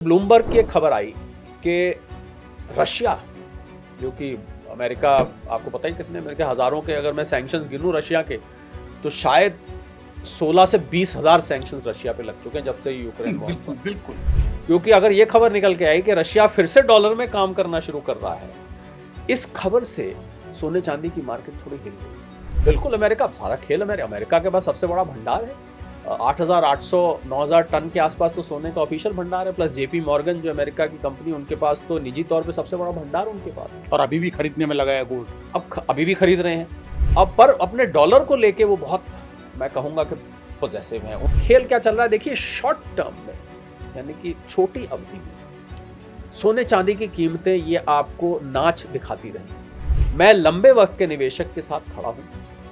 Bloomberg की एक खबर आई कि रशिया, जो कि अमेरिका, आपको पता ही कितने, अमेरिका हजारों के, अगर मैं सैंक्शंस गिनूं रशिया के तो शायद 16 से 20 हजार सैंक्शंस रशिया पे लग चुके हैं जब से यूक्रेन वॉर बिल्कुल हुआ। बिल्कुल क्योंकि अगर ये खबर निकल के आई कि रशिया फिर से डॉलर में काम करना शुरू कर रहा है, इस खबर से सोने चांदी की मार्केट थोड़ी हिल गई। बिल्कुल, अमेरिका सारा खेल, अमेरिका के पास सबसे बड़ा भंडार है। 8,800 9,000 टन के आसपास तो सोने का ऑफिशियल भंडार है, प्लस जेपी मॉर्गन जो अमेरिका की कंपनी, उनके पास तो निजी तौर पे सबसे बड़ा भंडार उनके पास। और अभी भी खरीदने में लगा है गोल्ड। अभी भी खरीद रहे हैं। अब पर अपने डॉलर को लेके वो बहुत, मैं कहूंगा कि पॉजिटिव है। खेल क्या चल रहा है देखिए, शॉर्ट टर्म में, यानी कि छोटी अवधि में सोने चांदी की कीमतें ये आपको नाच दिखाती रही। मैं लंबे वक्त के निवेशक के साथ खड़ा हूं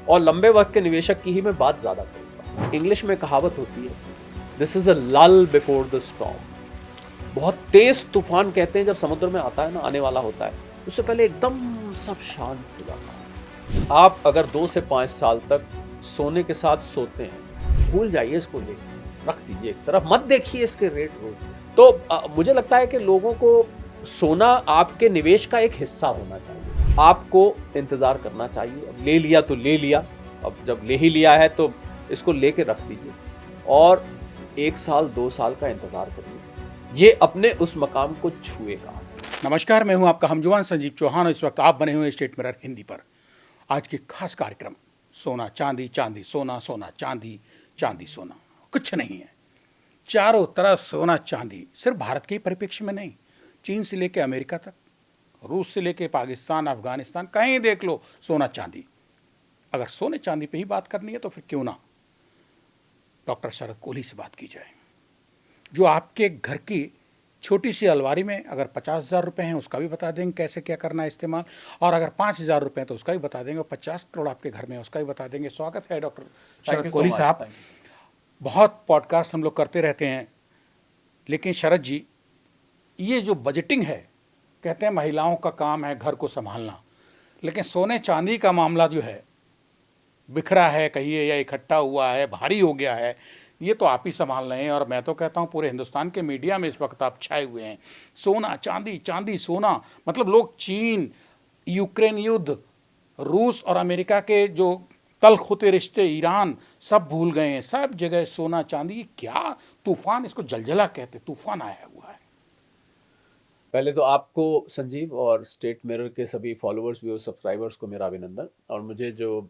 और लंबे वक्त के निवेशक की ही मैं बात ज्यादा करूंगा। इंग्लिश में कहावत होती है, दिस इज अ लल बिफोर द स्टॉर्म। बहुत तेज तूफान कहते हैं जब समुद्र में आता है ना, आने वाला होता है, उससे पहले एकदम सब शांत हो जाता है। आप अगर 2 से 5 साल तक सोने के साथ सोते हैं, भूल जाइए इसको, लेके रख दीजिए एक तरफ, मत देखिए इसके रेट रोज। तो मुझे लगता है कि लोगों को सोना आपके निवेश का एक हिस्सा होना चाहिए। आपको इंतजार करना चाहिए। अब ले लिया तो ले लिया, अब जब ले ही लिया है तो इसको लेके रख दीजिए और 1 साल 2 साल का इंतजार करिए, ये अपने उस मकाम को छुएगा। नमस्कार, मैं हूं आपका हमजुआन संजीव चौहान और इस वक्त आप बने हुए स्टेट मिरर हिंदी पर। आज की खास कार्यक्रम सोना चांदी, चांदी सोना, सोना चांदी, चांदी सोना। कुछ नहीं है, चारों तरफ सोना चांदी। सिर्फ भारत के ही परिप्रेक्ष्य में नहीं, चीन से लेकर अमेरिका तक, रूस से लेकर पाकिस्तान, अफगानिस्तान, कहीं देख लो सोना चांदी। अगर सोने चांदी पे ही बात करनी है तो फिर क्यों ना डॉक्टर शरद कोहली से बात की जाए, जो आपके घर की छोटी सी अलमारी में अगर 50,000 रुपये हैं उसका भी बता देंगे कैसे क्या करना है इस्तेमाल, और अगर 5,000 रुपये हैं तो उसका भी बता देंगे, और 50 करोड़ आपके घर में है उसका भी बता देंगे। स्वागत है डॉक्टर शरद कोहली साहब। बहुत पॉडकास्ट हम लोग करते रहते हैं, लेकिन शरद जी, ये जो बजटिंग है, कहते हैं महिलाओं का काम है घर को संभालना, लेकिन सोने चांदी का मामला जो है बिखरा है कहिए या इकट्ठा हुआ है, भारी हो गया है, ये तो आप ही संभाल रहे हैं। और मैं तो कहता हूँ पूरे हिंदुस्तान के मीडिया में इस वक्त आप छाए हुए हैं। सोना चांदी, चांदी सोना, मतलब लोग चीन, यूक्रेन युद्ध, रूस और अमेरिका के जो तलखुते रिश्ते, ईरान, सब भूल गए हैं। सब जगह सोना चांदी, क्या तूफान, इसको जलजला कहते, तूफान आया हुआ है। पहले तो आपको संजीव और स्टेट मिरर के सभी फॉलोअर्स, व्यूअर्स, सब्सक्राइबर्स को मेरा अभिनंदन, और मुझे जो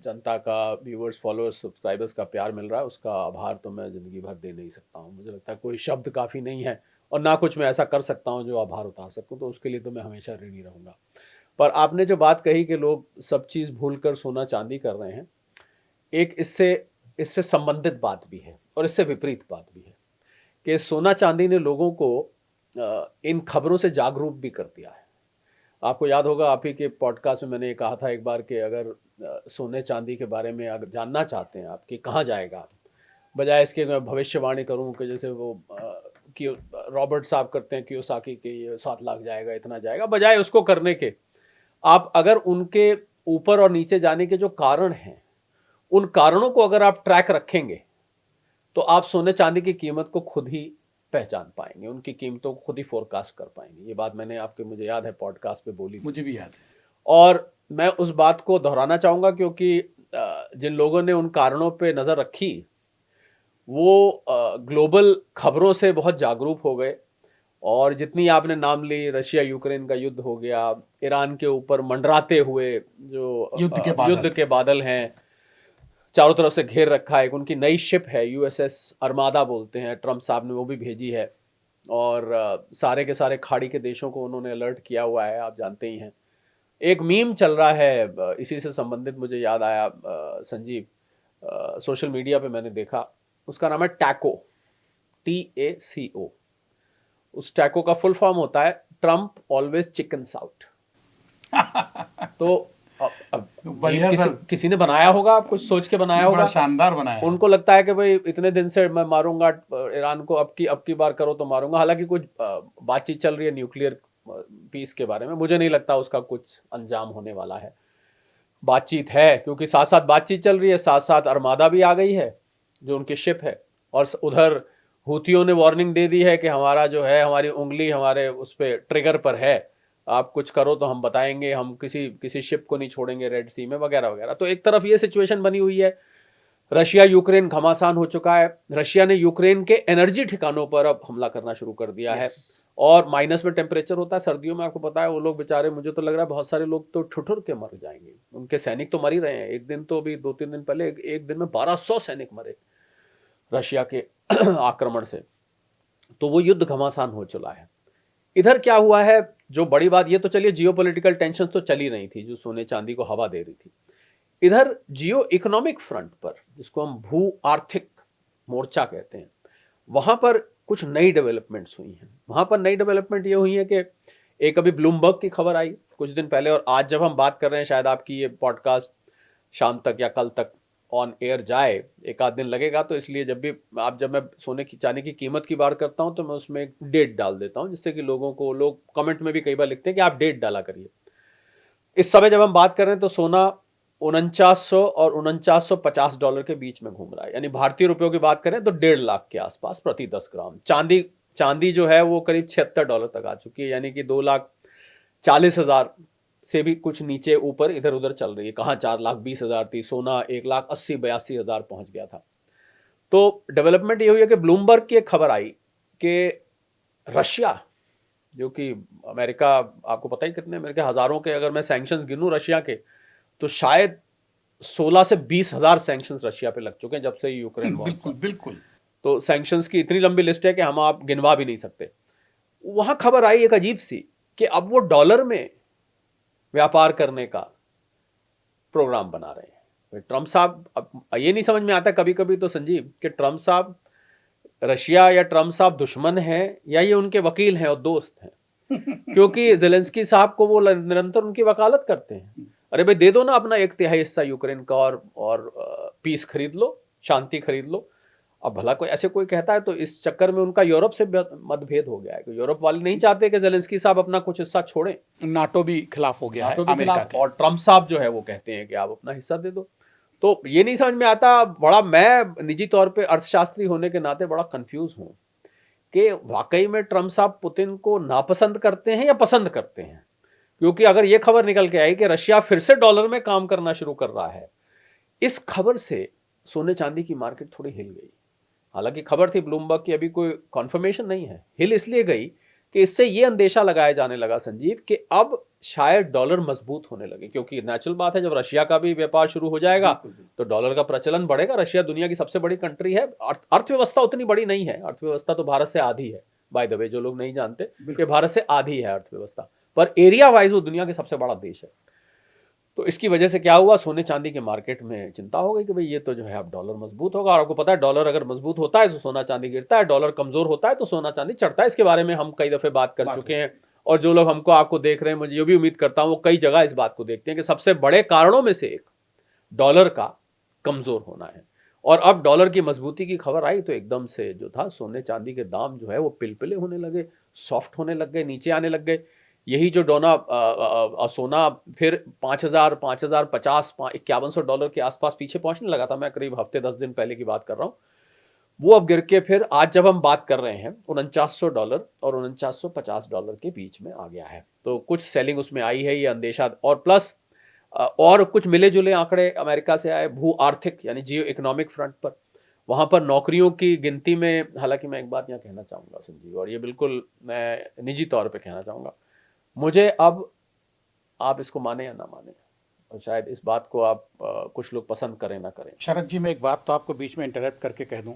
जनता का, व्यूअर्स, फॉलोअर्स, सब्सक्राइबर्स का प्यार मिल रहा है उसका आभार तो मैं ज़िंदगी भर दे नहीं सकता हूँ। मुझे लगता है कोई शब्द काफ़ी नहीं है और ना कुछ मैं ऐसा कर सकता हूँ जो आभार उतार सकूँ, तो उसके लिए तो मैं हमेशा ऋणी रहूँगा। पर आपने जो बात कही कि लोग सब चीज़ भूल कर सोना चांदी कर रहे हैं, एक इससे इससे संबंधित बात भी है और इससे विपरीत बात भी है कि सोना चांदी ने लोगों को इन खबरों से जागरूक भी कर दिया है। आपको याद होगा, आप ही के पॉडकास्ट में मैंने ये कहा था एक बार कि अगर सोने चांदी के बारे में अगर जानना चाहते हैं आप कि कहाँ जाएगा, बजाय इसके मैं भविष्यवाणी करूं कि जैसे वो कि रॉबर्ट साहब करते हैं कियोसाकी के, ये 7 लाख जाएगा, इतना जाएगा, बजाय उसको करने के आप अगर उनके ऊपर और नीचे जाने के जो कारण हैं, उन कारणों को अगर आप ट्रैक रखेंगे तो आप सोने चांदी की कीमत को खुद ही पहचान पाएंगे, उनकी कीमतों को खुद ही फोरकास्ट कर पाएंगे। ये बात मैंने आपके, मुझे याद है, पॉडकास्ट पे बोली थी। मुझे भी याद है और मैं उस बात को दोहराना चाहूंगा क्योंकि जिन लोगों ने उन कारणों पे नजर रखी वो ग्लोबल खबरों से बहुत जागरूक हो गए। और जितनी आपने नाम ली, रशिया यूक्रेन का युद्ध हो गया, ईरान के ऊपर मंडराते हुए जो युद्ध के बादल हैं, चारों तरफ से घेर रखा है। उनकी नई शिप है, यूएसएस अरमादा बोलते हैं, ट्रंप साहब ने वो भी भेजी है, और सारे के सारे खाड़ी के देशों को उन्होंने अलर्ट किया हुआ है, आप जानते ही हैं। एक मीम चल रहा है इसी से संबंधित, मुझे याद आया संजीव, सोशल मीडिया पे मैंने देखा, उसका नाम है टैको, TACO। उस टैको का फुल फॉर्म होता है ट्रंप ऑलवेज चिकन्स आउट। तो अब किसी ने बनाया होगा, कुछ सोच के बनाया होगा, शानदार बनाया। उनको लगता है कि भाई इतने दिन से मैं मारूंगा ईरान को, अब की बार करो तो मारूंगा। हालांकि कुछ बातचीत चल रही है न्यूक्लियर पीस के बारे में, मुझे नहीं लगता उसका कुछ अंजाम होने वाला है। बातचीत है, क्योंकि साथ साथ बातचीत चल रही है, साथ साथ अरमादा भी आ गई है जो उनकी शिप है, और उधर हूथियों ने वार्निंग दे दी है कि हमारा जो है, हमारी उंगली हमारे उस पे ट्रिगर पर है, आप कुछ करो तो हम बताएंगे, हम किसी किसी शिप को नहीं छोड़ेंगे रेड सी में, वगैरह वगैरह। तो एक तरफ ये सिचुएशन बनी हुई है, रशिया यूक्रेन घमासान हो चुका है, रशिया ने यूक्रेन के एनर्जी ठिकानों पर अब हमला करना शुरू कर दिया है, यस। और माइनस में टेम्परेचर होता है सर्दियों में, आपको पता है। वो लोग बेचारे, मुझे तो लग रहा है बहुत सारे लोग तो ठुठुर के मर जाएंगे, उनके सैनिक तो मर ही रहे हैं। एक दिन तो अभी 2-3 दिन पहले एक दिन में 1200 सैनिक मरे रशिया के आक्रमण से। तो वो युद्ध घमासान हो चला है। इधर क्या हुआ है, जो बड़ी बात, ये तो चलिए जियोपॉलिटिकल टेंशन तो चली रही थी जो सोने चांदी को हवा दे रही थी। इधर जियो इकोनॉमिक फ्रंट पर, जिसको हम भू आर्थिक मोर्चा कहते हैं, वहां पर कुछ नई डेवलपमेंट्स हुई हैं। वहां पर नई डेवलपमेंट ये हुई है कि एक अभी ब्लूमबर्ग की खबर आई कुछ दिन पहले, और आज जब हम बात कर रहे हैं, शायद आपकी ये पॉडकास्ट शाम तक या कल तक ऑन एयर जाए, एक आध दिन लगेगा, तो इसलिए जब मैं सोने की चांदी की कीमत की बात करता हूं तो मैं उसमें एक डेट डाल देता हूं, जिससे कि लोग कमेंट में भी कई बार लिखते हैं कि आप डेट डाला करिए। इस समय जब हम बात कर रहे हैं तो सोना 4900 और 4950 डॉलर के बीच में घूम रहा है, यानी भारतीय रुपयों की बात करें तो 1.5 लाख के आसपास प्रति 10 ग्राम। चांदी चांदी जो है वो करीब 76 डॉलर तक आ चुकी है, यानी कि 2,40,000 से भी कुछ नीचे ऊपर इधर उधर चल रही है। कहाँ 4,20,000 थी, सोना 1,80,82,000 पहुंच गया था। तो डेवलपमेंट ये हुई है कि ब्लूमबर्ग की एक खबर आई कि रशिया, जो कि अमेरिका, आपको पता ही कितने, मेरे के हजारों के अगर मैं सैंक्शंस गिनूं रशिया के, तो शायद 16 से 20 हजार सैंक्शंस रशिया पे लग चुके हैं जब से यूक्रेन वॉर बिल्कुल हुआ। बिल्कुल। तो सैंक्शंस की इतनी लंबी लिस्ट है कि हम आप गिनवा भी नहीं सकते। वहां खबर आई एक अजीब सी कि अब वो डॉलर में व्यापार करने का प्रोग्राम बना रहे हैं ट्रंप साहब। अब ये नहीं समझ में आता कभी कभी तो संजीव, कि ट्रंप साहब रशिया या ट्रंप साहब दुश्मन हैं या ये उनके वकील हैं और दोस्त हैं, क्योंकि जेलेंस्की साहब को वो निरंतर उनकी वकालत करते हैं। अरे भाई दे दो ना अपना 1/3 हिस्सा यूक्रेन का, और पीस खरीद लो, शांति खरीद लो। अब भला कोई ऐसे कोई कहता है तो इस चक्कर में उनका यूरोप से मतभेद हो गया है कि यूरोप वाले नहीं चाहते कि जेलेंस्की साहब अपना कुछ हिस्सा छोड़ें। नाटो भी खिलाफ हो गया है नाटो के अमेरिका खिलाफ, के। और ट्रंप साहब जो है वो कहते हैं कि आप अपना हिस्सा दे दो। तो ये नहीं समझ में आता। बड़ा, मैं निजी तौर पे अर्थशास्त्री होने के नाते बड़ा कंफ्यूज हूं कि वाकई में ट्रंप साहब पुतिन को नापसंद करते हैं या पसंद करते हैं। क्योंकि अगर ये खबर निकल के आई कि रशिया फिर से डॉलर में काम करना शुरू कर रहा है, इस खबर से सोने चांदी की मार्केट थोड़ी हिल गई। हालांकि खबर थी ब्लूमबर्ग की, अभी कोई कंफर्मेशन नहीं है। हिल इसलिए गई कि इससे ये अंदेशा लगाया जाने लगा संजीव कि अब शायद डॉलर मजबूत होने लगे, क्योंकि नेचुरल बात है, जब रशिया का भी व्यापार शुरू हो जाएगा तो डॉलर का प्रचलन बढ़ेगा। रशिया दुनिया की सबसे बड़ी कंट्री है, अर्थव्यवस्था उतनी बड़ी नहीं है, अर्थव्यवस्था तो भारत से आधी है। बाय द वे, जो लोग नहीं जानते कि भारत से आधी है अर्थव्यवस्था, पर एरिया वाइज वो दुनिया के सबसे बड़ा देश है। तो इसकी वजह से क्या हुआ, सोने चांदी के मार्केट में चिंता हो गई कि भाई ये तो जो है अब डॉलर मजबूत होगा। और आपको पता है डॉलर अगर मजबूत होता है तो सोना चांदी गिरता है, डॉलर कमजोर होता है तो सोना चांदी चढ़ता है। इसके बारे में हम कई दफे बात कर चुके हैं, और जो लोग हमको आपको देख रहे हैं, मुझे ये भी उम्मीद करता हूं वो कई जगह इस बात को देखते हैं कि सबसे बड़े कारणों में से एक डॉलर का कमजोर होना है। और अब डॉलर की मजबूती की खबर आई तो एकदम से जो था सोने चांदी के दाम जो है वो पिलपिले होने लगे, सॉफ्ट होने लग गए, नीचे आने लग गए। यही जो सोना फिर 5,000, 5,050, 5,100 के आसपास पीछे पहुंचने लगा था, मैं करीब हफ्ते 10 दिन पहले की बात कर रहा हूं। वो अब गिर के फिर आज जब हम बात कर रहे हैं $49 और $4950 के बीच में आ गया है। तो कुछ सेलिंग उसमें आई है, ये अंदेशा, और प्लस और कुछ मिले जुले आंकड़े अमेरिका से आए भू आर्थिक यानी जियो इकोनॉमिक फ्रंट पर। वहां पर नौकरियों की गिनती में, हालांकि मैं एक बात यहाँ कहना चाहूंगा संजीव, और ये बिल्कुल मैं निजी तौर पे कहना चाहूंगा, मुझे अब, आप इसको माने या ना माने, और शायद इस बात को आप कुछ लोग पसंद करें ना करें। शरद जी, मैं एक बात तो आपको बीच में इंटरप्ट करके कह दूं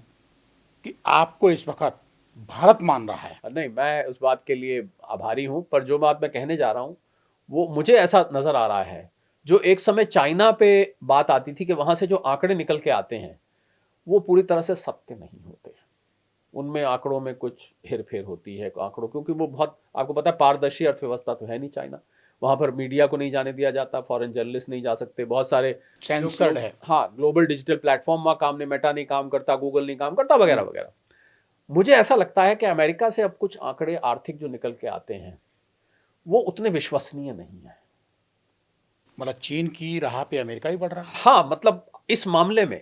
कि आपको इस वक्त भारत मान रहा है। नहीं, मैं उस बात के लिए आभारी हूं, पर जो बात मैं कहने जा रहा हूं वो मुझे ऐसा नजर आ रहा है, जो एक समय चाइना पे बात आती थी कि वहां से जो आंकड़े निकल के आते हैं वो पूरी तरह से सत्य नहीं होते। उनमें आंकड़ों में कुछ हेरफेर होती है आंकड़ों, क्योंकि वो बहुत, आपको पता है, पारदर्शी अर्थव्यवस्था तो है नहीं चाइना। वहां पर मीडिया को नहीं जाने दिया जाता, फॉरेन जर्नलिस्ट नहीं जा सकते, बहुत सारे सेंसर्ड है। हाँ, ग्लोबल डिजिटल प्लेटफॉर्म वहां काम नहीं, मेटा नहीं काम करता, गूगल नहीं काम करता, वगैरह वगैरह। मुझे ऐसा लगता है कि अमेरिका से अब कुछ आंकड़े आर्थिक जो निकल के आते हैं वो उतने विश्वसनीय नहीं है। मतलब चीन की राह पे अमेरिका ही बढ़ रहा है। हाँ, मतलब इस मामले में,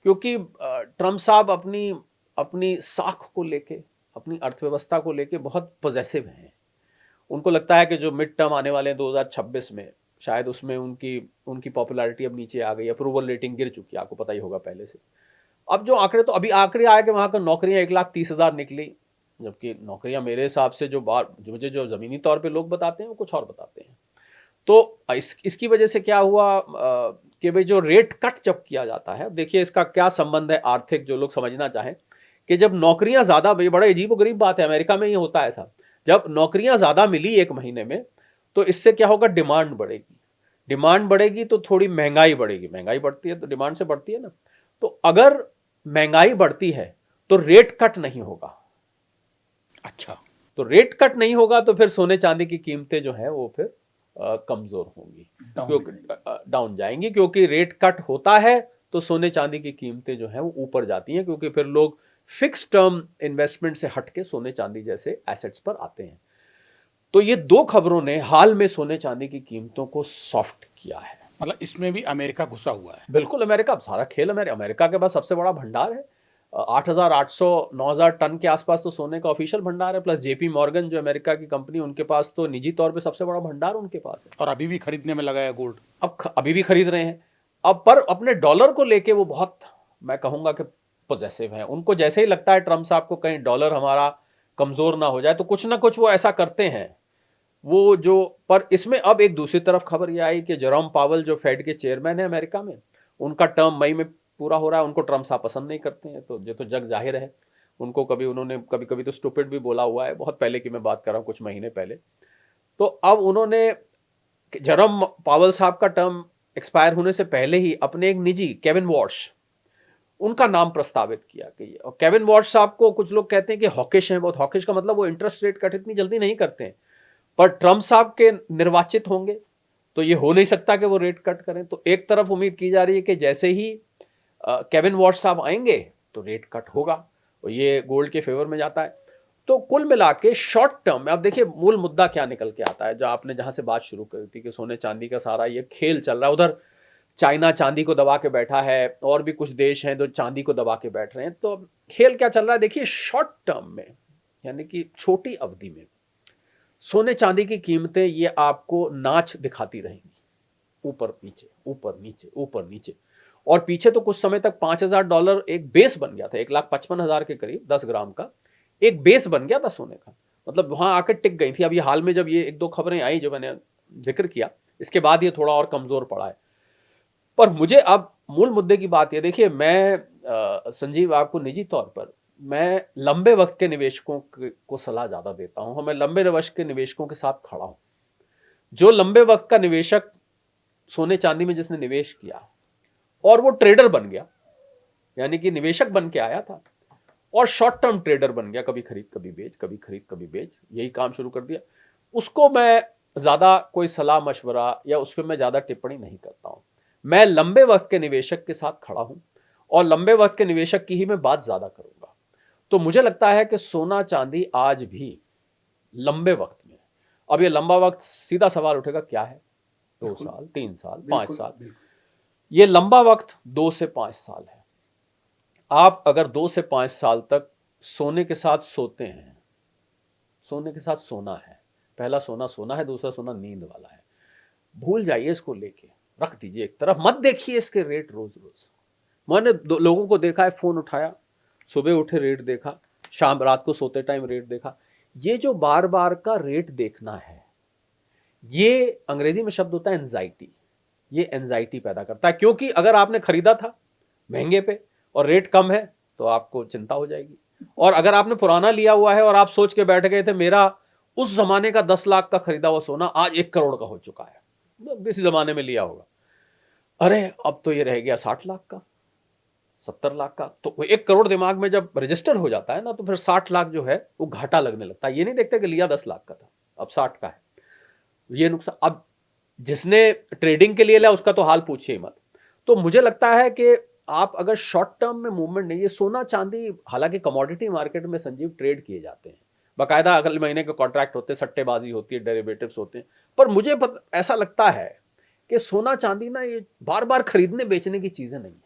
क्योंकि ट्रंप साहब अपनी अपनी साख को लेके, अपनी अर्थव्यवस्था को लेके बहुत पॉजिटिव हैं। उनको लगता है कि जो मिड टर्म आने वाले हैं 2026 में, शायद उसमें उनकी उनकी पॉपुलैरिटी अब नीचे आ गई, अप्रूवल रेटिंग गिर चुकी है, आपको पता ही होगा पहले से। अब जो आंकड़े, तो अभी आंकड़े आए कि वहाँ का नौकरियां 1,30,000 निकली, जबकि नौकरियां मेरे हिसाब से मुझे जो ज़मीनी तौर पे लोग बताते हैं वो कुछ और बताते हैं। तो इसकी वजह से क्या हुआ कि भाई जो रेट कट जब किया जाता है, देखिए इसका क्या संबंध है आर्थिक, जो लोग समझना चाहें कि जब नौकरियां ज़्यादा, भाई बड़ा अजीब-ओ-गरीब बात है, अमेरिका में ही होता है ऐसा, जब नौकरियां ज़्यादा मिली एक महीने में, तो इससे क्या होगा, डिमांड बढ़ेगी। डिमांड बढ़ेगी तो थोड़ी महंगाई बढ़ेगी, महंगाई बढ़ती है तो डिमांड से बढ़ती है ना। तो अगर महंगाई बढ़ती है तो रेट कट नहीं होगा। अच्छा, तो रेट कट नहीं होगा तो फिर सोने चांदी की कीमतें जो है वो फिर कमजोर होंगी, क्योंकि डाउन जाएंगी, क्योंकि रेट कट होता है तो सोने चांदी की कीमतें जो है वो ऊपर जाती हैं, क्योंकि फिर लोग फिक्स टर्म इन्वेस्टमेंट से हटके सोने चांदी जैसे एसेट्स पर आते हैं। तो ये दो खबरों ने हाल में सोने चांदी की कीमतों को सॉफ्ट किया है। मतलब इसमें भी अमेरिका घुसा हुआ है। बिल्कुल, अमेरिका सारा खेल, अमेरिका के पास सबसे बड़ा भंडार है। 8,800 9,000 टन के आसपास तो सोने का ऑफिशियल भंडार है, प्लस जेपी मॉर्गन जो अमेरिका की कंपनी, उनके पास तो निजी तौर पे सबसे बड़ा भंडार उनके पास है। और अभी भी खरीदने में लगा है गोल्ड। अभी भी खरीद रहे हैं। अब पर अपने डॉलर को लेके वो बहुत, मैं कहूंगा कि पॉजिटिव है। उनको जैसे ही लगता है ट्रम्प साहब को कहीं डॉलर हमारा कमजोर ना हो जाए, तो कुछ ना कुछ वो ऐसा करते हैं। वो जो, पर इसमें अब एक दूसरी तरफ खबर ये आई कि जेरोम पावल जो फेड के चेयरमैन है अमेरिका में, उनका टर्म मई में पूरा हो रहा है। उनको ट्रम्प साहब पसंद नहीं करते हैं, तो ये तो जग जाहिर है। उनको उन्होंने कभी कभी तो स्टूपिड भी बोला हुआ है, बहुत पहले की मैं बात कर रहा हूँ, कुछ महीने पहले। तो अब उन्होंने जेरोम पावल साहब का टर्म एक्सपायर होने से पहले ही अपने एक निजी, केविन वॉश, उनका नाम प्रस्तावित किया कि, और केविन वॉश साहब को कुछ लोग कहते हैं कि हॉकिश हैं बहुत। हॉकिश का मतलब वो इंटरेस्ट रेट कट इतनी जल्दी नहीं करते हैं, पर ट्रम्प साहब के निर्वाचित होंगे तो ये हो नहीं सकता कि वो रेट कट करें। तो एक तरफ उम्मीद की जा रही है कि जैसे ही केविन वॉश साहब आएंगे तो रेट कट होगा, और ये गोल्ड के फेवर में जाता है। तो कुल मिला के शॉर्ट टर्म में अब देखिए मूल मुद्दा क्या निकल के आता है, जो आपने जहां से बात शुरू करी थी कि सोने चांदी का सारा ये खेल चल रहा है। उधर चाइना चांदी को दबा के बैठा है, और भी कुछ देश हैं जो चांदी को दबा के बैठ रहे हैं। तो खेल क्या चल रहा है, देखिए शॉर्ट टर्म में, यानी कि छोटी अवधि में सोने चांदी की कीमतें ये आपको नाच दिखाती रहेंगी, ऊपर नीचे ऊपर नीचे ऊपर नीचे। और पीछे तो कुछ समय तक $5,000 एक बेस बन गया था, 1,55,000 के करीब 10 ग्राम का एक बेस बन गया था सोने का, मतलब वहां आकर टिक गई थी। अब ये हाल में जब ये एक दो खबरें आई जो मैंने जिक्र किया, इसके बाद ये थोड़ा और कमजोर पड़ा है। पर मुझे अब मूल मुद्दे की बात ये, देखिए मैं संजीव आपको निजी तौर पर, मैं लंबे वक्त के निवेशकों को सलाह ज्यादा देता हूं। मैं लंबे वक्त के निवेशकों के साथ खड़ा हूं। जो लंबे वक्त का निवेशक सोने चांदी में जिसने निवेश किया और वो ट्रेडर बन गया, यानी कि निवेशक बन के आया था और शॉर्ट टर्म ट्रेडर बन गया, कभी खरीद कभी बेच, कभी खरीद कभी बेच, यही काम शुरू कर दिया, उसको मैं ज्यादा कोई सलाह मशवरा या उस पर मैं ज्यादा टिप्पणी नहीं करता हूं। मैं लंबे वक्त के निवेशक के साथ खड़ा हूं और लंबे वक्त के निवेशक की ही मैं बात ज्यादा करूंगा। तो मुझे लगता है कि सोना चांदी आज भी लंबे वक्त में, अब ये लंबा वक्त सीधा सवाल उठेगा क्या है, 2 साल 3 साल 5 साल, ये लंबा वक्त 2 से 5 साल है। आप अगर 2 से 5 साल तक सोने के साथ सोते हैं, सोने के साथ सोना है, पहला सोना सोना है, दूसरा सोना नींद वाला है, भूल जाइए इसको, लेके रख दीजिए एक तरफ, मत देखिए इसके रेट रोज रोज। मैंने लोगों को देखा है, फोन उठाया, सुबह उठे रेट देखा, शाम रात को सोते टाइम रेट देखा। ये जो बार बार का रेट देखना है, ये अंग्रेजी में शब्द होता है एंजाइटी, ये एंजाइटी पैदा करता है। क्योंकि अगर आपने खरीदा था महंगे पे और रेट कम है तो आपको चिंता हो जाएगी, और अगर आपने पुराना लिया हुआ है और आप सोच के बैठ गए थे मेरा उस जमाने का 10 लाख का खरीदा हुआ सोना आज 1 करोड़ का हो चुका है, किसी जमाने में लिया होगा, अरे अब तो ये रह गया 60 लाख का, 70 लाख का। तो 1 करोड़ दिमाग में जब रजिस्टर हो जाता है ना, तो फिर 60 लाख जो है वो घाटा लगने लगता है। ये नहीं देखते कि लिया 10 लाख का था अब 60 का है, ये नुकसान। अब जिसने ट्रेडिंग के लिए लिया उसका तो हाल पूछिए ही मत। तो मुझे लगता है कि आप अगर शॉर्ट टर्म में मूवमेंट नहीं, ये सोना चांदी हालांकि कमोडिटी मार्केट में संजीव ट्रेड किए जाते हैं, बाकायदा अगले महीने के कॉन्ट्रैक्ट होते हैं, सट्टेबाजी होती है, डेरिवेटिव्स होते हैं। पर मुझे ऐसा लगता है कि सोना चांदी ना ये बार बार खरीदने बेचने की चीजें नहीं है,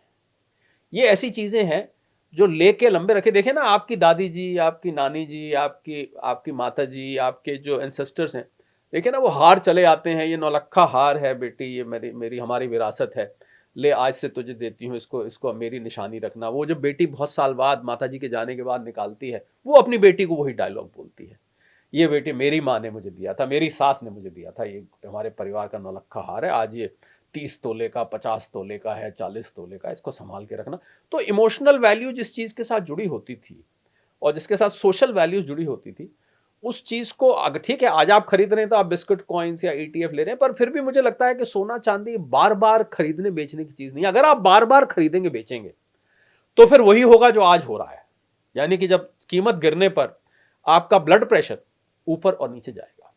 ये ऐसी चीजें हैं जो लेके लंबे रखे, देखे ना आपकी दादी जी, आपकी नानी जी, आपकी आपकी माता जी, आपके जो एंसेस्टर्स हैं, देखिए ना वो हार चले आते हैं, ये नौलखा हार है बेटी, ये मेरी मेरी हमारी विरासत है, ले आज से तुझे देती हूँ, इसको इसको मेरी निशानी रखना। वो जब बेटी बहुत साल बाद माता जी के जाने के बाद निकालती है, वो अपनी बेटी को वही डायलॉग बोलती है, ये बेटी मेरी माँ ने मुझे दिया था, मेरी सास ने मुझे दिया था, ये हमारे परिवार का नौलखा हार है, आज ये 30 तोले का, 50 तोले का है, 40 तोले का, इसको संभाल के रखना। तो इमोशनल वैल्यू जिस चीज के साथ जुड़ी होती थी और जिसके साथ सोशल वैल्यूज जुड़ी होती थी, उस चीज को, अगर ठीक है आज आप खरीद रहे हैं तो आप बिस्कुट कॉइन्स या ईटीएफ ले रहे हैं, पर फिर भी मुझे लगता है कि सोना चांदी बार बार खरीदने बेचने की चीज नहीं। अगर आप बार बार खरीदेंगे बेचेंगे तो फिर वही होगा जो आज हो रहा है, यानी कि जब कीमत गिरने पर आपका ब्लड प्रेशर ऊपर और नीचे जाएगा,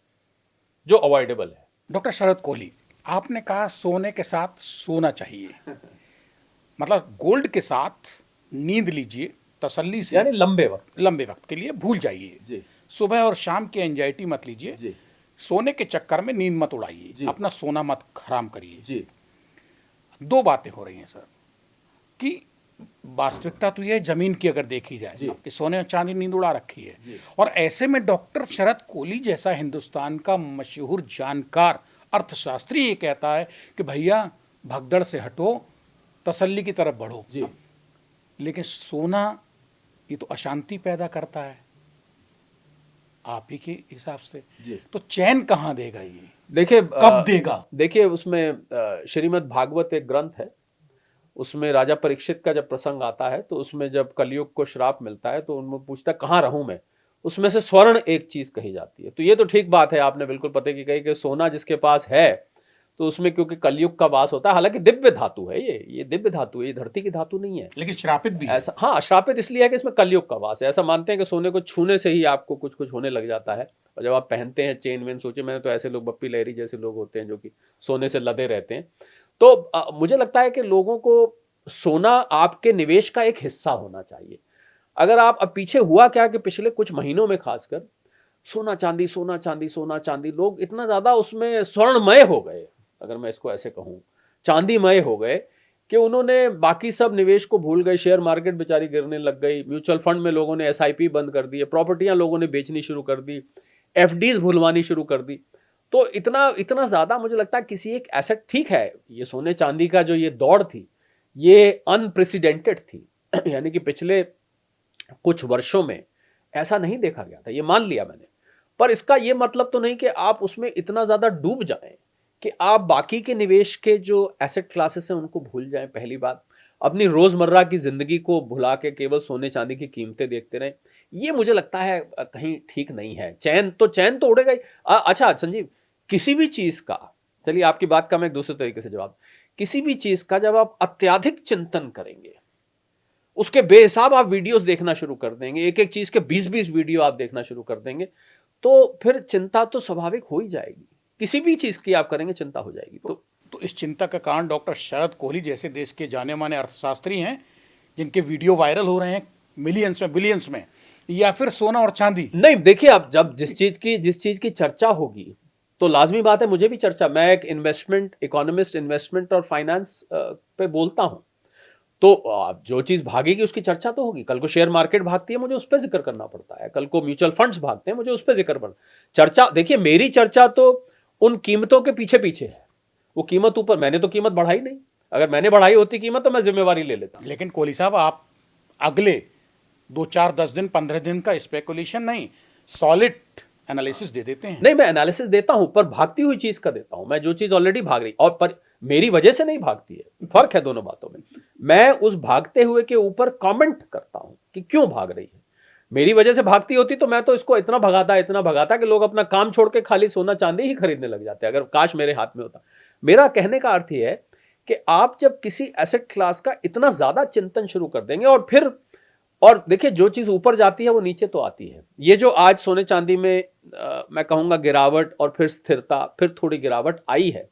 जो अवॉइडेबल है। डॉक्टर शरद कोहली, आपने कहा सोने के साथ सोना चाहिए, मतलब गोल्ड के साथ नींद लीजिए तसल्ली से, यानी लंबे वक्त के लिए भूल जाइए जी। सुबह और शाम की एंजाइटी मत लीजिए जी। सोने के चक्कर में नींद मत उड़ाइए, जी। अपना सोना मत हराम करिए जी। दो बातें हो रही हैं सर कि वास्तविकता तो यह जमीन की अगर देखी जाए कि सोने और चांदी नींद उड़ा रखी है, और ऐसे में डॉक्टर शरद कोहली जैसा हिंदुस्तान का मशहूर जानकार अर्थशास्त्री ये कहता है कि भैया भगदड़ से हटो, तसल्ली की तरफ बढ़ो जी। लेकिन सोना ये तो अशांति पैदा करता है आप ही के हिसाब से जी। तो चैन कहाँ देगा ये, देखिए कब देगा? देखिए उसमें श्रीमद् भागवत एक ग्रंथ है, उसमें राजा परीक्षित का जब प्रसंग आता है तो उसमें जब कलयुग को श्राप मिलता है तो उनमें पूछता है कहाँ रहूं मैं, उसमें से स्वर्ण एक चीज कही जाती है। तो ये तो ठीक बात है, आपने बिल्कुल पते की कही कि सोना जिसके पास है तो उसमें क्योंकि कलयुग का वास होता है, हालांकि दिव्य धातु है, ये दिव्य धातु है, ये धरती की धातु नहीं है, लेकिन श्रापित भी है। ऐसा, हाँ श्रापित इसलिए है कि इसमें कलयुग का वास है। ऐसा मानते हैं कि सोने को छूने से ही आपको कुछ कुछ होने लग जाता है, और जब आप पहनते हैं चेन वेन, सोचिए मैंने तो ऐसे लोग, बप्पी लहरी जैसे लोग होते हैं जो कि सोने से लदे रहते हैं। तो मुझे लगता है कि लोगों को सोना आपके निवेश का एक हिस्सा होना चाहिए। अगर आप, अब पीछे हुआ क्या कि पिछले कुछ महीनों में खासकर सोना चांदी सोना चांदी सोना चांदी, लोग इतना ज्यादा उसमें स्वर्णमय हो गए, अगर मैं इसको ऐसे कहूं, चांदीमय हो गए कि उन्होंने बाकी सब निवेश को भूल गए। शेयर मार्केट बेचारी गिरने लग गई, म्यूचुअल फंड में लोगों ने एसआईपी बंद कर दिए, प्रॉपर्टियां लोगों ने बेचनी शुरू कर दी, एफडीज भुलवानी शुरू कर दी। तो इतना इतना ज्यादा मुझे लगता है किसी एक एसेट, ठीक है ये सोने चांदी का जो ये दौड़ थी ये अनप्रेसिडेंटेड थी यानी कि पिछले कुछ वर्षों में ऐसा नहीं देखा गया था, ये मान लिया मैंने, पर इसका ये मतलब तो नहीं कि आप उसमें इतना ज्यादा डूब जाएं कि आप बाकी के निवेश के जो एसेट क्लासेस हैं उनको भूल जाएं। पहली बात, अपनी रोजमर्रा की जिंदगी को भुला के केवल सोने चांदी की कीमतें देखते रहें, ये मुझे लगता है कहीं ठीक नहीं है। चैन तो उड़ेगा ही। अच्छा संजीव, किसी भी चीज का, चलिए आपकी बात का मैं एक दूसरे तरीके से जवाब, किसी भी चीज का जब आप अत्यधिक चिंतन करेंगे, उसके बेहिसाब आप वीडियोस देखना शुरू कर देंगे, एक एक चीज के 20-20 वीडियो आप देखना शुरू कर देंगे, तो फिर चिंता तो स्वाभाविक हो ही जाएगी। किसी भी चीज की आप करेंगे चिंता हो जाएगी। तो इस चिंता का कारण डॉक्टर शरद कोहली जैसे देश के जाने माने अर्थशास्त्री हैं जिनके वीडियो वायरल हो रहे हैं मिलियंस में बिलियंस में, या फिर सोना और चांदी? नहीं, देखिए अब जब जिस चीज की चर्चा होगी तो लाजमी बात है मुझे भी चर्चा, मैं एक इन्वेस्टमेंट इकोनॉमिस्ट, इन्वेस्टमेंट और फाइनेंस पे बोलता हूं, तो जो चीज भागेगी उसकी चर्चा तो होगी। कल को शेयर मार्केट भागती है, मुझे उस पर जिक्र करना पड़ता है, कल को म्यूचुअल फंड्स भागते हैं, मुझे उस पर जिक्र करना। चर्चा, देखिए मेरी चर्चा तो उन कीमतों के पीछे पीछे है, वो कीमत ऊपर, मैंने तो कीमत बढ़ाई नहीं, अगर मैंने बढ़ाई होती कीमत तो मैं जिम्मेवारी ले लेता। लेकिन कोहली साहब आप अगले 2-4-10 दिन 15 दिन का स्पेकुलेशन नहीं, सॉलिड एनालिसिस दे देते हैं। नहीं, मैं एनालिसिस देता हूं, पर भागती हुई चीज का देता हूं, मैं जो चीज ऑलरेडी भाग रही और पर मेरी वजह से नहीं भागती है, फर्क है दोनों बातों में। मैं उस भागते हुए के ऊपर कमेंट करता हूं कि क्यों भाग रही है। मेरी वजह से भागती होती तो मैं तो इसको इतना भगाता कि लोग अपना काम छोड़ के खाली सोना चांदी ही खरीदने लग जाते, अगर काश मेरे हाथ में होता। मेरा कहने का अर्थ यह है कि आप जब किसी एसेट क्लास का इतना ज्यादा चिंतन शुरू कर देंगे और देखिए जो चीज ऊपर जाती है वो नीचे तो आती है। ये जो आज सोने चांदी में मैं कहूंगा गिरावट और फिर स्थिरता, फिर थोड़ी गिरावट आई है,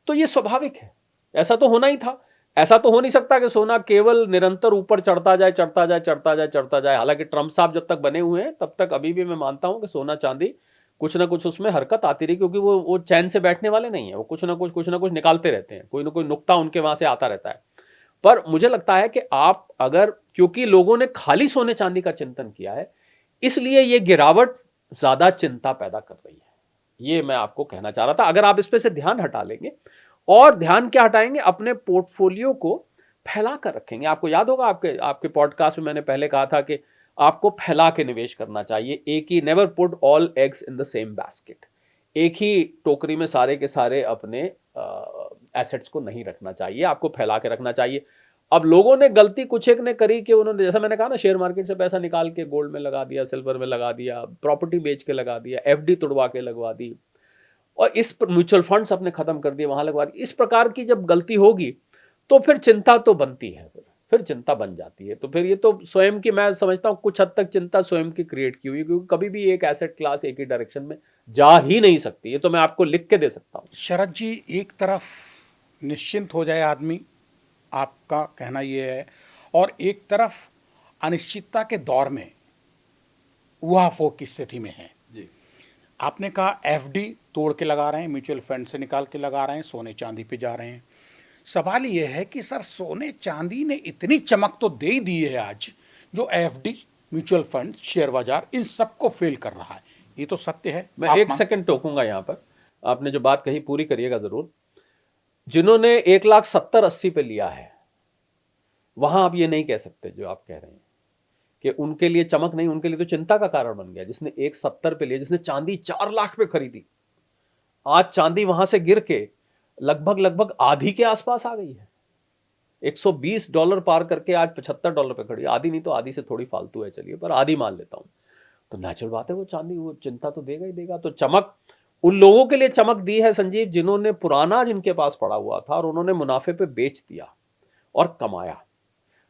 तो ये स्वाभाविक है, ऐसा तो होना ही था। ऐसा तो हो नहीं सकता कि सोना केवल निरंतर ऊपर चढ़ता जाए। हालांकि ट्रंप साहब जब तक बने हुए हैं तब तक अभी भी मैं मानता हूं कि सोना चांदी कुछ ना कुछ उसमें हरकत आती रही, क्योंकि वो चैन से बैठने वाले नहीं है, वो कुछ ना कुछ निकालते रहते हैं, कोई ना कोई नुक्ता उनके वहां से आता रहता है। पर मुझे लगता है कि आप अगर, क्योंकि लोगों ने खाली सोने चांदी का चिंतन किया है, इसलिए ये गिरावट ज्यादा चिंता पैदा कर रही है। ये मैं आपको कहना चाह रहा था। अगर आप इस पे से ध्यान हटा लेंगे, और ध्यान क्या हटाएंगे, अपने पोर्टफोलियो को फैला कर रखेंगे। आपको याद होगा, आपके आपके पॉडकास्ट में मैंने पहले कहा था कि आपको फैला के निवेश करना चाहिए। एक ही, never put all eggs in the same basket. एक ही टोकरी में सारे के सारे अपने एसेट्स को नहीं रखना चाहिए, आपको फैला के रखना चाहिए। अब लोगों ने गलती कुछ एक ने करी कि उन्होंने, जैसा मैंने कहा ना, शेयर मार्केट से पैसा निकाल के गोल्ड में लगा दिया, सिल्वर में लगा दिया, प्रॉपर्टी बेच के लगा दिया, एफडी तुड़वा के लगवा दी, और इस म्यूचुअल फंड्स अपने खत्म कर दिए, वहां लगवा दी। इस प्रकार की जब गलती होगी तो फिर चिंता तो बनती है, फिर चिंता बन जाती है। तो फिर ये तो स्वयं की, मैं समझता हूं कुछ हद तक चिंता स्वयं की क्रिएट की हुई, क्योंकि कभी भी एक एसेट क्लास एक ही डायरेक्शन में जा ही नहीं सकती। ये तो मैं आपको लिख के दे सकता हूं। शरद जी, एक तरफ निश्चिंत हो जाए आदमी, आपका कहना ये है, और एक तरफ अनिश्चितता के दौर में उहापोह की स्थिति में है। जी। आपने कहा एफडी तोड़ के लगा रहे हैं, म्यूचुअल फंड से निकाल के लगा रहे हैं, सोने चांदी पे जा रहे हैं। सवाल ये है कि सर, सोने चांदी ने इतनी चमक तो दे ही दी है आज, जो एफडी, म्यूचुअल फंड, शेयर बाजार, इन सबको फेल कर रहा है। ये तो सत्य है। मैं एक सेकंड टोकूंगा यहाँ पर, आपने जो बात कही पूरी करिएगा जरूर। जिन्होंने 1,70,80 पे लिया है, वहां आप ये नहीं कह सकते जो आप कह रहे हैं कि उनके लिए चमक नहीं, उनके लिए तो चिंता का कारण बन गया। जिसने 1,70 पे लिया, जिसने चांदी 4 लाख पे खरीदी, आज चांदी वहां से गिर के लगभग लगभग आधी के आसपास आ गई है। $120 पार करके आज $75 पे खड़ी। आधी नहीं तो आधी से थोड़ी फालतू है, चलिए, पर आधी मान लेता हूं। तो नेचुरल बात है, वो चांदी, वो चिंता तो देगा ही देगा। तो चमक उन लोगों के लिए चमक दी है संजीव, जिन्होंने पुराना, जिनके पास पड़ा हुआ था और उन्होंने मुनाफे पे बेच दिया और कमाया,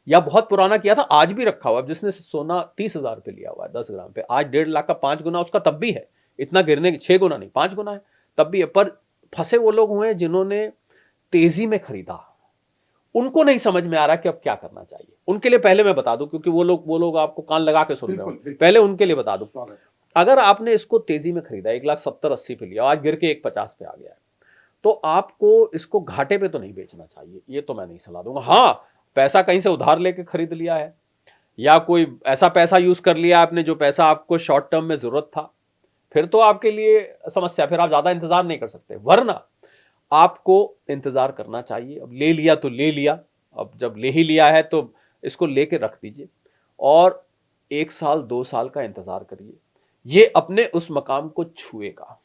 या बहुत पुराना किया था आज भी रखा हुआ। जिसने सोना 30,000 पे लिया हुआ है 10 ग्राम पे, आज 1.5 लाख का 5 गुना उसका तब भी है। इतना गिरने, 6 गुना नहीं, 5 गुना है, तब भी है। पर फंसे वो लोग हुए जिन्होंने तेजी में खरीदा। उनको नहीं समझ में आ रहा कि अब क्या करना चाहिए। उनके लिए पहले मैं बता दूं, क्योंकि वो लोग आपको कान लगा के सुन रहे हो, पहले उनके लिए बता दूं। अगर आपने इसको तेजी में खरीदा, 1,70,80 पे लिया, आज गिर के 1,50 पे आ गया है, तो आपको इसको घाटे पे तो नहीं बेचना चाहिए। ये तो मैं नहीं सलाह दूंगा। हाँ, पैसा कहीं से उधार लेके खरीद लिया है, या कोई ऐसा पैसा यूज कर लिया आपने जो पैसा आपको शॉर्ट टर्म में जरूरत था, फिर तो आपके लिए समस्या, फिर आप ज्यादा इंतजार नहीं कर सकते। वरना आपको इंतजार करना चाहिए। अब ले लिया तो ले लिया, अब जब ले ही लिया है तो इसको लेके रख दीजिए, और 1 साल 2 साल का इंतजार करिए। ये अपने उस मकाम को छुएगा,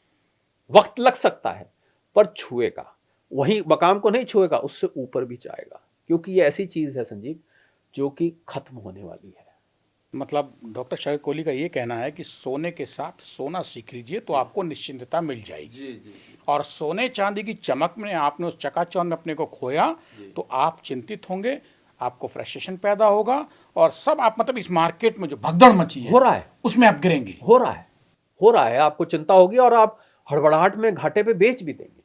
वक्त लग सकता है पर छुएगा। वही मकाम को नहीं छुएगा, उससे ऊपर भी जाएगा, क्योंकि ये ऐसी चीज है संजीव जो कि खत्म होने वाली है। मतलब डॉक्टर शरद कोहली का ये कहना है कि सोने के साथ सोना सीख लीजिए तो आपको निश्चिंतता मिल जाएगी। जी। और सोने चांदी की चमक में आपने उस चकाचौंध में अपने को खोया तो आप चिंतित होंगे, आपको फ्रस्ट्रेशन पैदा होगा, और सब आप, मतलब इस मार्केट में जो भगदड़ मची है हो रहा है, उसमें आप गिरेंगे। हो रहा है, आपको चिंता होगी और आप हड़बड़ाहट में घाटे पे बेच भी देंगे।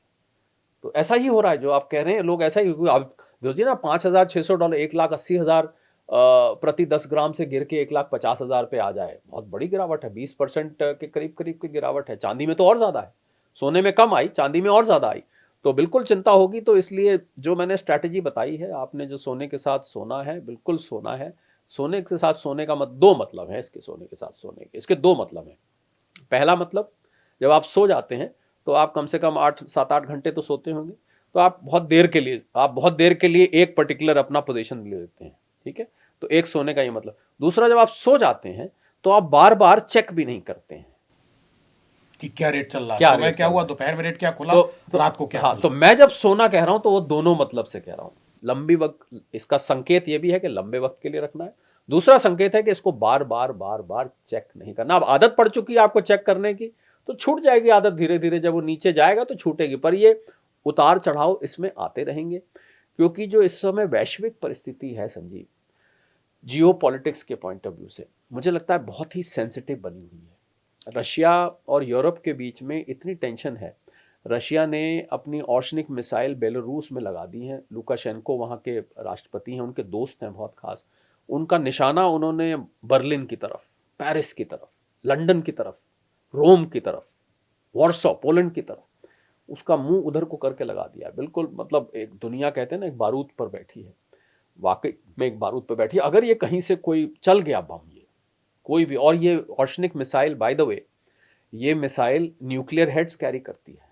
तो ऐसा ही हो रहा है जो आप कह रहे हैं। लोग ऐसा ही, आप देखिए ना, $5,600, $1,80,000 प्रति 10 ग्राम से गिर के 1,50,000 पे आ जाए, बहुत बड़ी गिरावट है। 20% के करीब करीब की गिरावट है। चांदी में तो और ज्यादा है, सोने में कम आई, चांदी में और ज्यादा आई। तो बिल्कुल चिंता होगी। तो इसलिए जो मैंने स्ट्रैटेजी बताई है, आपने जो सोने के साथ सोना है, बिल्कुल सोना है। सोने के साथ सोने का दो मतलब है इसके, सोने के साथ सोने के इसके दो मतलब हैं। पहला मतलब, जब आप सो जाते हैं तो आप कम से कम 7-8 घंटे तो सोते होंगे, तो आप बहुत देर के लिए एक पर्टिकुलर अपना पोजीशन ले लेते हैं, ठीक है। तो एक सोने का ये मतलब। दूसरा, जब आप सो जाते हैं तो आप बार बार चेक भी नहीं करते हैं कि क्या रेट चल रहा है, क्या सुबह रेट क्या चल हुआ, रहा है। दोपहर में रेट क्या खुला, रात को क्या हाँ, खुला। तो मैं जब सोना कह रहा हूं तो वो दोनों मतलब से कह रहा हूं। लंबी वक्त, इसका संकेत ये भी है कि लंबे वक्त के लिए रखना है। दूसरा संकेत है कि इसको बार बार चेक नहीं करना। अब आदत पड़ चुकी है आपको चेक करने की, तो छूट जाएगी आदत धीरे धीरे। जब वो नीचे जाएगा तो छूटेगी, पर ये उतार चढ़ाव इसमें आते रहेंगे, क्योंकि जो इस समय वैश्विक परिस्थिति है संजीव, जियो पॉलिटिक्स के पॉइंट ऑफ व्यू से मुझे लगता है बहुत ही सेंसिटिव बनी हुई है। रशिया और यूरोप के बीच में इतनी टेंशन है। रशिया ने अपनी ऑर्शनिक मिसाइल बेलारूस में लगा दी है। लुकाशेंको वहाँ के राष्ट्रपति हैं, उनके दोस्त हैं बहुत खास। उनका निशाना उन्होंने बर्लिन की तरफ, पेरिस की तरफ, लंदन की तरफ, रोम की तरफ, वॉर्सो पोलैंड की तरफ, उसका मुंह उधर को करके लगा दिया। बिल्कुल, मतलब एक दुनिया कहते हैं ना, एक बारूद पर बैठी है। वाकई में एक बारूद पे बैठी है। अगर ये कहीं से कोई चल गया बम, ये कोई भी, और ये ऑर्शनिक मिसाइल, बाय द वे ये मिसाइल न्यूक्लियर हेड्स कैरी करती है,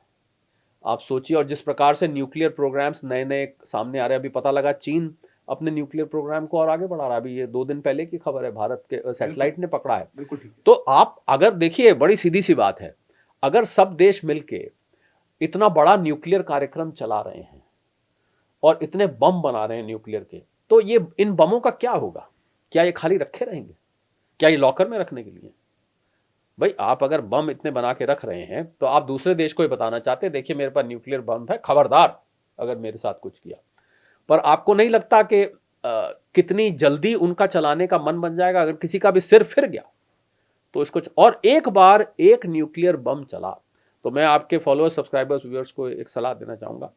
आप सोचिए। और जिस प्रकार से न्यूक्लियर प्रोग्राम्स नए नए सामने आ रहे हैं, अभी पता लगा चीन अपने न्यूक्लियर प्रोग्राम को और आगे बढ़ा रहा है। अभी ये 2 दिन पहले की खबर है, भारत के सैटेलाइट ने पकड़ा है। बिल्कुल ठीक है। तो आप अगर देखिए, बड़ी सीधी सी बात है, अगर सब देश मिलके इतना बड़ा न्यूक्लियर कार्यक्रम चला रहे हैं और इतने बम बना रहे हैं न्यूक्लियर के, तो ये इन बमों का क्या होगा? क्या ये खाली रखे रहेंगे? क्या ये लॉकर में रखने के लिए? भाई आप अगर बम इतने बना के रख रहे हैं तो आप दूसरे देश को ही बताना चाहते हैं, देखिए मेरे पास न्यूक्लियर बम है, खबरदार अगर मेरे साथ कुछ किया। पर आपको नहीं लगता कि कितनी जल्दी उनका चलाने का मन बन जाएगा अगर किसी का भी सिर फिर गया तो इसको। और एक बार एक न्यूक्लियर बम चला तो मैं आपके फॉलोअर्स, सब्सक्राइबर्स, व्यूअर्स को एक सलाह देना चाहूंगा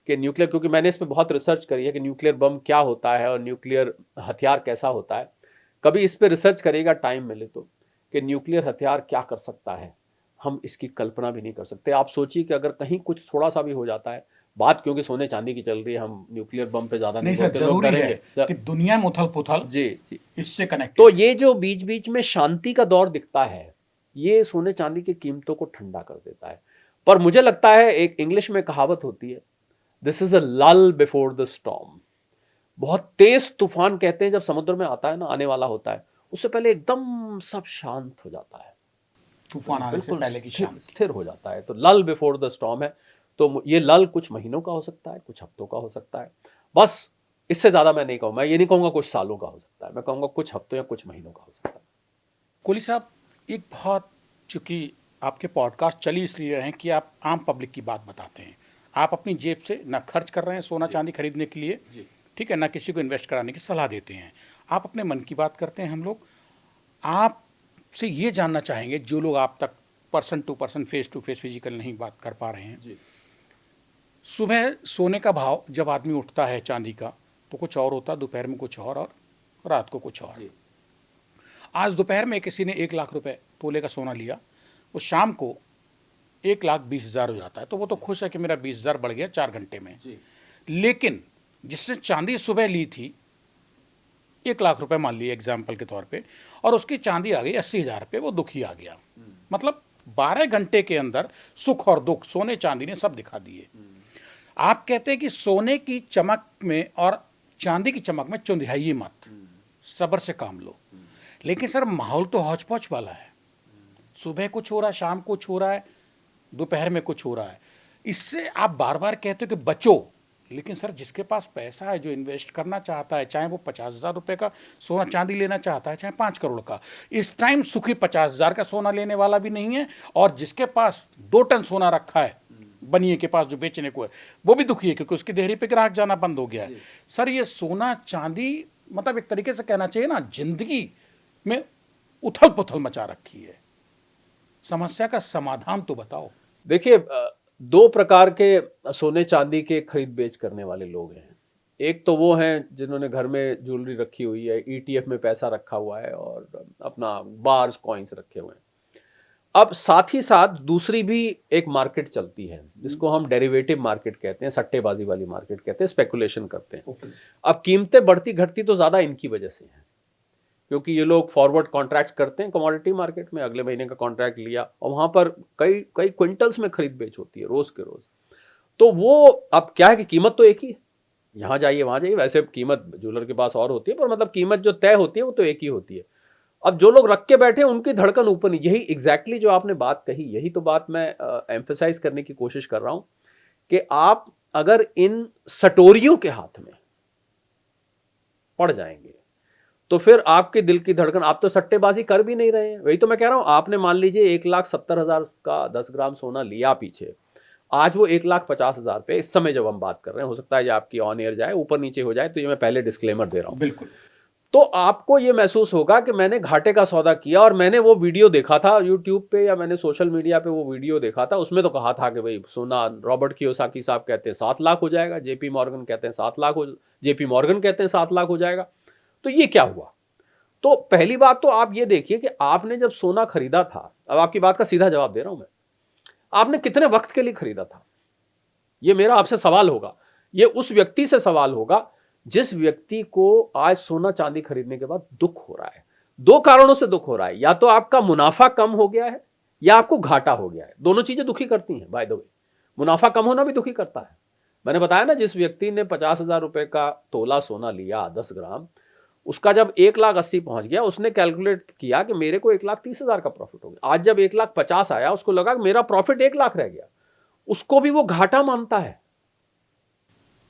कि न्यूक्लियर, क्योंकि मैंने इस पर बहुत रिसर्च करी है कि न्यूक्लियर बम क्या होता है और न्यूक्लियर हथियार कैसा होता है। कभी इस पर रिसर्च करिएगा टाइम मिले तो, कि न्यूक्लियर हथियार क्या कर सकता है, हम इसकी कल्पना भी नहीं कर सकते। आप सोचिए कि अगर कहीं कुछ थोड़ा सा भी हो जाता है, बात क्योंकि सोने चांदी की चल रही है, हम न्यूक्लियर बम पे ज्यादा नहीं नहीं सर, बोलते, लोग जरूरी है डरेंगे। कि दुनिया में उथल पुथल जी जी। इससे कनेक्ट। तो ये जो बीच बीच में शांति का दौर दिखता है, ये सोने चांदी की कीमतों को ठंडा कर देता है। पर मुझे लगता है, एक इंग्लिश में कहावत होती है, दिस इज अ लल बिफोर द स्टॉर्म। बहुत तेज तूफान कहते हैं जब समुद्र में आता है ना, आने वाला होता है, उससे पहले एकदम सब शांत हो जाता है, तूफान आने से बिल्कुल पहले की शाम। स्थिर हो जाता है। तो लल बिफोर द स्टॉर्म है। तो ये लल कुछ महीनों का हो सकता है, कुछ हफ्तों का हो सकता है, बस इससे ज्यादा मैं नहीं कहूँ। मैं ये नहीं कहूंगा कुछ सालों का हो सकता है, मैं कहूंगा कुछ हफ्तों या कुछ महीनों का हो सकता है। कोहली साहब, एक बहुत, चूंकि आपके पॉडकास्ट चली इसलिए रहे हैं कि आप आम पब्लिक की बात बताते हैं, आप अपनी जेब से ना खर्च कर रहे हैं सोना चांदी खरीदने के लिए, ठीक है, ना किसी को इन्वेस्ट कराने की सलाह देते हैं, आप अपने मन की बात करते हैं। हम लोग आपसे ये जानना चाहेंगे, जो लोग आप तक person to person, face to face, physical नहीं बात कर पा रहे हैं, सुबह सोने का भाव जब आदमी उठता है चांदी का तो कुछ और होता, दोपहर में कुछ और रात को कुछ और। आज दोपहर में किसी ने 1 लाख रुपए तोले का सोना लिया, वो शाम को 1,20,000 हो जाता है, तो वो तो खुश है कि मेरा 20,000 बढ़ गया 4 घंटे में। लेकिन जिसने चांदी सुबह ली थी 1 लाख रुपए मान लिया एग्जाम्पल के तौर पे, और उसकी चांदी आ गई 80,000 रुपये, वो दुखी आ गया। मतलब 12 घंटे के अंदर सुख और दुख सोने चांदी ने सब दिखा दिए। आप कहते हैं कि सोने की चमक में और चांदी की चमक में चुंधियाइए मत, सब्र से काम लो। लेकिन सर, माहौल तो हौच पौच वाला है, सुबह कुछ हो रहा है, शाम कुछ हो रहा है, दोपहर में कुछ हो रहा है। इससे आप बार बार कहते हो कि बचो, लेकिन सर जिसके पास पैसा है, जो इन्वेस्ट करना चाहता है, चाहे वो 50,000 रुपये का सोना चांदी लेना चाहता है, चाहे 5 करोड़ का, इस टाइम सुखी 50,000 का सोना लेने वाला भी नहीं है, और जिसके पास 2 टन सोना रखा है बनिए के पास जो बेचने को है, वो भी दुखी है, क्योंकि उसकी देहरी पे ग्राहक जाना बंद हो गया है। सर, ये सोना चांदी, मतलब एक तरीके से कहना चाहिए ना, जिंदगी में उथल पुथल मचा रखी है। समस्या का समाधान तो बताओ। देखिए, 2 प्रकार के सोने चांदी के खरीद बेच करने वाले लोग हैं। एक तो वो हैं जिन्होंने घर में ज्वेलरी रखी हुई है, ETF में पैसा रखा हुआ है और अपना बार्स, कॉइन्स रखे हुए हैं। अब साथ ही साथ दूसरी भी एक मार्केट चलती है जिसको हम डेरिवेटिव मार्केट कहते हैं, सट्टेबाजी वाली मार्केट कहते हैं, स्पेकुलेशन करते हैं। अब कीमतें बढ़ती घटती तो ज़्यादा इनकी वजह से है, क्योंकि ये लोग फॉरवर्ड कॉन्ट्रैक्ट करते हैं कमोडिटी मार्केट में, अगले महीने का कॉन्ट्रैक्ट लिया और वहाँ पर कई कई क्विंटल्स में खरीद बेच होती है रोज़ के रोज़। तो वो अब क्या है कि कीमत तो एक ही है, यहाँ जाइए वहाँ जाइए, वैसे कीमत ज्वेलर के पास और होती है, पर मतलब कीमत जो तय होती है वो तो एक ही होती है। अब जो लोग रख के बैठे हैं उनकी धड़कन ऊपर नहीं। यही एग्जैक्टली जो आपने बात कही, यही तो बात मैं एम्फेसाइज करने की कोशिश कर रहा हूं कि आप अगर इन सटोरियों के हाथ में पड़ जाएंगे तो फिर आपके दिल की धड़कन, आप तो सट्टेबाजी कर भी नहीं रहे हैं। वही तो मैं कह रहा हूं, आपने मान लीजिए 1,70,000 का 10 ग्राम सोना लिया पीछे, आज वो 1,50,000 पे इस समय जब हम बात कर रहे हैं, हो सकता है कि आपकी ऑन एयर जाए, ऊपर नीचे हो जाए, तो ये मैं पहले डिस्क्लेमर दे रहा हूं। बिल्कुल। तो आपको ये महसूस होगा कि मैंने घाटे का सौदा किया। और मैंने वो वीडियो देखा था यूट्यूब पे, या मैंने सोशल मीडिया पे वो वीडियो देखा था, उसमें तो कहा था कि भाई सोना, रॉबर्ट कियोसाकी साहब कहते हैं 7 लाख हो जाएगा, जेपी मॉर्गन कहते हैं 7 लाख हो, जेपी मॉर्गन कहते हैं 7 लाख हो जाएगा। तो ये क्या हुआ? तो पहली बात तो आप ये देखिए कि आपने जब सोना खरीदा था, अब आपकी बात का सीधा जवाब दे रहा हूं मैं, आपने कितने वक्त के लिए खरीदा था? ये मेरा आपसे सवाल होगा, ये उस व्यक्ति से सवाल होगा जिस व्यक्ति को आज सोना चांदी खरीदने के बाद दुख हो रहा है, दो कारणों से दुख हो रहा है, या तो आपका मुनाफा कम हो गया है या आपको घाटा हो गया है। दोनों चीजें दुखी करती हैं बाय द वे। मुनाफा कम होना भी दुखी करता है। मैंने बताया ना, जिस व्यक्ति ने 50,000 रुपए का तोला सोना लिया 10 ग्राम, उसका जब 1,80,000 पहुंच गया, उसने कैलकुलेट किया कि मेरे को 1,30,000 का प्रॉफिट हो गया। आज जब 1,50,000 आया, उसको लगा कि मेरा प्रॉफिट 1,00,000 रह गया, उसको भी वो घाटा मानता है।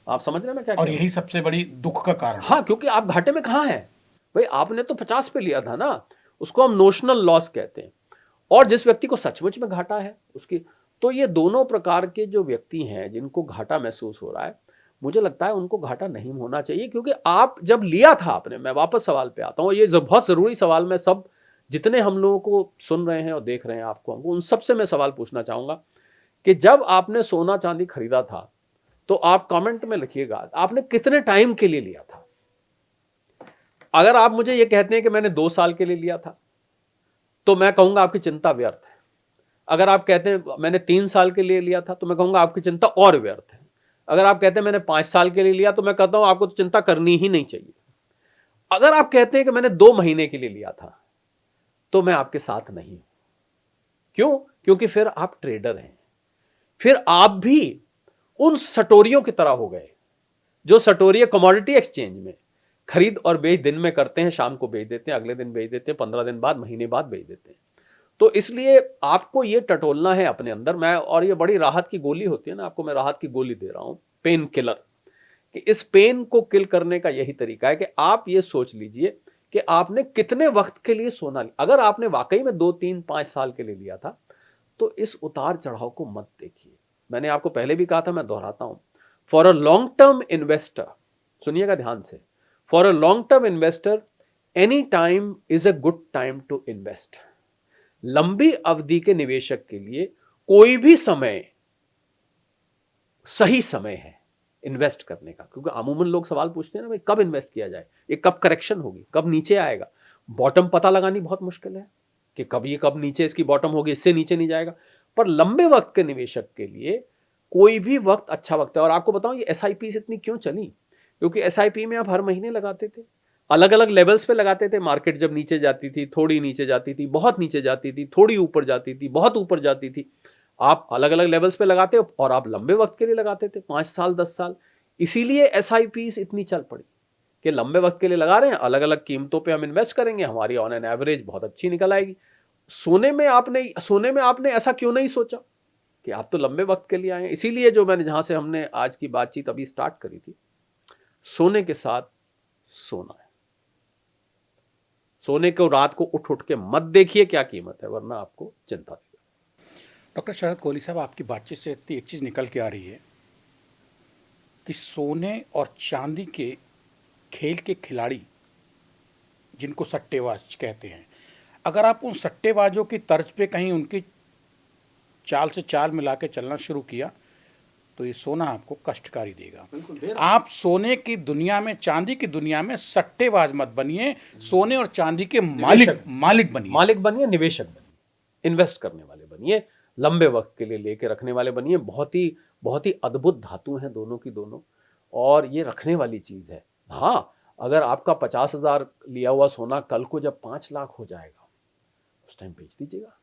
आप समझ रहे हैं मैं क्या कह और रहा हूं? यही सबसे बड़ी दुख का कारण है। हाँ, क्योंकि आप घाटे में कहां हैं भाई, आपने तो 50 पे लिया था ना। उसको हम नोशनल लॉस कहते हैं। और जिस व्यक्ति को सचमुच में घाटा है उसकी, तो ये दोनों प्रकार के जो व्यक्ति हैं जिनको घाटा महसूस हो रहा है, मुझे लगता है उनको घाटा नहीं होना चाहिए। क्योंकि आप जब लिया था आपने, मैं वापस सवाल पे आता हूं, ये बहुत जरूरी सवाल, मैं सब जितने हम लोगों को सुन रहे हैं और देख रहे हैं आपको, हमको उन सबसे मैं सवाल पूछना चाहूंगा कि जब आपने सोना चांदी खरीदा था, तो आप कमेंट में लिखिएगा आपने कितने टाइम के लिए लिया था। अगर आप मुझे ये कहते हैं कि मैंने 2 साल के लिए लिया था, तो मैं कहूंगा आपकी चिंता व्यर्थ है। अगर आप कहते हैं मैंने 3 साल के लिए लिया था, तो मैं कहूंगा आपकी चिंता और व्यर्थ है। अगर आप कहते हैं मैंने 5 साल के लिए लिया, तो मैं कहता हूं आपको तो चिंता करनी ही नहीं चाहिए। अगर आप कहते हैं कि मैंने 2 महीने के लिए लिया था, तो मैं आपके साथ नहीं हूं। क्यों? क्योंकि फिर आप ट्रेडर हैं। फिर आप भी उन सटोरियों की तरह हो गए जो सटोरिया कमोडिटी एक्सचेंज में खरीद और बेच दिन में करते हैं, शाम को बेच देते हैं, अगले दिन बेच देते हैं, 15 दिन बाद, महीने बाद बेच देते हैं। तो इसलिए आपको ये टटोलना है अपने अंदर। मैं, और ये बड़ी राहत की गोली होती है ना, आपको मैं राहत की गोली दे रहा हूं, पेन किलर, कि इस पेन को किल करने का यही तरीका है कि आप ये सोच लीजिए कि आपने कितने वक्त के लिए सोना लिया। अगर आपने वाकई में 2, 3, 5 साल के लिए लिया था, तो इस उतार चढ़ाव को मत देखिए। मैंने आपको पहले भी कहा था, मैं दोहराता हूं, for a long term investor, सुनिएगा ध्यान से, for a long term investor any time is a good time to invest. लंबी अवधि के निवेशक के लिए कोई भी समय सही समय है इन्वेस्ट करने का। क्योंकि अमूमन लोग सवाल पूछते हैं ना, भाई कब इन्वेस्ट किया जाए, ये कब करेक्शन होगी, कब नीचे आएगा। बॉटम पता लगानी बहुत मुश्किल है कि कब नीचे इसकी बॉटम होगी, इससे नीचे नहीं जाएगा। पर लंबे वक्त के निवेशक के लिए कोई भी वक्त अच्छा वक्त है। और आपको बताऊं, ये एसआईपी इतनी क्यों चली? क्योंकि एसआईपी में आप हर महीने लगाते थे, अलग अलग लेवल्स पे लगाते थे। मार्केट जब नीचे जाती थी, थोड़ी नीचे जाती थी, बहुत नीचे जाती थी, थोड़ी ऊपर जाती थी, बहुत ऊपर जाती थी, आप अलग अलग लेवल्स पे लगाते हो और आप लंबे वक्त के लिए लगाते थे, 5 साल 10 साल। इसीलिए एसआईपी इतनी चल पड़ी कि लंबे वक्त के लिए लगा रहे हैं, अलग अलग कीमतों पे हम इन्वेस्ट करेंगे, हमारी ऑन एन एवरेज बहुत अच्छी निकल आएगी। सोने में आपने ऐसा क्यों नहीं सोचा कि आप तो लंबे वक्त के लिए आए हैं? इसीलिए जो मैंने, जहां से हमने आज की बातचीत अभी स्टार्ट करी थी, सोने के साथ सोना है। सोने को रात को उठ उठ के मत देखिए क्या कीमत है, वरना आपको चिंता देगा। डॉक्टर शरद कोहली साहब, आपकी बातचीत से इतनी एक चीज़ निकल के आ रही है कि सोने और चांदी के खेल के खिलाड़ी, जिनको सट्टेबाज कहते हैं, अगर आप उन सट्टेबाजों की तर्ज पे कहीं उनकी चाल से चाल मिला के चलना शुरू किया, तो ये सोना आपको कष्टकारी देगा। आप सोने की दुनिया में, चांदी की दुनिया में सट्टेबाज मत बनिए, सोने और चांदी के मालिक बनिए, निवेशक बनिए, इन्वेस्ट करने वाले बनिए, लंबे वक्त के लिए लेके रखने वाले बनिए। बहुत ही अद्भुत धातु हैं दोनों की दोनों, और ये रखने वाली चीज है। हाँ, अगर आपका 50,000 लिया हुआ सोना कल को जब 5 लाख हो जाएगा, उस टाइम बेच दीजिएगा,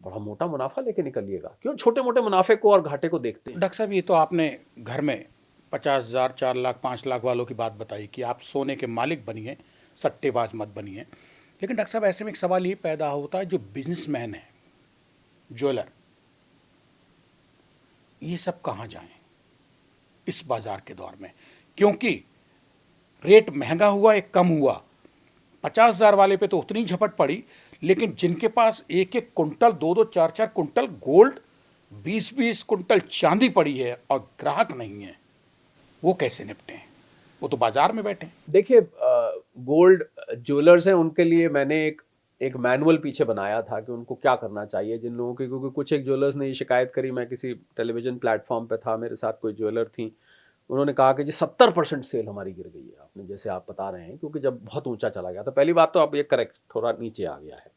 बड़ा मोटा मुनाफा लेके निकलिएगा। क्यों छोटे मोटे मुनाफे को और घाटे को देखते हैं? डॉक्टर साहब, ये तो आपने घर में 50,000, 4 लाख, 5 लाख वालों की बात बताई कि आप सोने के मालिक बनिए, सट्टेबाज मत बनिए। लेकिन डॉक्टर साहब, ऐसे में एक सवाल ये पैदा होता है, जो बिजनेसमैन है, ज्वेलर, ये सब कहाँ जाएं इस बाजार के दौर में? क्योंकि रेट महंगा हुआ, एक कम हुआ, 50,000 वाले पे तो उतनी झपट पड़ी, लेकिन जिनके पास एक एक कुंटल, 2-2, 4-4 कुंटल गोल्ड, 20-20 कुंटल चांदी पड़ी है और ग्राहक नहीं है, वो कैसे निपटे? वो तो बाजार में बैठे। देखिए, गोल्ड ज्वेलर्स हैं, उनके लिए मैंने एक मैनुअल पीछे बनाया था कि उनको क्या करना चाहिए जिन लोगों की। क्योंकि कुछ एक ज्वेलर्स ने ये शिकायत करी, मैं किसी टेलीविजन प्लेटफॉर्म पे था, मेरे साथ कोई ज्वेलर थी, उन्होंने कहा कि जी 70% सेल हमारी गिर गई है, आपने जैसे आप बता रहे हैं, क्योंकि जब बहुत ऊंचा चला गया। तो पहली बात तो अब ये करेक्ट थोड़ा नीचे आ गया है,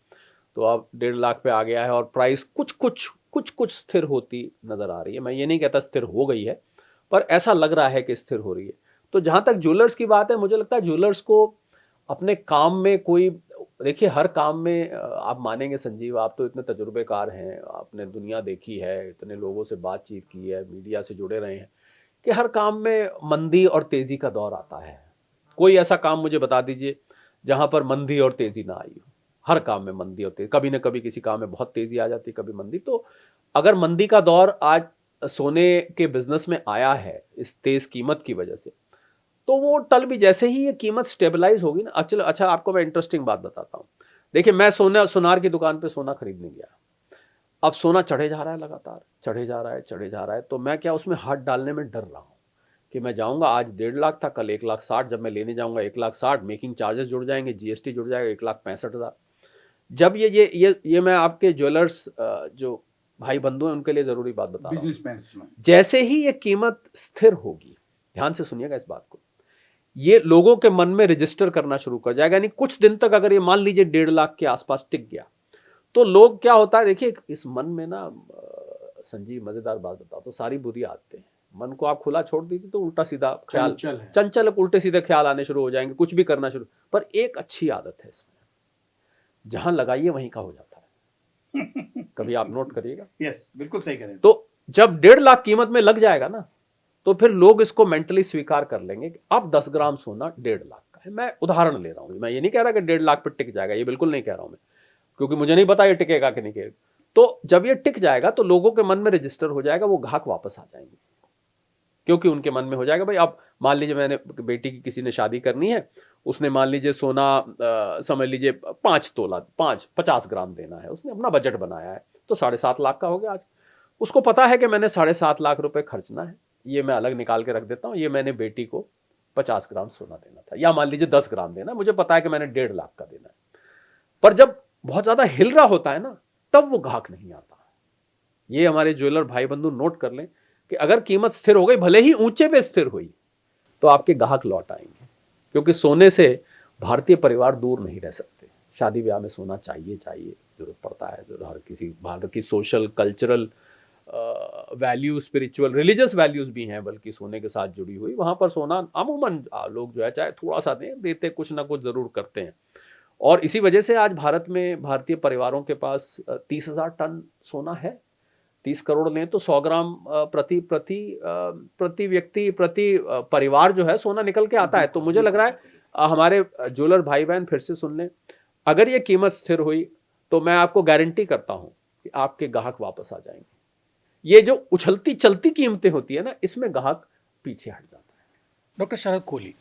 तो अब 1.5 लाख पे आ गया है, और प्राइस कुछ स्थिर होती नजर आ रही है। मैं ये नहीं कहता स्थिर हो गई है, पर ऐसा लग रहा है कि स्थिर हो रही है। तो जहाँ तक ज्वेलर्स की बात है, मुझे लगता है ज्वेलर्स को अपने काम में कोई, देखिए हर काम में आप मानेंगे संजीव, आप तो इतने तजुर्बेकार हैं, आपने दुनिया देखी है, इतने लोगों से बातचीत की है, मीडिया से जुड़े रहे हैं, कि हर काम में मंदी और तेजी का दौर आता है। कोई ऐसा काम मुझे बता दीजिए जहां पर मंदी और तेजी ना आई हो। हर काम में मंदी और तेजी, कभी ना कभी किसी काम में बहुत तेजी आ जाती है, कभी मंदी। तो अगर मंदी का दौर आज सोने के बिजनेस में आया है इस तेज कीमत की वजह से, तो वो टल भी, जैसे ही ये कीमत स्टेबलाइज होगी ना। अच्छा, आपको मैं इंटरेस्टिंग बात बताता हूँ। देखिए, मैं सोनार की दुकान पे सोना खरीदने गया। अब सोना चढ़े जा रहा है, लगातार चढ़े जा रहा है, चढ़े जा रहा है। तो मैं क्या, उसमें हाथ डालने में डर रहा हूँ कि मैं जाऊंगा, आज 1.5 लाख था, कल 1,60,000, जब मैं लेने जाऊंगा 1,60,000, मेकिंग चार्जेस जुड़ जाएंगे, जीएसटी जुड़ जाएगा, 1,65,000। जब ये मैं आपके ज्वेलर्स जो भाई बंधु हैं उनके लिए जरूरी बात बता रहा हूँ। जैसे ही ये कीमत स्थिर होगी, ध्यान से सुनिएगा इस बात को, ये लोगों के मन में रजिस्टर करना शुरू कर जाएगा। यानी कुछ दिन तक अगर ये मान लीजिए 1.5 लाख के आसपास टिक गया, तो लोग, क्या होता है देखिए, इस मन में ना संजीव, मजेदार बात बताओ तो, सारी बुरी आदतें हैं। मन को आप खुला छोड़ दीजिए तो उल्टा सीधा ख्याल, चंचल उल्टे सीधे ख्याल आने शुरू हो जाएंगे, कुछ भी करना शुरू। पर एक अच्छी आदत है इसमें, जहां लगाइए वहीं का हो जाता है। कभी आप नोट करिएगा। यस, बिल्कुल सही करें। तो जब 1.5 लाख कीमत में लग जाएगा ना, तो फिर लोग इसको मेंटली स्वीकार कर लेंगे कि अब 10 ग्राम सोना 1.5 लाख का है। मैं उदाहरण ले रहा हूं, मैं ये नहीं कह रहा कि 1.5 लाख पर टिक जाएगा, ये बिल्कुल नहीं कह रहा हूं मैं, क्योंकि मुझे नहीं पता ये टिकेगा कि नहीं टिकेगा। तो जब ये टिक जाएगा तो लोगों के मन में रजिस्टर हो जाएगा, वो ग्राहक वापस आ जाएंगे, क्योंकि उनके मन में हो जाएगा भाई। अब मान लीजिए मैंने बेटी की किसी ने शादी करनी है, उसने मान लीजिए सोना समझ लीजिए 5 तोला, 50 ग्राम देना है, उसने अपना बजट बनाया है, तो 7.5 लाख का हो गया आज। उसको पता है कि मैंने 7.5 लाख रुपए खर्चना है, ये मैं अलग निकाल के रख देता हूँ, ये मैंने बेटी को 50 ग्राम सोना देना था, या मान लीजिए 10 ग्राम देना, मुझे पता है कि मैंने 1.5 लाख का देना है। पर जब बहुत ज्यादा हिल रहा होता है ना, तब वो ग्राहक नहीं आता। ये हमारे ज्वेलर भाई बंधु नोट कर लें कि अगर कीमत स्थिर हो गई, भले ही ऊंचे पे स्थिर हुई, तो आपके ग्राहक लौट आएंगे, क्योंकि सोने से भारतीय परिवार दूर नहीं रह सकते। शादी ब्याह में सोना चाहिए, जरूरत पड़ता है। जो हर किसी भारत की social cultural value, spiritual, religious values भी हैं बल्कि सोने के साथ जुड़ी हुई, वहां पर सोना अमूमन लोग जो है, चाहे थोड़ा सा देते, कुछ ना कुछ जरूर करते हैं। और इसी वजह से आज भारत में भारतीय परिवारों के पास 30,000 टन सोना है। 30 करोड़ लें तो 100 ग्राम प्रति प्रति प्रति व्यक्ति, प्रति परिवार जो है सोना निकल के आता है। तो मुझे लग रहा है हमारे ज्वेलर भाई बहन फिर से सुन लें, अगर ये कीमत स्थिर हुई तो मैं आपको गारंटी करता हूं कि आपके ग्राहक वापस आ जाएंगे। ये जो उछलती चलती कीमतें होती है ना, इसमें ग्राहक पीछे हट जाता है। डॉक्टर शरद कोहली,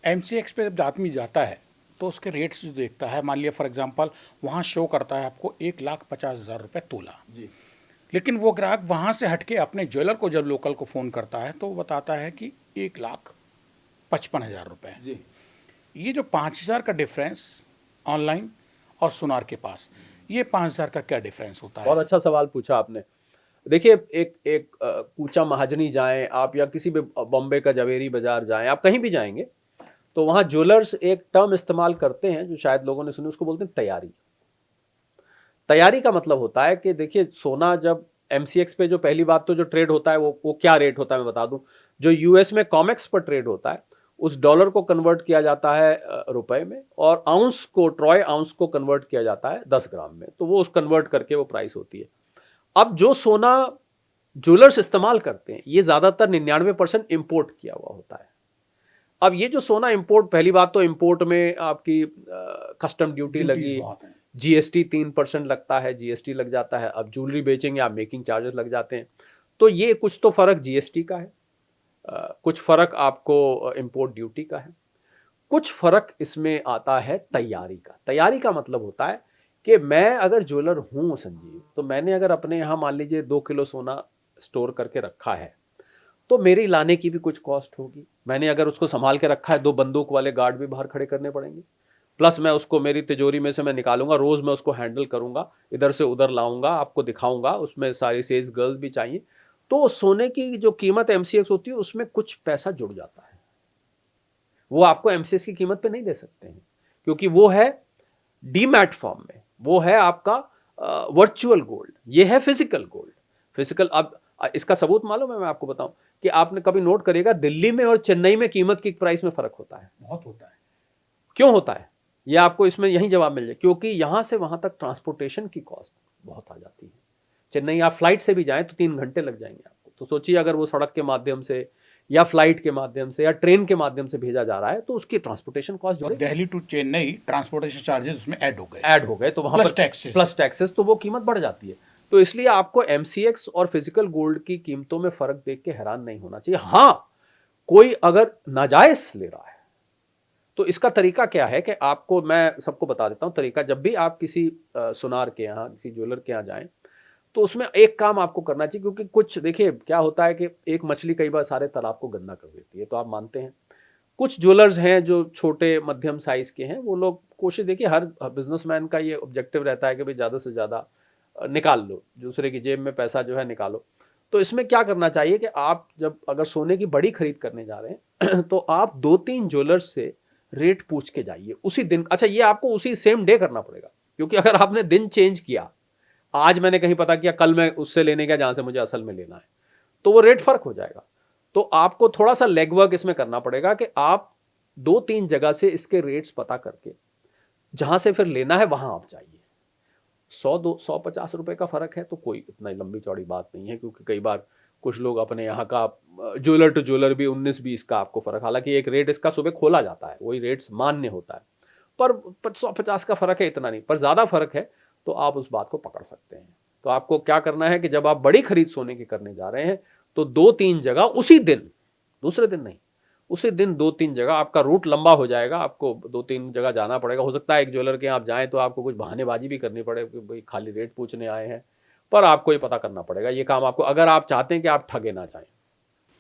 एमसीएक्स पे जब आदमी जाता है तो उसके रेट्स जो देखता है, मान लिया फॉर एग्जांपल वहाँ शो करता है आपको 1,50,000 रुपये तोला जी, लेकिन वो ग्राहक वहाँ से हटके अपने ज्वेलर को जब लोकल को फ़ोन करता है तो वो बताता है कि 1,55,000 रुपये जी। ये जो 5,000 का डिफरेंस ऑनलाइन और सुनार के पास, ये 5,000 का क्या डिफरेंस होता है? बहुत अच्छा सवाल पूछा आपने। देखिए, एक कूचा महाजनी जाएं आप, या किसी भी बॉम्बे का जवेरी बाजार जाएं, आप कहीं भी जाएंगे तो वहां ज्वेलर्स एक टर्म इस्तेमाल करते हैं जो शायद लोगों ने सुनी, उसको बोलते हैं तैयारी। तैयारी का मतलब होता है कि देखिए, सोना जब एमसीएक्स पे, जो पहली बात तो जो ट्रेड होता है वो क्या रेट होता है मैं बता दूं। जो यूएस में कॉमेक्स पर ट्रेड होता है, उस डॉलर को कन्वर्ट किया जाता है रुपए में, और आउंस को, ट्रॉय आउंस को कन्वर्ट किया जाता है 10 ग्राम में, तो वो उस कन्वर्ट करके वो प्राइस होती है। अब जो सोना ज्वेलर्स इस्तेमाल करते हैं, ये ज्यादातर 99% इंपोर्ट किया हुआ होता है। अब ये जो सोना इंपोर्ट, पहली बात तो इंपोर्ट में आपकी कस्टम ड्यूटी लगी, जीएसटी 3% लगता है, जीएसटी लग जाता है। अब ज्वेलरी बेचेंगे आप, मेकिंग चार्जेस लग जाते हैं। तो ये कुछ तो फर्क जीएसटी का है, कुछ फर्क आपको इंपोर्ट ड्यूटी का है, कुछ फर्क इसमें आता है तैयारी का। तैयारी का मतलब होता है कि मैं अगर ज्वेलर हूं संजीव, तो मैंने अगर अपने यहां मान लीजिए 2 किलो सोना स्टोर करके रखा है, तो मेरी लाने की भी कुछ कॉस्ट होगी। मैंने अगर उसको संभाल के रखा है, 2 बंदूक वाले गार्ड भी बाहर खड़े करने पड़ेंगे, प्लस मैं उसको मेरी तिजोरी में से मैं निकालूंगा, रोज मैं उसको हैंडल करूंगा, इधर से उधर लाऊंगा, आपको दिखाऊंगा, उसमें सारी सेल्स गर्ल्स भी चाहिए। तो सोने की जो कीमत एमसीएक्स होती है, उसमें कुछ पैसा जुड़ जाता है। वो आपको एमसीएक्स की कीमत पे नहीं दे सकते हैं, क्योंकि वो है डीमैट फॉर्म में, वो है आपका वर्चुअल गोल्ड, ये है फिजिकल गोल्ड। फिजिकल, इसका सबूत मालूम है, मैं आपको बताऊं कि आपने कभी नोट करिएगा दिल्ली में और चेन्नई में कीमत की प्राइस में फर्क होता है। बहुत होता है। क्यों होता है ये आपको इसमें यही जवाब मिल जाए, क्योंकि यहां से वहां तक ट्रांसपोर्टेशन की कॉस्ट बहुत आ जाती है। चेन्नई आप फ्लाइट से भी जाएं तो 3 घंटे लग जाएंगे आपको, तो सोचिए अगर वो सड़क के माध्यम से या फ्लाइट के माध्यम से या ट्रेन के माध्यम से भेजा जा रहा है तो उसकी ट्रांसपोर्टेशन कॉस्ट और Delhi to Chennai transportation charges उसमें ऐड हो गए तो वहां प्लस पर टैक्सेस, प्लस टैक्सेस, तो वो कीमत बढ़ जाती है। तो इसलिए आपको एमसीएक्स और फिजिकल गोल्ड की कीमतों में फर्क देख के हैरान नहीं होना चाहिए। हाँ, कोई अगर नाजायज ले रहा है तो इसका तरीका क्या है कि आपको मैं सबको बता देता हूं तरीका। जब भी आप किसी सुनार के यहाँ, किसी ज्वेलर के यहाँ जाएं तो उसमें एक काम आपको करना चाहिए, क्योंकि कुछ देखिए क्या होता है कि एक मछली कई बार सारे तालाब को गंदा कर देती है, तो आप मानते हैं। कुछ ज्वेलर्स हैं जो छोटे मध्यम साइज के हैं, वो लोग कोशिश, देखिए हर बिजनेसमैन का ये ऑब्जेक्टिव रहता है कि भाई ज़्यादा से ज़्यादा निकाल लो, दूसरे की जेब में पैसा जो है निकालो। तो इसमें क्या करना चाहिए कि आप जब अगर सोने की बड़ी खरीद करने जा रहे हैं तो आप 2-3 ज्वेलर्स से रेट पूछ के जाइए उसी दिन। अच्छा, ये आपको उसी सेम डे करना पड़ेगा, क्योंकि अगर आपने दिन चेंज किया, आज मैंने कहीं पता किया, कल मैं उससे लेने गया जहां से मुझे असल में लेना है, तो वो रेट फर्क हो जाएगा। तो आपको थोड़ा सा लेग वर्क इसमें करना पड़ेगा कि आप 2-3 जगह से इसके रेट्स पता करके जहां से फिर लेना है वहां आप जाइए। 100-150 रुपए का फर्क है तो कोई इतना लंबी चौड़ी बात नहीं है, क्योंकि कई बार कुछ लोग अपने यहाँ का ज्वेलर टू ज्वेलर भी 19-20 का आपको फर्क, हालांकि एक रेट इसका सुबह खोला जाता है, वही रेट्स मान्य होता है, पर 150 का फर्क है, इतना नहीं, पर ज्यादा फर्क है तो आप उस बात को पकड़ सकते हैं। तो आपको क्या करना है कि जब आप बड़ी खरीद सोने की करने जा रहे हैं तो 2-3 जगह उसी दिन, दूसरे दिन नहीं, उसी दिन 2-3 जगह, आपका रूट लंबा हो जाएगा, आपको 2-3 जगह जाना पड़ेगा। हो सकता है एक ज्वेलर के यहाँ आप जाएं तो आपको कुछ बहानेबाजी भी करनी पड़े कि भाई खाली रेट पूछने आए हैं, पर आपको ये पता करना पड़ेगा। ये काम आपको, अगर आप चाहते हैं कि आप ठगे ना जाएं।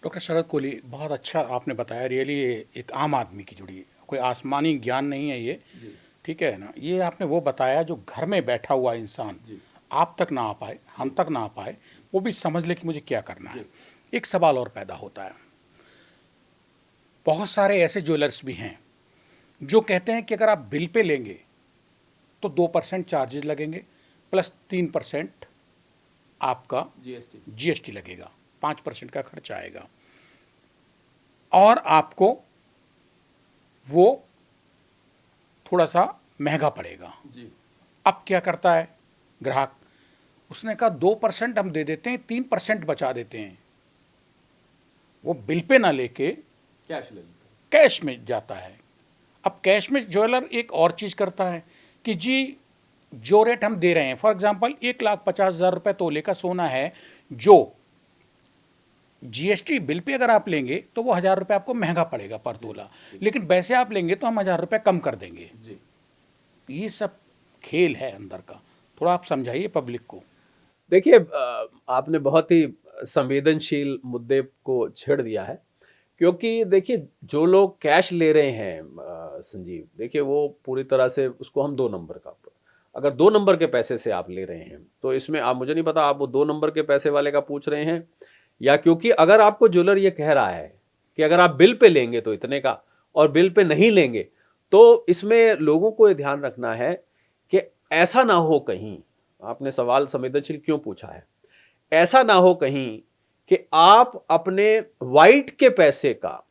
डॉक्टर शरद कोहली, बहुत अच्छा आपने बताया। रियली एक आम आदमी की जुड़ी, कोई आसमानी ज्ञान नहीं है ये, ठीक है ना। ये आपने वो बताया जो घर में बैठा हुआ इंसान आप तक ना आ पाए, हम तक ना आ पाए, वो भी समझ ले कि मुझे क्या करना है। एक सवाल और पैदा होता है, बहुत सारे ऐसे ज्वेलर्स भी हैं जो कहते हैं कि अगर आप बिल पे लेंगे तो 2% चार्जेज लगेंगे प्लस 3% आपका जीएसटी लगेगा, 5% का खर्चा आएगा और आपको वो थोड़ा सा महंगा पड़ेगा। अब क्या करता है ग्राहक, उसने कहा 2% हम दे देते हैं, 3% बचा देते हैं। वो बिल पे ना लेके कैश में जाता है। अब कैश में ज्वेलर एक और चीज़ करता है कि जी जो रेट हम दे रहे हैं, फॉर एग्जांपल 1,50,000 रुपये तोले का सोना है, जो जीएसटी बिल पे अगर आप लेंगे तो वो 1,000 रुपये आपको महंगा पड़ेगा पर तोला, लेकिन वैसे आप लेंगे तो हम 1,000 रुपये कम कर देंगे। ये सब खेल है अंदर का, थोड़ा आप समझाइए पब्लिक को। देखिए, आपने बहुत ही संवेदनशील मुद्दे को छेड़ दिया है, क्योंकि देखिए जो लोग कैश ले रहे हैं संजीव, देखिए वो पूरी तरह से उसको हम 2 नंबर का, अगर 2 नंबर के पैसे से आप ले रहे हैं तो इसमें आप, मुझे नहीं पता आप वो 2 नंबर के पैसे वाले का पूछ रहे हैं, या क्योंकि अगर आपको ज्वेलर ये कह रहा है कि अगर आप बिल पे लेंगे तो इतने का और बिल पे नहीं लेंगे, तो इसमें लोगों को ये ध्यान रखना है कि ऐसा ना हो कहीं, आपने सवाल संवेदनशील क्यों पूछा है, ऐसा ना हो कहीं कि आप अपने वाइट के पैसे का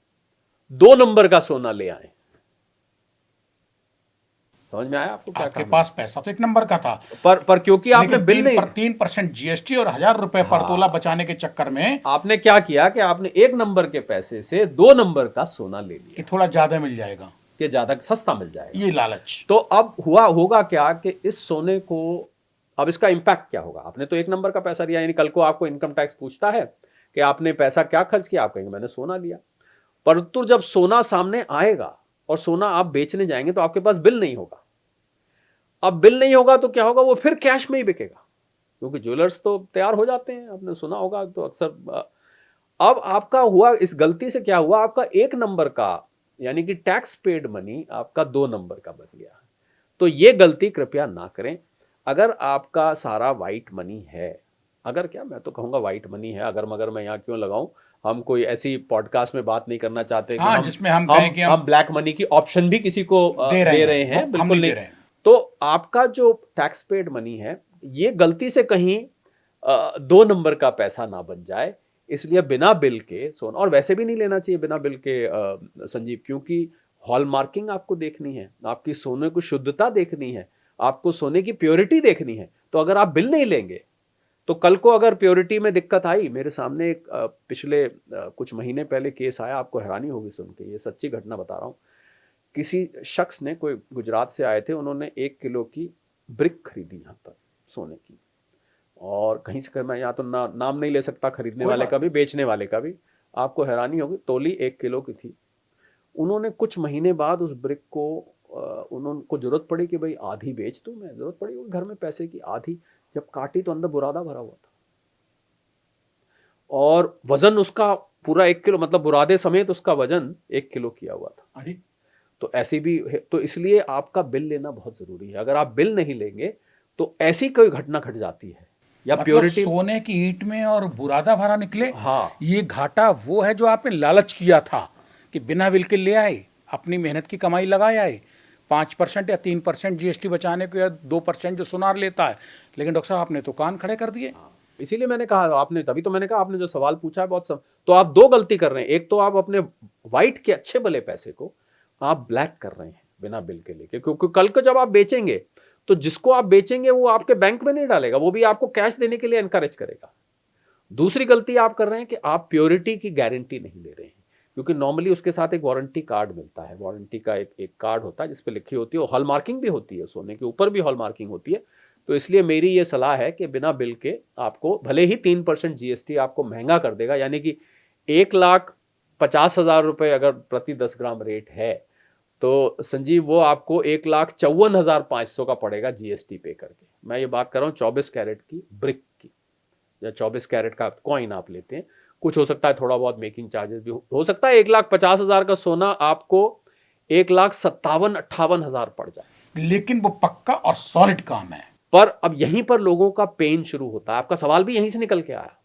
2 नंबर का सोना ले आए। समझ में आया आपको क्या? आपके पास पैसा तो 1 नंबर का था, पर क्योंकि आपने बिल नहीं, 3% जीएसटी और 1,000 रुपए पर तोला बचाने के चक्कर में आपने क्या किया कि आपने 1 नंबर के पैसे से 2 नंबर का सोना ले लिया कि थोड़ा ज्यादा मिल जाएगा, कि ज्यादा सस्ता मिल जाएगा, ये लालच। तो अब होगा क्या कि इस सोने को, अब इसका इंपैक्ट क्या होगा? आपने तो 1 नंबर का पैसा लिया, यानी कल को आपको इनकम टैक्स पूछता है कि आपने पैसा क्या खर्च किया, आप कहेंगे मैंने सोना लिया। परंतु जब सोना सामने आएगा और सोना आप बेचने जाएंगे तो आपके पास बिल नहीं होगा। अब बिल नहीं होगा तो क्या होगा, वो फिर कैश में ही बिकेगा, क्योंकि ज्वेलर्स तो तैयार हो जाते हैं, आपने सुना होगा तो अक्सर। अब आपका हुआ, इस गलती से क्या हुआ, आपका 1 नंबर का यानी कि टैक्स पेड मनी आपका 2 नंबर का बन गया। तो ये गलती कृपया ना करें। अगर आपका सारा वाइट मनी है, अगर क्या, मैं तो कहूंगा वाइट मनी है, अगर मगर मैं यहाँ क्यों लगाऊं, हम कोई ऐसी पॉडकास्ट में बात नहीं करना चाहते कि जिसमें हम कहें कि हम ब्लैक मनी की ऑप्शन भी किसी को दे रहे हैं, बिल्कुल नहीं। दे रहे हैं। तो आपका जो टैक्स पेड मनी है, ये गलती से कहीं दो नंबर का पैसा ना बन जाए, इसलिए बिना बिल के सोना, और वैसे भी नहीं लेना चाहिए बिना बिल के संजीव, क्योंकि हॉलमार्किंग आपको देखनी है, आपकी सोने की शुद्धता देखनी है, आपको सोने की प्योरिटी देखनी है। तो अगर आप बिल नहीं लेंगे तो कल को अगर प्योरिटी में दिक्कत आई, मेरे सामने एक पिछले कुछ महीने पहले केस आया, आपको हैरानी होगी सुन के, ये सच्ची घटना बता रहा हूँ। किसी शख्स ने, कोई गुजरात से आए थे, उन्होंने 1 किलो की ब्रिक खरीदी यहाँ पर सोने की, और कहीं से, मैं यहाँ तो नाम नहीं ले सकता, खरीदने वाले का भी बेचने वाले का भी, आपको हैरानी होगी, तोली 1 किलो की थी। उन्होंने कुछ महीने बाद उस ब्रिक को उनको जरूरत पड़ी कि भाई आधी बेच दूं मैं, जरूरत पड़ी घर में पैसे की आधी, जब काटी तो अंदर बुरादा भरा हुआ था, और वजन उसका पूरा 1 किलो, मतलब बुरादे समेत उसका वजन 1 किलो किया हुआ था। अरे तो ऐसी भी है, तो इसलिए आपका बिल लेना बहुत जरूरी है। अगर आप बिल नहीं लेंगे तो ऐसी कोई घटना घट जाती है, या मतलब प्योरिटी। सोने की ईंट में और बुरादा भरा निकले। हाँ, ये घाटा वो है जो आपने लालच किया था कि बिना बिल के ले आए, अपनी मेहनत की कमाई लगाए आए, 5% या 3% जीएसटी बचाने को, या 2% जो सुनार लेता है, लेकिन डॉक्टर साहब आपने तो कान खड़े कर दिए। इसीलिए मैंने कहा, आपने, तभी तो मैंने कहा, आपने जो सवाल पूछा है बहुत तो आप दो गलती कर रहे हैं। एक तो आप अपने व्हाइट के अच्छे भले पैसे को आप ब्लैक कर रहे हैं बिना बिल के लेके, क्योंकि कल को जब आप बेचेंगे तो जिसको आप बेचेंगे वो आपके बैंक में नहीं डालेगा, वो भी आपको कैश देने के लिए एनकरेज करेगा। दूसरी गलती आप कर रहे हैं कि आप प्योरिटी की गारंटी नहीं ले रहे हैं, क्योंकि नॉर्मली उसके साथ एक वारंटी कार्ड मिलता है, वारंटी का एक कार्ड होता है जिस पे लिखी होती है, हॉल मार्किंग भी होती है, सोने के ऊपर भी हॉल मार्किंग होती है। तो इसलिए मेरी ये सलाह है कि बिना बिल के आपको, भले ही 3% जीएसटी आपको महंगा कर देगा, यानी कि 1,50,000 रुपये अगर प्रति 10 ग्राम रेट है, तो संजीव वो आपको 1,54,500 का पड़ेगा जीएसटी पे करके। मैं ये बात कर रहा हूँ 24 कैरेट की ब्रिक की, या 24 कैरेट का कॉइन आप लेते हैं, कुछ हो सकता है थोड़ा बहुत मेकिंग चार्जेस भी हो सकता है। 1,50,000 का सोना आपको 1,57,58,000 पड़ जाए, लेकिन वो पक्का और सॉलिड काम है। पर अब यहीं पर लोगों का पेन शुरू होता है। आपका सवाल भी यहीं से निकल के आया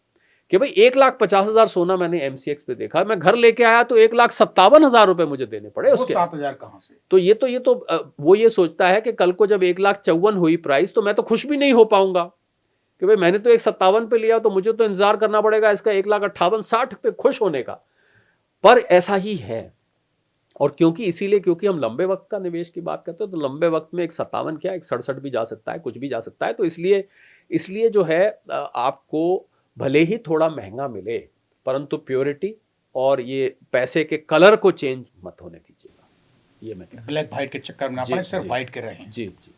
कि भाई 1,50,000 सोना मैंने एमसीएक्स पे देखा, मैं घर लेके आया तो 1,57,000 रुपए मुझे देने पड़े उसके। 7,000 कहाँ से? तो वो ये सोचता है कि कल को जब 1,54,000 हुई प्राइस तो मैं तो खुश भी नहीं हो पाऊंगा कि भाई मैंने तो 1,57 पे लिया, तो मुझे तो इंतजार करना पड़ेगा इसका 1,58,60 पे खुश होने का। पर ऐसा ही है, और क्योंकि हम लंबे वक्त का निवेश की बात करते हैं, तो लंबे वक्त में 1,57 क्या 1,67 भी जा सकता है, कुछ भी जा सकता है। तो इसलिए जो है, आपको भले ही थोड़ा महंगा मिले, परंतु प्योरिटी और ये पैसे के कलर को चेंज मत होने दीजिएगा, ये मैं कह रहा ब्लैक व्हाइट के चक्कर में ना जी, पड़े, सिर्फ जी। व्हाइट के रहें। हूं। जी जी,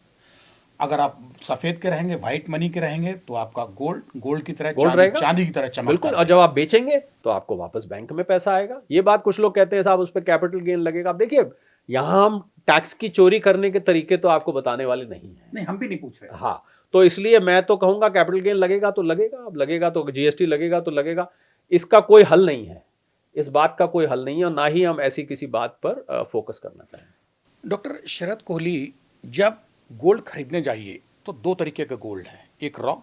अगर आप सफेद के रहेंगे, व्हाइट मनी के रहेंगे, तो आपका गोल्ड की तरह, गोल्ड रहेगा, चांदी की तरह चमकता बिल्कुल। और रहेगा। जब आप बेचेंगे तो आपको वापस बैंक में पैसा आएगा। ये बात कुछ लोग कहते हैं साहब उस पर कैपिटल गेन लगेगा। आप देखिए, यहाँ हम टैक्स की चोरी करने के तरीके तो आपको बताने वाले नहीं है। नहीं, हम भी नहीं पूछ रहे। हाँ, तो इसलिए मैं तो कहूंगा कैपिटल गेन लगेगा तो लगेगा, अब लगेगा तो जीएसटी लगेगा तो लगेगा, इसका कोई हल नहीं है, इस बात का कोई हल नहीं है, और ना ही हम ऐसी किसी बात पर फोकस करना चाहिए। डॉक्टर शरद कोहली, जब गोल्ड खरीदने जाइए तो दो तरीके का गोल्ड है। एक रॉ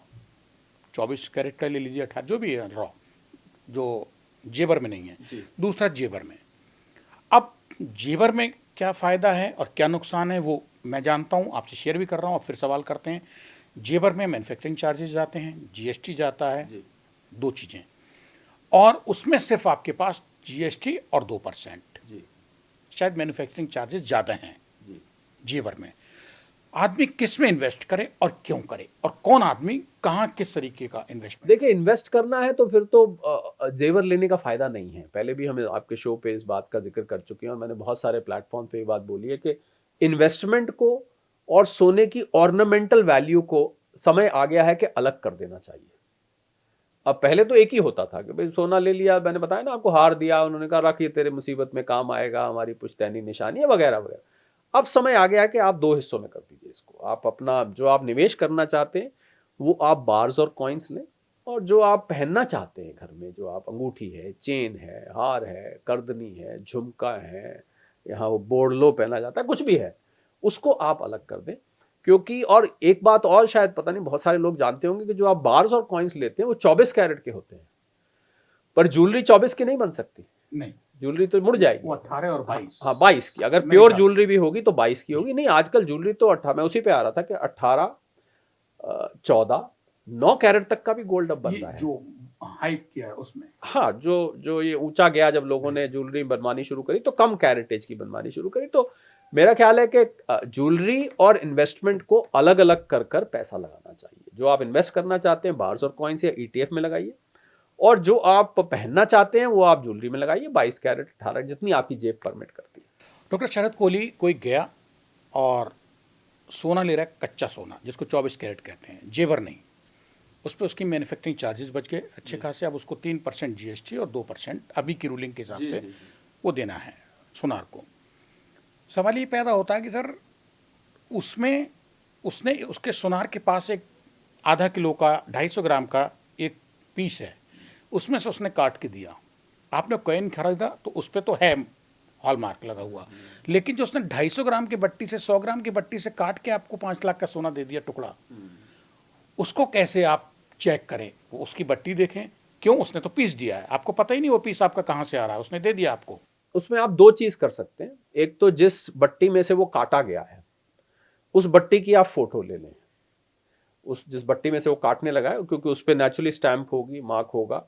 24 कैरेट का ले लीजिए, 18 जो भी है, रॉ जो जेवर में नहीं है। जी। दूसरा जेवर में। अब जेवर में क्या फ़ायदा है और क्या नुकसान है वो मैं जानता हूँ, आपसे शेयर भी कर रहा हूँ, और फिर सवाल करते हैं। जेवर में मैन्युफैक्चरिंग चार्जेस जाते हैं, जीएसटी जाता है, जी। दो चीज़ें, और उसमें सिर्फ आपके पास जीएसटी और 2%, जी शायद मैन्युफैक्चरिंग चार्जेस ज़्यादा हैं जी जेवर में। आदमी किस में इन्वेस्ट करे और क्यों करे, और कौन आदमी कहाँ किस तरीके का इन्वेस्टमेंट? देखिए, इन्वेस्ट करना है तो फिर तो जेवर लेने का फायदा नहीं है। पहले भी हम आपके शो पे इस बात का जिक्र कर चुके हैं, और मैंने बहुत सारे प्लेटफॉर्म पे ये बात बोली है कि इन्वेस्टमेंट को और सोने की ऑर्नामेंटल वैल्यू को समय आ गया है कि अलग कर देना चाहिए। अब पहले तो एक ही होता था कि भाई सोना ले लिया, मैंने बताया ना आपको, हार दिया, उन्होंने कहा रख ये तेरे मुसीबत में काम आएगा, हमारी पुश्तैनी निशानी है, वगैरह वगैरह। अब समय आ गया है कि आप दो हिस्सों में कर दीजिए इसको। आप अपना जो आप निवेश करना चाहते हैं वो आप बार्स और कॉइन्स लें, और जो आप पहनना चाहते हैं घर में, जो आप अंगूठी है, चेन है, हार है, करदनी है, झुमका है, यहाँ वो बोरलो पहना जाता है, कुछ भी है, उसको आप अलग कर दें। क्योंकि, और एक बात और शायद पता नहीं बहुत सारे लोग जानते होंगे कि जो आप बार्स और कॉइन्स लेते हैं वो 24 कैरेट के होते हैं, पर ज्वेलरी 24 की नहीं बन सकती। नहीं, ज्वेलरी तो मुड़ जाएगी। वो 18 और 22। हाँ, 22 की। अगर नहीं प्योर था। ज्वेलरी भी होगी तो 22 की होगी। नहीं, आजकल ज्वेलरी तो 18, मैं उसी पे आ रहा था कि 18, 14, 9 कैरेट तक का भी गोल्ड अब बन ये रहा है। जो हाइप किया है उसमें। हाँ, जो जो ये ऊंचा गया, जब लोगों ने ज्वेलरी बनवानी शुरू करी तो कम कैरेटेज की बनवानी शुरू करी। तो मेरा ख्याल है कि ज्वेलरी और इन्वेस्टमेंट को अलग अलग कर कर पैसा लगाना चाहिए। जो आप इन्वेस्ट करना चाहते हैं बार्स और कॉइन्स या ईटीएफ में लगाइए, और जो आप पहनना चाहते हैं वो आप ज्वेलरी में लगाइए, 22 कैरेट 18, जितनी आपकी जेब परमिट करती है। डॉक्टर शरद कोहली कोई गया और सोना ले रहा है, कच्चा सोना जिसको 24 कैरेट कहते हैं, जेवर नहीं, उस पर उसकी मैन्युफैक्चरिंग चार्जेस बच गए अच्छे खासे। अब उसको 3% जीएसटी और 2% अभी की रूलिंग के हिसाब से वो देना है सुनार को। सवाल ये पैदा होता है कि सर उसमें उसने उसके सुनार के पास एक आधा किलो का 250 ग्राम का एक पीस है, उसमें से उसने काट के दिया, आपने कॉइन खरीदा तो उस पर तो है हॉलमार्क लगा हुआ, लेकिन जो उसने 250 ग्राम की बट्टी से 100 ग्राम की बट्टी से काट के आपको 5 लाख का सोना दे दिया टुकड़ा, उसको कैसे आप चेक करें? वो उसकी बट्टी देखें, क्यों? उसने तो पीस दिया है, आपको पता ही नहीं वो पीस आपका कहाँ से आ रहा है, उसने दे दिया आपको। उसमें आप दो चीज कर सकते हैं। एक तो जिस बट्टी में से वो काटा गया है उस बट्टी की आप फोटो ले लें, उस जिस बट्टी में से वो काटने लगा है, क्योंकि उस पर नेचुरली स्टैंप होगी, मार्क होगा।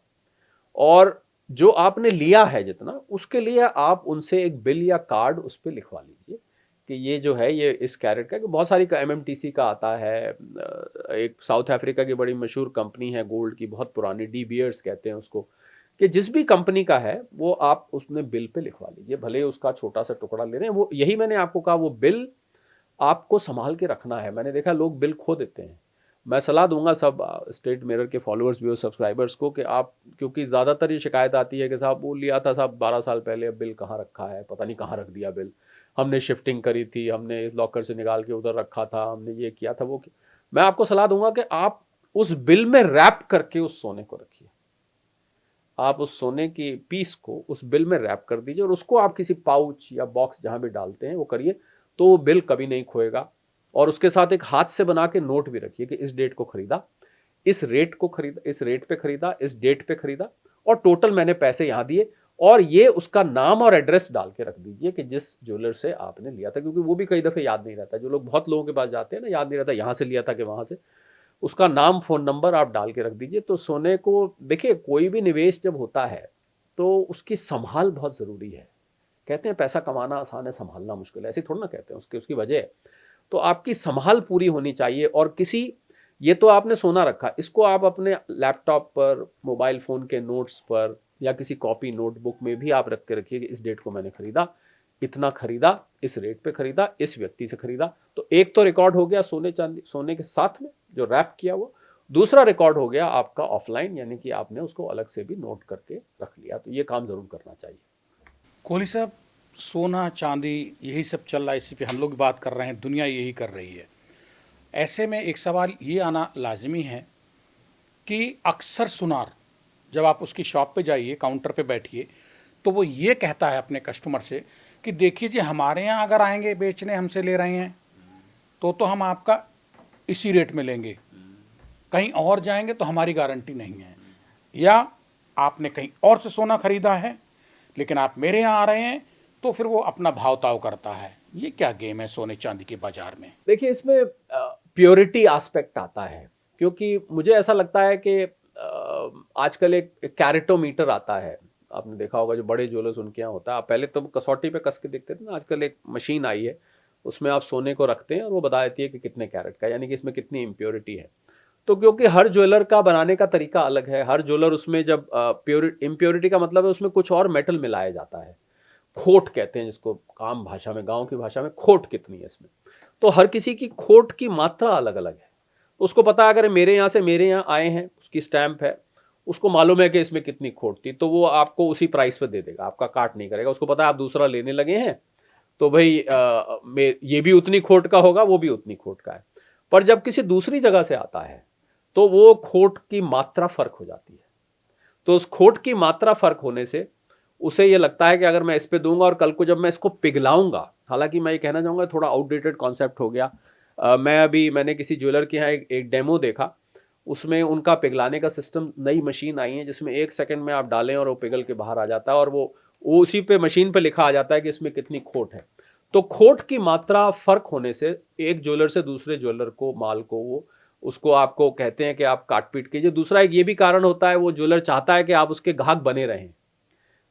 और जो आपने लिया है जितना, उसके लिए आप उनसे एक बिल या कार्ड उस पर लिखवा लीजिए कि ये जो है ये इस कैरेट का। बहुत सारी का एमएमटीसी का आता है, एक साउथ अफ्रीका की बड़ी मशहूर कंपनी है गोल्ड की, बहुत पुरानी, डी बियर्स कहते हैं उसको, कि जिस भी कंपनी का है वो आप उसमें बिल पे लिखवा लीजिए, भले उसका छोटा सा टुकड़ा ले रहे हैं। वो यही मैंने आपको कहा, वो बिल आपको संभाल के रखना है। मैंने देखा लोग बिल खो देते हैं। मैं सलाह दूंगा सब स्टेट मिरर के फॉलोअर्स भी और सब्सक्राइबर्स को कि आप, क्योंकि ज़्यादातर ये शिकायत आती है कि साहब वो लिया था साहब 12 साल पहले, अब बिल कहाँ रखा है, पता नहीं कहाँ रख दिया बिल, हमने शिफ्टिंग करी थी, हमने इस लॉकर से निकाल के उधर रखा था, हमने ये किया था वो किया। मैं आपको सलाह दूंगा कि आप उस बिल में रैप करके उस सोने को रखिए। आप उस सोने की पीस को उस बिल में रैप कर दीजिए और उसको आप किसी पाउच या बॉक्स जहां भी डालते हैं वो करिए, तो वो बिल कभी नहीं खोएगा। और उसके साथ एक हाथ से बना के नोट भी रखिए कि इस डेट को खरीदा, इस रेट को खरीदा, इस रेट पे खरीदा, इस डेट पे खरीदा, और टोटल मैंने पैसे यहां दिए। और ये उसका नाम और एड्रेस डाल के रख दीजिए कि जिस ज्वेलर से आपने लिया था, क्योंकि वो भी कई दफे याद नहीं रहता। जो लोग बहुत लोगों के पास जाते हैं ना, याद नहीं रहता यहां से लिया था कि वहां से। उसका नाम, फ़ोन नंबर आप डाल के रख दीजिए। तो सोने को देखिए, कोई भी निवेश जब होता है तो उसकी संभाल बहुत ज़रूरी है। कहते हैं पैसा कमाना आसान है, संभालना मुश्किल है, ऐसे थोड़ा ना कहते हैं, उसकी उसकी वजह है। तो आपकी संभाल पूरी होनी चाहिए। और किसी, ये तो आपने सोना रखा, इसको आप अपने लैपटॉप पर, मोबाइल फ़ोन के नोट्स पर या किसी कॉपी नोटबुक में भी आप रख के रखिए कि इस डेट को मैंने खरीदा, इतना खरीदा, इस रेट पे खरीदा, इस व्यक्ति से खरीदा। तो एक तो रिकॉर्ड हो गया सोने चांदी, सोने के साथ में जो रैप किया हुआ। दूसरा रिकॉर्ड हो गया आपका ऑफलाइन, यानी कि आपने उसको अलग से भी नोट करके रख लिया। तो ये काम जरूर करना चाहिए। कोहली साहब, सोना चांदी यही सब चल रहा है, इसी पे हम लोग बात कर रहे हैं, दुनिया यही कर रही है। ऐसे में एक सवाल ये आना लाजमी है कि अक्सर सुनार, जब आप उसकी शॉप पे जाइए, काउंटर पे बैठिए, तो वो ये कहता है अपने कस्टमर से कि देखिए जी, हमारे यहाँ अगर आएंगे बेचने, हमसे ले रहे हैं तो हम आपका इसी रेट में लेंगे, कहीं और जाएंगे तो हमारी गारंटी नहीं है, या आपने कहीं और से सोना खरीदा है लेकिन आप मेरे यहाँ आ रहे हैं तो फिर वो अपना भाव ताव करता है। ये क्या गेम है सोने चांदी के बाजार में? देखिए, इसमें प्योरिटी एस्पेक्ट आता है, क्योंकि मुझे ऐसा लगता है कि आजकल एक कैरेटोमीटर आता है, आपने देखा होगा, जो बड़े ज्वेलर्स उनके यहाँ होता है। आप पहले तो कसौटी पे कस के देखते थे ना, आजकल एक मशीन आई है, उसमें आप सोने को रखते हैं और वो बता देती है कि कितने कैरेट का, यानी कि इसमें कितनी इम्प्योरिटी है। तो क्योंकि हर ज्वेलर का बनाने का तरीका अलग है, हर ज्वेलर उसमें जब इम्प्योरिटी का मतलब है उसमें कुछ और मेटल मिलाया जाता है, खोट कहते हैं जिसको, आम भाषा में, गांव की भाषा में, खोट कितनी है इसमें। तो हर किसी की खोट की मात्रा अलग अलग है। तो उसको पता है, अगर मेरे यहाँ से मेरे यहाँ आए हैं, उसकी स्टैंप है, उसको मालूम है कि इसमें कितनी खोट थी, तो वो आपको उसी प्राइस पे दे देगा, आपका काट नहीं करेगा। उसको पता है आप दूसरा लेने लगे हैं, तो भाई ये भी उतनी खोट का होगा, वो भी उतनी खोट का है। पर जब किसी दूसरी जगह से आता है तो वो खोट की मात्रा फर्क हो जाती है। तो उस खोट की मात्रा फर्क होने से उसे ये लगता है कि अगर मैं इस पे दूंगा और कल को जब मैं इसको पिघलाऊंगा, हालांकि मैं ये कहना चाहूंगा थोड़ा आउटडेटेड कॉन्सेप्ट हो गया। मैंने किसी ज्वेलर के यहाँ एक डेमो देखा, उसमें उनका पिघलाने का सिस्टम, नई मशीन आई है जिसमें 1 सेकंड में आप डालें और वो पिघल के बाहर आ जाता है, और वो उसी पे मशीन पे लिखा आ जाता है कि इसमें कितनी खोट है। तो खोट की मात्रा फर्क होने से एक ज्वेलर से दूसरे ज्वेलर को, माल को वो उसको आपको कहते हैं कि आप काट पीट कीजिए। दूसरा एक ये भी कारण होता है, वो ज्वेलर चाहता है कि आप उसके ग्राहक बने रहें,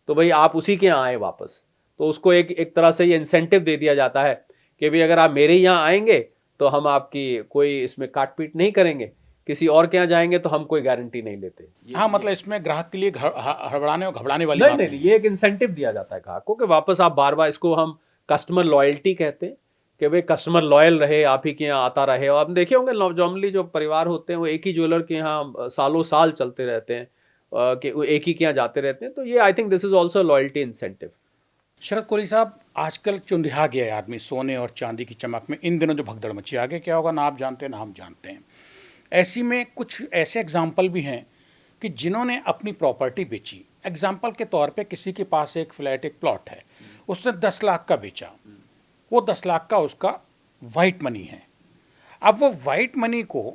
तो भाई आप उसी के यहाँ आए वापस। तो उसको एक एक तरह से ये इंसेंटिव दे दिया जाता है कि भाई अगर आप मेरे यहाँ आएंगे तो हम आपकी कोई इसमें काट पीट नहीं करेंगे, किसी और के यहाँ जाएंगे तो हम कोई गारंटी नहीं लेते। हाँ, मतलब इसमें ग्राहक के लिए हड़बड़ाने और घबराने वाली नहीं बात नहीं नहीं ये है। एक इंसेंटिव दिया जाता है ग्राहक को कि वापस आप बार बार, इसको हम कस्टमर लॉयल्टी कहते हैं, कि भाई कस्टमर लॉयल रहे, आप ही के यहाँ आता रहे। और आप देखे होंगे नॉर्मली जो परिवार होते हैं वो एक ही ज्वेलर के यहाँ सालों साल चलते रहते हैं, कि वो एक ही के यहाँ जाते रहते हैं। तो ये I think this is also loyalty incentive. Sharad Kohli साहब, आजकल चुंधिया गया है आदमी सोने और चांदी की चमक में। इन दिनों जो भगदड़ मची, आगे क्या होगा ना आप जानते हैं ना हम जानते हैं। ऐसी में कुछ ऐसे एग्जाम्पल भी हैं कि जिन्होंने अपनी प्रॉपर्टी बेची। एग्जाम्पल के तौर पे किसी के पास एक फ्लैट, एक प्लॉट है, उसने 10 लाख का बेचा। वो 10 लाख का उसका वाइट मनी है। अब वो वाइट मनी को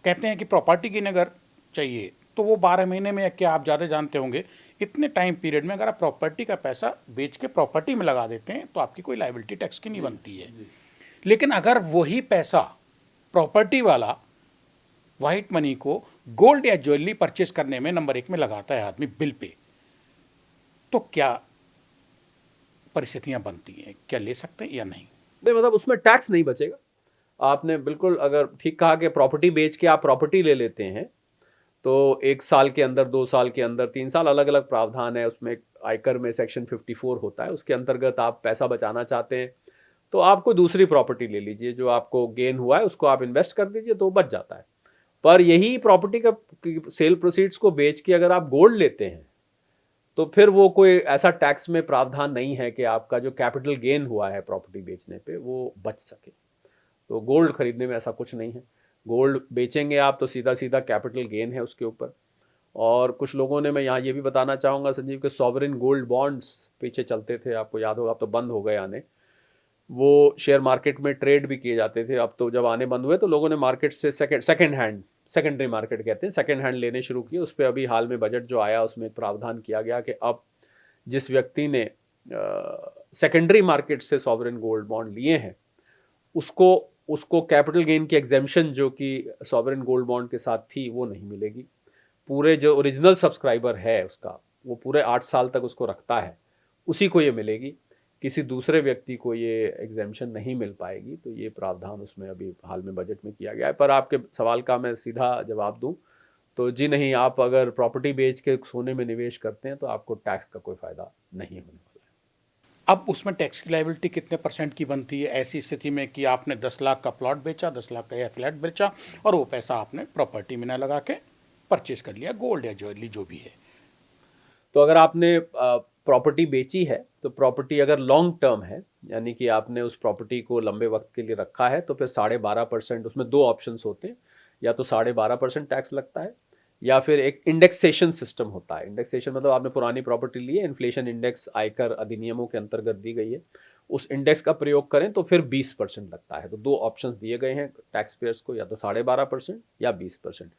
कहते हैं कि प्रॉपर्टी की अगर चाहिए तो वो 12 महीने में, क्या आप ज़्यादा जानते होंगे, इतने टाइम पीरियड में अगर आप प्रॉपर्टी का पैसा बेच के प्रॉपर्टी में लगा देते हैं तो आपकी कोई लायबिलिटी टैक्स की नहीं बनती है। लेकिन अगर वही पैसा प्रॉपर्टी वाला वाइट मनी को गोल्ड या ज्वेलरी परचेज करने में नंबर 1 में लगाता है आदमी बिल पे, तो क्या परिस्थितियां बनती हैं? क्या ले सकते हैं या नहीं? नहीं मतलब उसमें टैक्स नहीं बचेगा। आपने बिल्कुल अगर ठीक कहा कि प्रॉपर्टी बेच के आप प्रॉपर्टी ले लेते हैं तो 1 साल के अंदर, 2 साल के अंदर, 3 साल, अलग अलग प्रावधान है उसमें। आयकर में सेक्शन 54 होता है, उसके अंतर्गत आप पैसा बचाना चाहते हैं तो आप कोई दूसरी प्रॉपर्टी ले लीजिए, जो आपको गेन हुआ है उसको आप इन्वेस्ट कर दीजिए तो बच जाता है। पर यही प्रॉपर्टी का सेल प्रोसीड्स को बेच के अगर आप गोल्ड लेते हैं तो फिर वो कोई ऐसा टैक्स में प्रावधान नहीं है कि आपका जो कैपिटल गेन हुआ है प्रॉपर्टी बेचने पे वो बच सके। तो गोल्ड खरीदने में ऐसा कुछ नहीं है। गोल्ड बेचेंगे आप तो सीधा सीधा कैपिटल गेन है उसके ऊपर। और कुछ लोगों ने, मैं यहाँ ये भी बताना चाहूँगा संजीव, के सॉवरेन गोल्ड बॉन्ड्स पीछे चलते थे, आपको याद होगा, अब तो बंद हो गए आने। वो शेयर मार्केट में ट्रेड भी किए जाते थे, अब तो जब आने बंद हुए तो लोगों ने मार्केट से सेकंड हैंड, सेकेंडरी मार्केट कहते हैं, सेकंड हैंड लेने शुरू किए। उस पर अभी हाल में बजट जो आया उसमें एक प्रावधान किया गया कि अब जिस व्यक्ति ने सेकेंडरी मार्केट से सॉवरेन गोल्ड बॉन्ड लिए हैं उसको उसको कैपिटल गेन की एग्जेम्पशन जो कि सॉवरेन गोल्ड बॉन्ड के साथ थी वो नहीं मिलेगी। पूरे जो ओरिजिनल सब्सक्राइबर है उसका, वो पूरे 8 साल तक उसको रखता है, उसी को ये मिलेगी। किसी दूसरे व्यक्ति को ये एग्जेम्पशन नहीं मिल पाएगी। तो ये प्रावधान उसमें अभी हाल में बजट में किया गया है। पर आपके सवाल का मैं सीधा जवाब दूं तो जी नहीं, आप अगर प्रॉपर्टी बेच के सोने में निवेश करते हैं तो आपको टैक्स का कोई फायदा नहीं होने वाला है। अब उसमें टैक्स की लायबिलिटी कितने % की बनती है ऐसी स्थिति में कि आपने 10 लाख का प्लॉट बेचा, 10 लाख का या फ्लैट बेचा और वो पैसा आपने प्रॉपर्टी में ना लगा के परचेज कर लिया, गोल्ड या ज्वेलरी जो भी है? तो अगर आपने प्रॉपर्टी बेची है तो प्रॉपर्टी अगर लॉन्ग टर्म है, यानी कि आपने उस प्रॉपर्टी को लंबे वक्त के लिए रखा है, तो फिर 12.5%, उसमें दो ऑप्शंस होते हैं, या तो 12.5% टैक्स लगता है या फिर एक इंडेक्सेशन सिस्टम होता है। इंडेक्सेशन मतलब आपने पुरानी प्रॉपर्टी ली है, इन्फ्लेशन इंडेक्स आयकर अधिनियमों के अंतर्गत दी गई है, उस इंडेक्स का प्रयोग करें तो फिर 20% लगता है। तो दो ऑप्शंस दिए गए हैं टैक्स पेयर्स को, या तो 12.5% या 20%।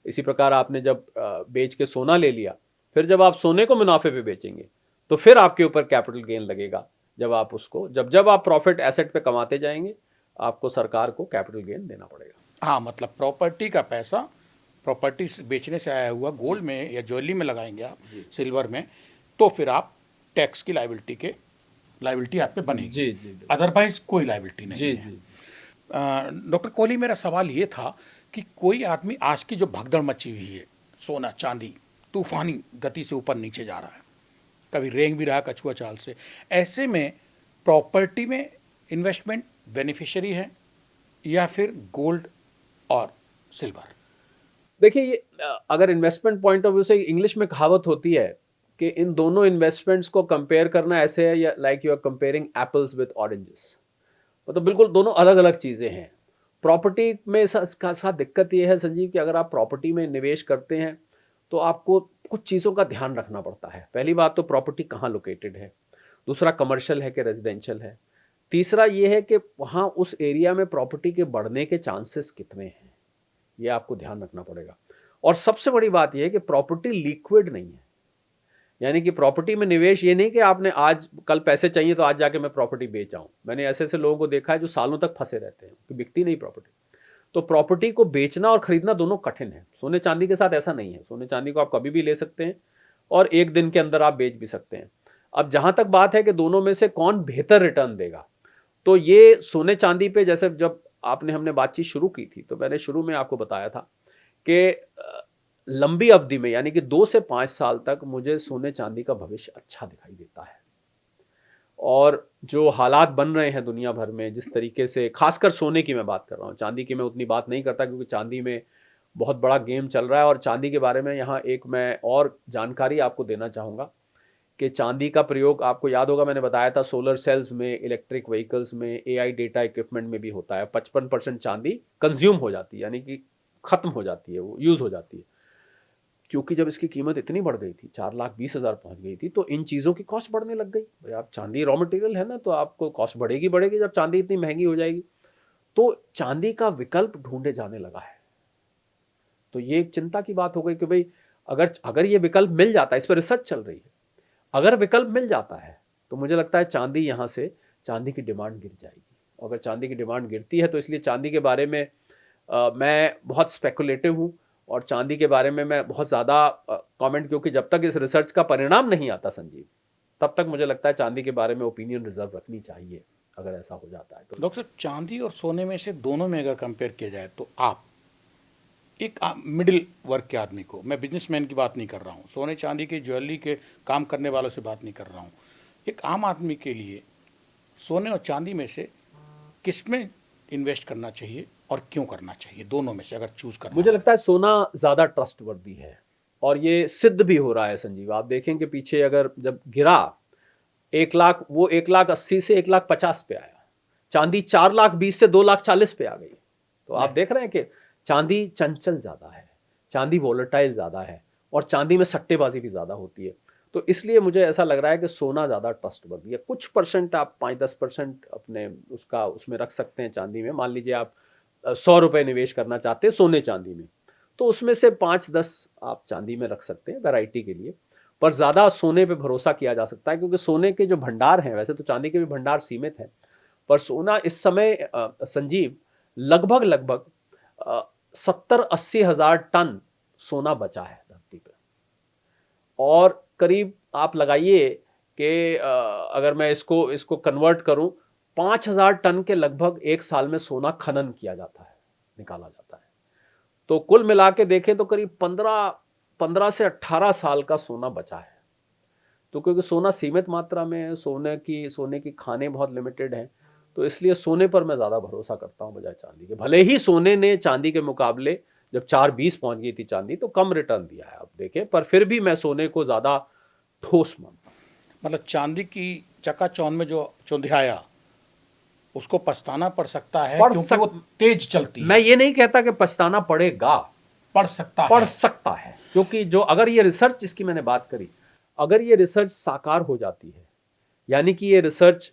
इसी प्रकार आपने जब बेच के सोना ले लिया, फिर जब आप सोने को मुनाफे पे बेचेंगे तो फिर आपके ऊपर कैपिटल गेन लगेगा। जब आप उसको जब आप प्रॉफिट एसेट पे कमाते जाएंगे, आपको सरकार को कैपिटल गेन देना पड़ेगा। हाँ, मतलब प्रॉपर्टी का पैसा प्रॉपर्टी बेचने से आया हुआ गोल्ड में या ज्वेलरी में लगाएंगे आप, सिल्वर में, तो फिर आप टैक्स की लायबिलिटी आप पे बनेगी। जी जी अदरवाइज कोई लायबिलिटी नहीं जी है। जी। डॉक्टर कोहली, मेरा सवाल ये था कि कोई आदमी, आज की जो भगदड़ मची हुई है, सोना चांदी तूफानी गति से ऊपर नीचे जा रहा है, कभी रेंग भी रहा कछुआ चाल से, ऐसे में प्रॉपर्टी में इन्वेस्टमेंट बेनिफिशियरी है या फिर गोल्ड और सिल्वर? देखिए ये अगर इन्वेस्टमेंट पॉइंट ऑफ व्यू से, इंग्लिश में कहावत होती है कि इन दोनों इन्वेस्टमेंट्स को कंपेयर करना ऐसे है या like you are comparing apples with oranges. मतलब बिल्कुल दोनों अलग अलग चीज़ें हैं। प्रॉपर्टी में साथ दिक्कत ये है संजीव कि अगर आप प्रॉपर्टी में निवेश करते हैं तो आपको कुछ चीज़ों का ध्यान रखना पड़ता है। पहली बात तो प्रॉपर्टी कहाँ लोकेटेड है, दूसरा कमर्शियल है कि रेजिडेंशियल है, तीसरा ये है कि वहाँ उस एरिया में प्रॉपर्टी के बढ़ने के चांसेस कितने हैं, ये आपको ध्यान रखना पड़ेगा। और सबसे बड़ी बात यह है कि प्रॉपर्टी लिक्विड नहीं है, यानी कि प्रॉपर्टी में निवेश ये नहीं कि आपने आज कल पैसे चाहिए तो आज जाके मैं प्रॉपर्टी बेच आऊं। मैंने ऐसे ऐसे लोगों को देखा है जो सालों तक फंसे रहते हैं कि बिकती नहीं प्रॉपर्टी। तो प्रॉपर्टी को बेचना और खरीदना दोनों कठिन है। सोने चांदी के साथ ऐसा नहीं है। सोने चांदी को आप कभी भी ले सकते हैं और एक दिन के अंदर आप बेच भी सकते हैं। अब जहां तक बात है कि दोनों में से कौन बेहतर रिटर्न देगा, तो ये सोने चांदी पे, जैसे जब हमने बातचीत शुरू की थी तो मैंने शुरू में आपको बताया था कि लंबी अवधि में यानी कि 2 से 5 साल तक मुझे सोने चांदी का भविष्य अच्छा दिखाई देता है। और जो हालात बन रहे हैं दुनिया भर में, जिस तरीके से, खासकर सोने की मैं बात कर रहा हूँ, चांदी की मैं उतनी बात नहीं करता क्योंकि चांदी में बहुत बड़ा गेम चल रहा है। और चांदी के बारे में यहाँ एक मैं और जानकारी आपको देना चाहूँगा कि चांदी का प्रयोग, आपको याद होगा मैंने बताया था, सोलर सेल्स में, इलेक्ट्रिक व्हीकल्स में, एआई डेटा इक्विपमेंट में भी होता है। 55% चांदी कंज्यूम हो जाती है, यानी कि खत्म हो जाती है, वो यूज़ हो जाती है। क्योंकि जब इसकी कीमत इतनी बढ़ गई थी, 4,20,000 पहुंच गई थी, तो इन चीज़ों की कॉस्ट बढ़ने लग गई। भाई आप चांदी रॉ मटेरियल है ना, तो आपको कॉस्ट बढ़ेगी बढ़ेगी जब चांदी इतनी महंगी हो जाएगी। तो चांदी का विकल्प ढूंढे जाने लगा है। तो ये एक चिंता की बात हो गई कि भाई अगर अगर ये विकल्प मिल जाता है, इस पर रिसर्च चल रही है, अगर विकल्प मिल जाता है तो मुझे लगता है चांदी यहाँ से, चांदी की डिमांड गिर जाएगी। अगर चांदी की डिमांड गिरती है तो इसलिए चांदी के बारे में मैं बहुत स्पेकुलेटिव हूँ। और चांदी के बारे में मैं बहुत ज़्यादा कमेंट, क्योंकि जब तक इस रिसर्च का परिणाम नहीं आता संजीव, तब तक मुझे लगता है चांदी के बारे में ओपिनियन रिजर्व रखनी चाहिए, अगर ऐसा हो जाता है तो। डॉक्टर साहब, चांदी और सोने में से दोनों में अगर कंपेयर किया जाए तो आप एक मिडिल वर्ग के आदमी को, मैं बिजनेसमैन की बात नहीं कर रहा हूँ, सोने चांदी के ज्वेलरी के काम करने वालों से बात नहीं कर रहा हूँ, एक आम आदमी के लिए सोने और चांदी में से किस में इन्वेस्ट करना चाहिए और क्यों करना चाहिए, दोनों में से अगर चूज करना मुझे हो? लगता है सोना ज़्यादा ट्रस्टवर्दी है और ये सिद्ध भी हो रहा है संजीव। आप देखेंगे पीछे, अगर जब गिरा 1 लाख, वो 1,80,000 से 1,50,000 पे आया। चांदी 4,20,000 से 2,40,000 पे आ गई। तो आप देख रहे हैं कि चांदी चंचल ज़्यादा है, चांदी वॉलेटाइल ज़्यादा है और चांदी में सट्टेबाजी भी ज़्यादा होती है। तो इसलिए मुझे ऐसा लग रहा है कि सोना ज़्यादा ट्रस्टवर्दी है। कुछ परसेंट आप 5-10% अपने उसका उसमें रख सकते हैं चांदी में। मान लीजिए आप 100 रुपये निवेश करना चाहते हैं सोने चांदी में, तो उसमें से 5-10 आप चांदी में रख सकते हैं वैरायटी के लिए। पर ज़्यादा सोने पे भरोसा किया जा सकता है क्योंकि सोने के जो भंडार हैं, वैसे तो चांदी के भी भंडार सीमित हैं, पर सोना इस समय संजीव लगभग लगभग 70-80 हज़ार टन सोना बचा है धरती पे। और करीब आप लगाइए कि अगर मैं इसको इसको कन्वर्ट करूं, 5,000 टन के लगभग एक साल में सोना खनन किया जाता है, निकाला जाता है। तो कुल मिला के देखें तो करीब 15 से 18 साल का सोना बचा है। तो क्योंकि सोना सीमित मात्रा में है, सोने की खाने बहुत लिमिटेड हैं, तो इसलिए सोने पर मैं ज़्यादा भरोसा करता हूं बजाय चांदी के। भले ही सोने ने चांदी के मुकाबले, जब 4,20 पहुंच गई थी चांदी, तो कम रिटर्न दिया है, आप देखें, पर फिर भी मैं सोने को ज़्यादा ठोस मानता हूं। मतलब चांदी की चकाचौंध में जो चौंधियाया, उसको पछताना पड़ सकता है क्योंकि वो तेज चलती मैं है। ये नहीं कहता कि पछताना पड़ेगा, पड़ सकता है, क्योंकि जो, अगर ये रिसर्च जिसकी मैंने बात करी, अगर ये रिसर्च साकार हो जाती है, यानी कि ये रिसर्च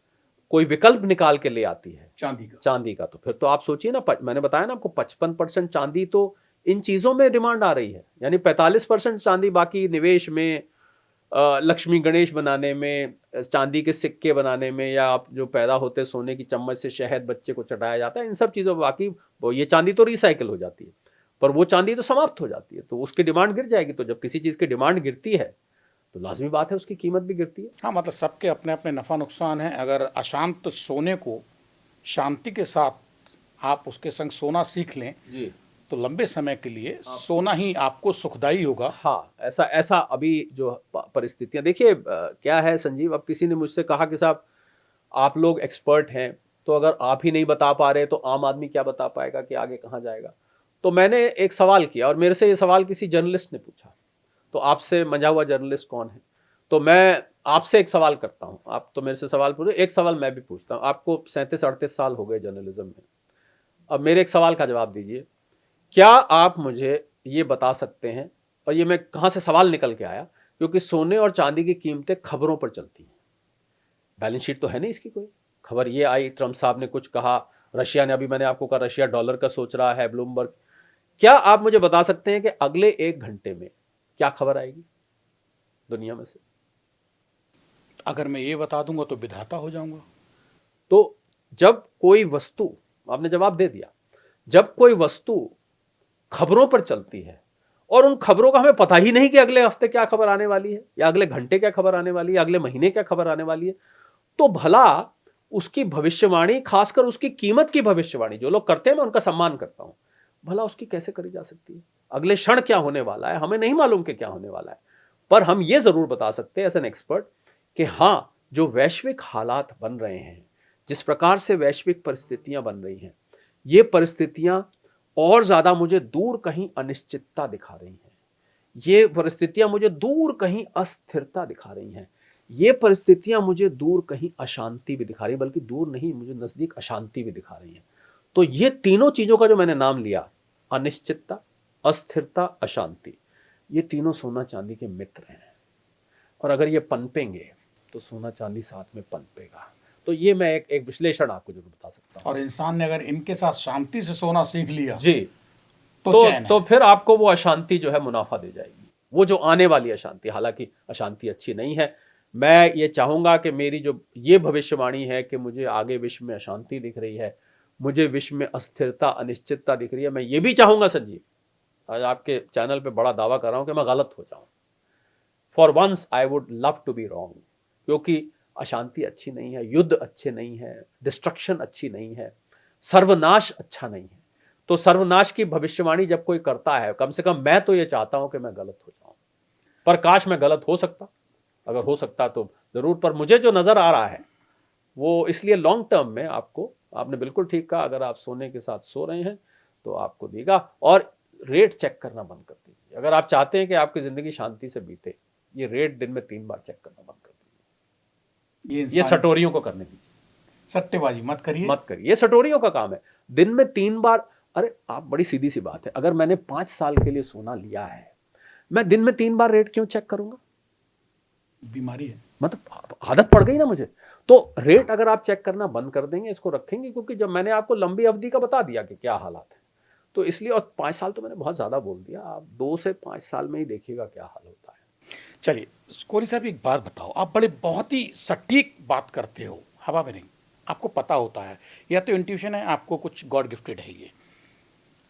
कोई विकल्प निकाल के ले आती है चांदी का, तो फिर तो आप सोचिए ना, मैंने बताया ना आपको, 55% चांदी तो इन चीजों में डिमांड आ रही है, यानी 45% चांदी बाकी निवेश में, लक्ष्मी गणेश बनाने में, चांदी के सिक्के बनाने में, या आप जो पैदा होते सोने की चम्मच से शहद बच्चे को चटाया जाता है, इन सब चीज़ों में बाकी वो, ये चांदी तो रिसाइकिल हो जाती है, पर वो चांदी तो समाप्त हो जाती है, तो उसकी डिमांड गिर जाएगी। तो जब किसी चीज़ की डिमांड गिरती है तो लाजमी बात है उसकी कीमत भी गिरती है। हाँ, मतलब सबके अपने अपने नफ़ा नुकसान हैं। अगर अशांत सोने को शांति के साथ आप उसके संग सोना सीख लें जी, तो लंबे समय के लिए सोना ही आपको सुखदाई होगा। हाँ, ऐसा ऐसा अभी जो परिस्थितियां देखिए, क्या है संजीव, अब किसी ने मुझसे कहा कि साहब आप लोग एक्सपर्ट हैं, तो अगर आप ही नहीं बता पा रहे तो आम आदमी क्या बता पाएगा कि आगे कहाँ जाएगा। तो मैंने एक सवाल किया और मेरे से ये सवाल किसी जर्नलिस्ट ने पूछा, तो आपसे मंझा हुआ जर्नलिस्ट कौन है, तो मैं आपसे एक सवाल करता हूँ, आप तो मेरे से सवाल पूछे, एक सवाल मैं भी पूछता हूँ। आपको 37-38 साल हो गए जर्नलिज्म में, अब मेरे एक सवाल का जवाब दीजिए। क्या आप मुझे ये बता सकते हैं, और ये मैं कहाँ से सवाल निकल के आया, क्योंकि सोने और चांदी की कीमतें खबरों पर चलती हैं, बैलेंस शीट तो है नहीं इसकी कोई। खबर ये आई, ट्रंप साहब ने कुछ कहा, रशिया ने, अभी मैंने आपको कहा रशिया डॉलर का सोच रहा है, ब्लूमबर्ग। क्या आप मुझे बता सकते हैं कि अगले 1 घंटे में क्या खबर आएगी दुनिया में से? अगर मैं ये बता दूंगा तो विधाता हो जाऊंगा। तो जब कोई वस्तु, आपने जवाब दे दिया, जब कोई वस्तु खबरों पर चलती है और उन खबरों का हमें पता ही नहीं कि अगले हफ्ते क्या खबर आने वाली है, या अगले घंटे क्या खबर आने वाली है, अगले महीने क्या खबर आने वाली है, तो भला उसकी भविष्यवाणी, खासकर उसकी कीमत की भविष्यवाणी जो लोग करते हैं, मैं उनका सम्मान करता हूं, भला उसकी कैसे करी जा सकती है? अगले क्षण क्या होने वाला है हमें नहीं मालूम कि क्या होने वाला है। पर हम ये जरूर बता सकते हैं एज एन एक्सपर्ट कि हां, जो वैश्विक हालात बन रहे हैं, जिस प्रकार से वैश्विक परिस्थितियां बन रही हैं, ये परिस्थितियां और ज्यादा मुझे दूर कहीं अनिश्चितता दिखा रही हैं। ये परिस्थितियां मुझे दूर कहीं अस्थिरता दिखा रही हैं। ये परिस्थितियां मुझे दूर कहीं अशांति भी दिखा रही है, बल्कि दूर नहीं, मुझे नजदीक अशांति भी दिखा रही हैं। तो ये तीनों चीजों का जो मैंने नाम लिया, अनिश्चितता, अस्थिरता, अशांति, ये तीनों सोना चांदी के मित्र हैं। और अगर ये पनपेंगे तो सोना चांदी साथ में पनपेगा। तो ये मैं एक विश्लेषण आपको जरूर बता सकता हूँ। और इंसान ने अगर इनके साथ शांति से सोना सीख लिया जी, तो चैन तो है। फिर आपको वो अशांति जो है मुनाफा दे जाएगी, वो जो आने वाली अशांति। हालांकि अशांति अच्छी नहीं है, मैं ये चाहूंगा कि मेरी जो ये भविष्यवाणी है कि मुझे आगे विश्व में अशांति दिख रही है, मुझे विश्व में अस्थिरता, अनिश्चितता दिख रही है, मैं ये भी चाहूंगा संजीव, आज आपके चैनल पे बड़ा दावा कर रहा हूं कि मैं गलत हो जाऊं। For once I would love to be wrong, क्योंकि अशांति अच्छी नहीं है, युद्ध अच्छे नहीं है, डिस्ट्रक्शन अच्छी नहीं है, सर्वनाश अच्छा नहीं है। तो सर्वनाश की भविष्यवाणी जब कोई करता है, कम से कम मैं तो ये चाहता हूं कि मैं गलत हो जाऊं। पर काश मैं गलत हो सकता, अगर हो सकता तो जरूर। पर मुझे जो नजर आ रहा है वो इसलिए लॉन्ग टर्म में आपको, आपने बिल्कुल ठीक कहा, अगर आप सोने के साथ सो रहे हैं तो आपको देगा। और रेट चेक करना बंद कर दीजिए। अगर आप चाहते हैं कि आपकी जिंदगी शांति से बीते, ये रेट दिन में 3 बार चेक करना बंद कर दीजिए। ये सटोरियों को करने दीजिए, सट्टेबाजी मत करिए, मत करिए। ये सटोरियों का काम है, दिन में 3 बार। अरे आप, बड़ी सीधी सी बात है, अगर मैंने 5 साल के लिए सोना लिया है, मैं दिन में 3 बार रेट क्यों चेक करूंगा? बीमारी है, मतलब आदत पड़ गई ना मुझे। तो रेट अगर आप चेक करना बंद कर देंगे, इसको रखेंगे, क्योंकि जब मैंने आपको लंबी अवधि का बता दिया कि क्या हालात है, तो इसलिए। और 5 साल तो मैंने बहुत ज्यादा बोल दिया, आप 2 से 5 साल में ही देखिएगा क्या हाल होता है। चलिए कोहली साहब एक बात बताओ, आप बड़े बहुत ही सटीक बात करते हो, हवा में नहीं, आपको पता होता है, या तो इंट्यूशन है, आपको कुछ गॉड गिफ्टेड है ये।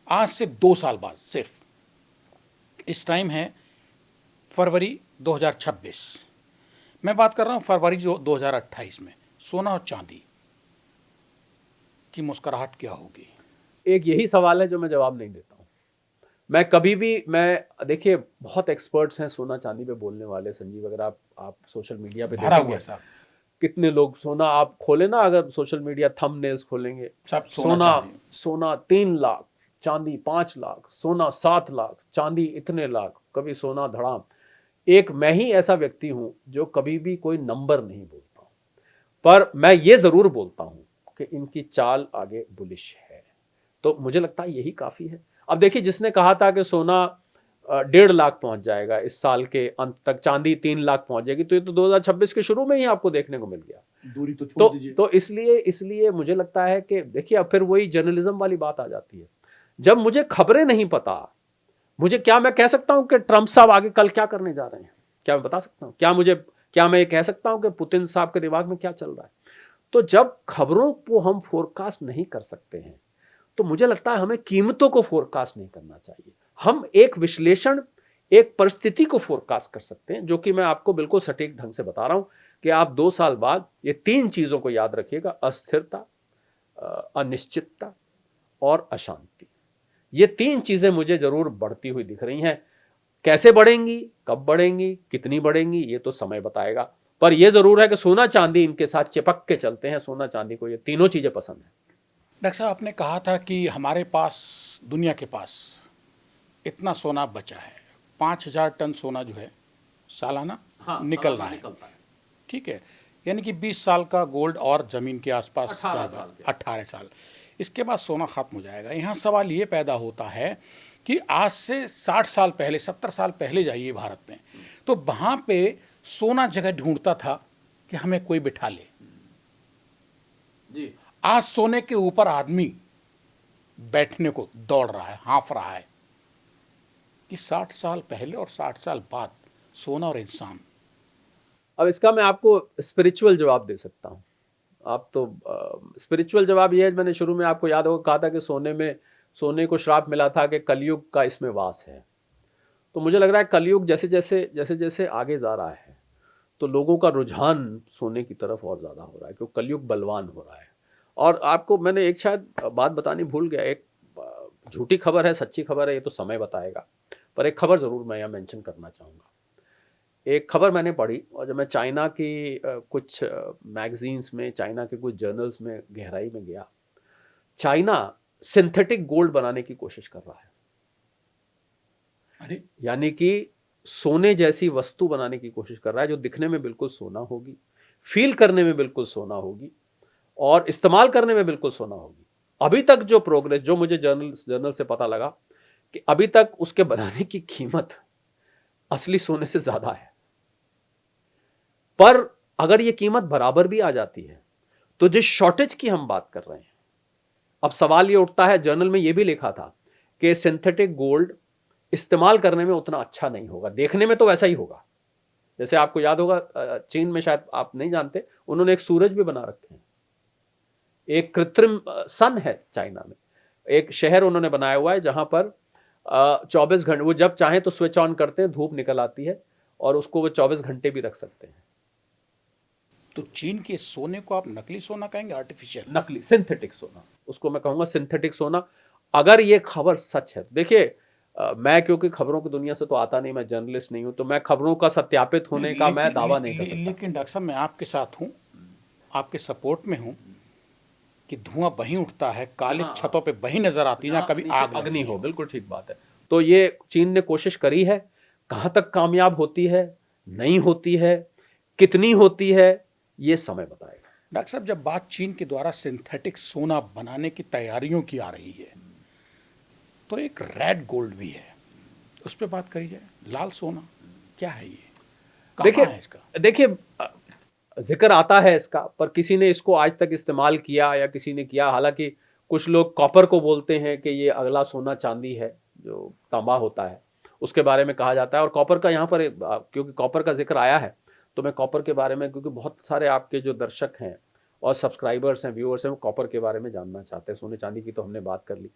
आज से 2 साल बाद, सिर्फ इस टाइम है फरवरी 2026, मैं बात कर रहा हूँ फरवरी जो 2028 में, सोना और चांदी की मुस्कुराहट क्या होगी? एक यही सवाल है जो मैं जवाब नहीं देता हूं। मैं कभी भी, मैं देखिए, बहुत एक्सपर्ट्स हैं सोना चांदी पे बोलने वाले संजीव। अगर आप सोशल मीडिया पे भरा हुआ देखेंगे, है साहब, कितने लोग, सोना आप खोले ना, अगर सोशल मीडिया थंबनेल्स खोलेंगे, सब सोना, चांदी। सोना 3 लाख, चांदी 5 लाख, सोना 7 लाख, चांदी इतने लाख, कभी सोना धड़ाम। एक मैं ही ऐसा व्यक्ति हूं जो कभी भी कोई नंबर नहीं बोलता हूं, पर मैं ये जरूर बोलता हूं कि इनकी चाल आगे बुलिश है। तो मुझे लगता है यही काफी है। अब देखिए, जिसने कहा था कि सोना 1.5 लाख पहुंच जाएगा इस साल के अंत तक, चांदी 3 लाख पहुंच जाएगी, तो ये तो 2026 के शुरू में ही आपको देखने को मिल गया। दूरी तो छोड़ दीजिए। तो इसलिए मुझे लगता है कि देखिए, अब फिर वही जर्नलिज्म वाली बात आ जाती है। जब मुझे खबरें नहीं पता, मुझे क्या, मैं कह सकता हूं कि ट्रंप साहब आगे कल क्या करने जा रहे हैं? क्या मैं बता सकता हूं? क्या मैं ये कह सकता हूं कि पुतिन साहब के दिमाग में क्या चल रहा है? तो जब खबरों को हम फोरकास्ट नहीं कर सकते हैं, तो मुझे लगता है हमें कीमतों को फोरकास्ट नहीं करना चाहिए। हम एक विश्लेषण, एक परिस्थिति को फोरकास्ट कर सकते हैं, जो कि मैं आपको बिल्कुल सटीक ढंग से बता रहा हूं कि आप 2 साल बाद ये 3 चीजों को याद रखिएगा: अस्थिरता, अनिश्चितता और अशांति। ये 3 चीजें मुझे जरूर बढ़ती हुई दिख रही हैं। कैसे बढ़ेंगी, कब बढ़ेंगी, कितनी बढ़ेंगी, ये तो समय बताएगा। पर यह जरूर है कि सोना चांदी इनके साथ चिपक के चलते हैं। सोना चांदी को ये तीनों चीजें पसंद है। डॉक्टर साहब, आपने कहा था कि हमारे पास, दुनिया के पास इतना सोना बचा है, 5,000 टन सोना जो है सालाना निकलना है, ठीक है, यानी कि 20 साल का गोल्ड और ज़मीन के आसपास 18 साल, इसके बाद सोना ख़त्म हो जाएगा। यहाँ सवाल ये पैदा होता है कि आज से 60 साल पहले, 70 साल पहले जाइए भारत में, तो वहाँ पे सोना जगह ढूंढता था कि हमें कोई बिठा ले जी। आज सोने के ऊपर आदमी बैठने को दौड़ रहा है, हाँफ रहा है, कि 60 साल पहले और 60 साल बाद सोना और इंसान। अब इसका मैं आपको स्पिरिचुअल जवाब दे सकता हूँ। आप तो स्पिरिचुअल जवाब ये है, मैंने शुरू में आपको याद होगा कहा था कि सोने में सोने को श्राप मिला था कि कलयुग का इसमें वास है। तो मुझे लग रहा है कलयुग जैसे जैसे आगे जा रहा है तो लोगों का रुझान सोने की तरफ और ज़्यादा हो रहा है, क्योंकि कलयुग बलवान हो रहा है। और आपको मैंने एक शायद बात बतानी भूल गया, एक झूठी खबर है सच्ची खबर है ये तो समय बताएगा, पर एक खबर ज़रूर मैं यहाँ मेंशन करना चाहूँगा। एक खबर मैंने पढ़ी, और जब मैं चाइना की कुछ मैगजीन्स में, चाइना के कुछ जर्नल्स में गहराई में गया, चाइना सिंथेटिक गोल्ड बनाने की कोशिश कर रहा है। अरे यानी कि सोने जैसी वस्तु बनाने की कोशिश कर रहा है जो दिखने में बिल्कुल सोना होगी, फील करने में बिल्कुल सोना होगी, और इस्तेमाल करने में बिल्कुल सोना होगी। अभी तक जो प्रोग्रेस, जो मुझे जर्नल से पता लगा कि अभी तक उसके बनाने की कीमत असली सोने से ज्यादा है। पर अगर ये कीमत बराबर भी आ जाती है तो जिस शॉर्टेज की हम बात कर रहे हैं, अब सवाल ये उठता है, जर्नल में ये भी लिखा था कि सिंथेटिक गोल्ड इस्तेमाल करने में उतना अच्छा नहीं होगा, देखने में तो वैसा ही होगा। जैसे आपको याद होगा चीन में, शायद आप नहीं जानते, उन्होंने एक सूरज भी बना रखे हैं, एक कृत्रिम सन है चाइना में, एक शहर उन्होंने बनाया हुआ है जहां पर 24 घंटे वो जब चाहें तो स्विच ऑन करते हैं, धूप निकल आती है, और उसको वो 24 घंटे भी रख सकते हैं। तो चीन के सोने को आप नकली सोना कहेंगे, आर्टिफिशियल? नकली, सिंथेटिक सोना, उसको मैं कहूंगा सिंथेटिक सोना। अगर ये खबर सच है, देखिए मैं क्योंकि खबरों की दुनिया से तो आता नहीं, मैं जर्नलिस्ट नहीं हूं, तो मैं खबरों का सत्यापित होने का मैं दावा नहीं कर सकता। लेकिन डॉक्टर साहब मैं आपके साथ हूँ, आपके सपोर्ट में हूँ कि धुआं वहीं उठता है, काली हाँ, छतों पे वहीं नजर आती है जहाँ कभी नीचे आग अग्नि लगती हो, है। बिल्कुल ठीक बात है। तो ये चीन ने कोशिश करी है, कहां तक कामयाब होती है, नहीं होती है, कितनी होती है, ये समय बताएगा। डॉक्टर साहब जब बात चीन के द्वारा सिंथेटिक सोना बनाने की तैयारियों की आ रही है, तो एक रेड गोल्ड भी है, उस पर बात करी जाए। लाल सोना क्या है ये, कहाँ है इसका? देखिए जिक्र आता है इसका, पर किसी ने इसको आज तक इस्तेमाल किया या किसी ने किया, हालांकि कुछ लोग कॉपर को बोलते हैं कि ये अगला सोना चांदी है, जो तांबा होता है, उसके बारे में कहा जाता है। और कॉपर का यहाँ पर क्योंकि कॉपर का जिक्र आया है, तो मैं कॉपर के बारे में, क्योंकि बहुत सारे आपके जो दर्शक हैं और सब्सक्राइबर्स हैं, व्यूअर्स हैं, वो कॉपर के बारे में जानना चाहते हैं। सोने चांदी की तो हमने बात कर ली,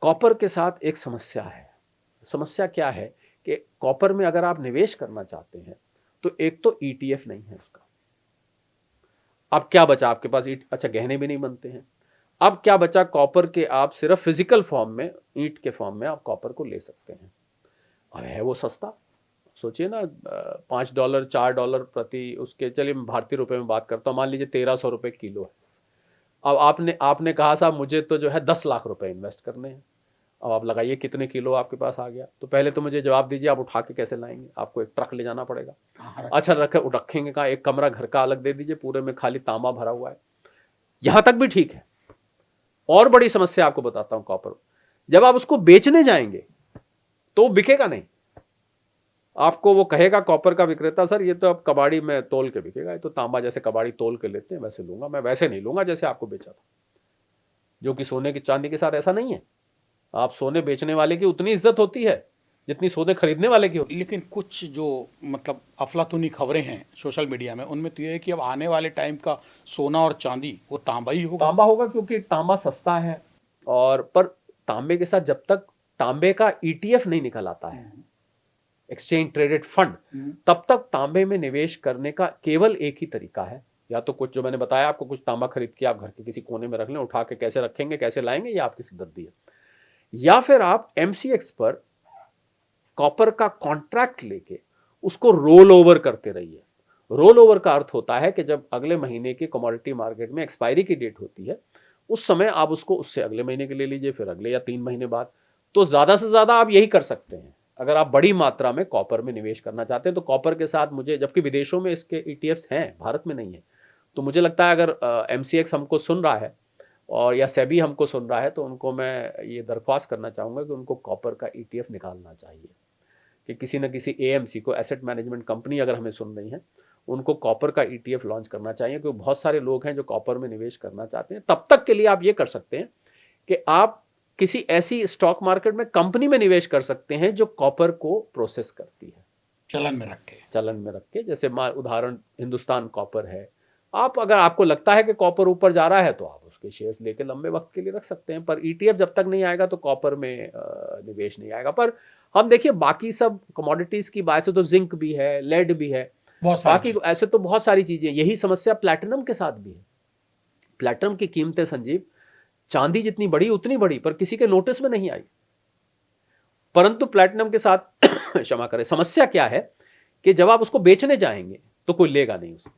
कॉपर के साथ एक समस्या है। समस्या क्या है कि कॉपर में अगर आप निवेश करना चाहते हैं तो एक तो ईटीएफ नहीं है उसका। अब क्या बचा आपके पास? ईट, अच्छा गहने भी नहीं बनते हैं। अब क्या बचा कॉपर के? आप सिर्फ फिजिकल फॉर्म में, ईंट के फॉर्म में आप कॉपर को ले सकते हैं। अब है वो सस्ता, सोचिए ना, $5 $4 प्रति उसके, चलिए मैं भारतीय रुपए में बात करता हूँ, मान लीजिए 1300 रुपए किलो है। अब आपने आपने कहा साहब मुझे तो जो है 10 लाख रुपए इन्वेस्ट करने हैं। अब आप लगाइए कितने किलो आपके पास आ गया। तो पहले तो मुझे जवाब दीजिए, आप उठा के कैसे लाएंगे? आपको एक ट्रक ले जाना पड़ेगा। अच्छा रखेंगे कहाँ? एक कमरा घर का अलग दे दीजिए, पूरे में खाली तांबा भरा हुआ है। यहां तक भी ठीक है। और बड़ी समस्या आपको बताता हूं कॉपर, जब आप उसको बेचने जाएंगे तो बिकेगा नहीं। आपको वो कहेगा कॉपर का विक्रेता, सर ये तो अब कबाड़ी में तोल के बिकेगा, ये तो तांबा जैसे कबाड़ी तोल के लेते हैं वैसे लूंगा, मैं वैसे नहीं लूंगा जैसे आपको बेचा था। जो कि सोने की चांदी के साथ ऐसा नहीं है। आप सोने बेचने वाले की उतनी इज्जत होती है जितनी सोने खरीदने वाले की होती है। लेकिन कुछ जो मतलब अफलातूनी खबरें हैं सोशल मीडिया में, उनमें तो ये है कि अब आने वाले टाइम का सोना और चांदी वो तांबा ही होगा। तांबा होगा क्योंकि तांबा सस्ता है, और पर तांबे के साथ जब तक तांबे का ईटीएफ नहीं निकल आता है, एक्सचेंज ट्रेडेड फंड, तब तक तांबे में निवेश करने का केवल एक ही तरीका है। या तो कुछ जो मैंने बताया आपको, कुछ तांबा खरीद के आप घर के किसी कोने में रख लें, उठा के कैसे रखेंगे कैसे लाएंगे ये आपकी सिरदर्दी है। या फिर आप एमसीएक्स पर कॉपर का कॉन्ट्रैक्ट लेके उसको रोल ओवर करते रहिए। रोल ओवर का अर्थ होता है कि जब अगले महीने की कमोडिटी मार्केट में एक्सपायरी की डेट होती है, उस समय आप उसको उससे अगले महीने के ले लीजिए, फिर अगले या 3 महीने बाद। तो ज्यादा से ज्यादा आप यही कर सकते हैं अगर आप बड़ी मात्रा में कॉपर में निवेश करना चाहते हैं। तो कॉपर के साथ मुझे, जबकि विदेशों में इसके ईटीएफ्स हैं, भारत में नहीं है, तो मुझे लगता है अगर एमसीएक्स हमको सुन रहा है और या सेबी हमको सुन रहा है, तो उनको मैं ये दरख्वास्त करना चाहूंगा कि उनको कॉपर का ईटीएफ निकालना चाहिए। कि किसी न किसी एएमसी को, एसेट मैनेजमेंट कंपनी अगर हमें सुन रही है, उनको कॉपर का ईटीएफ लॉन्च करना चाहिए, क्योंकि बहुत सारे लोग हैं जो कॉपर में निवेश करना चाहते हैं। तब तक के लिए आप ये कर सकते हैं कि आप किसी ऐसी स्टॉक मार्केट में कंपनी में निवेश कर सकते हैं जो कॉपर को प्रोसेस करती है, चलन में रख के। जैसे उदाहरण हिंदुस्तान कॉपर है। आप, अगर आपको लगता है कि कॉपर ऊपर जा रहा है, तो आप के शेयर्स लेके लंबे वक्त के लिए रख सकते हैं, पर ईटीएफ जब तक नहीं आएगा तो कॉपर में निवेश नहीं आएगा। पर हम देखिए बाकी सब कमोडिटीज़ की बात से तो जिंक भी है, लेड भी है, बहुत सारी बाकी चीज। ऐसे तो बहुत सारी चीज़ें। यही समस्या प्लैटिनम के साथ भी है। प्लैटिनम की कीमतें संजीव चांदी जितनी बढ़ी उतनी बढ़ी, पर किसी के नोटिस में नहीं आई। परंतु प्लैटिनम के साथ क्षमा करें, समस्या क्या है कि जब आप उसको बेचने जाएंगे तो कोई लेगा नहीं उसको।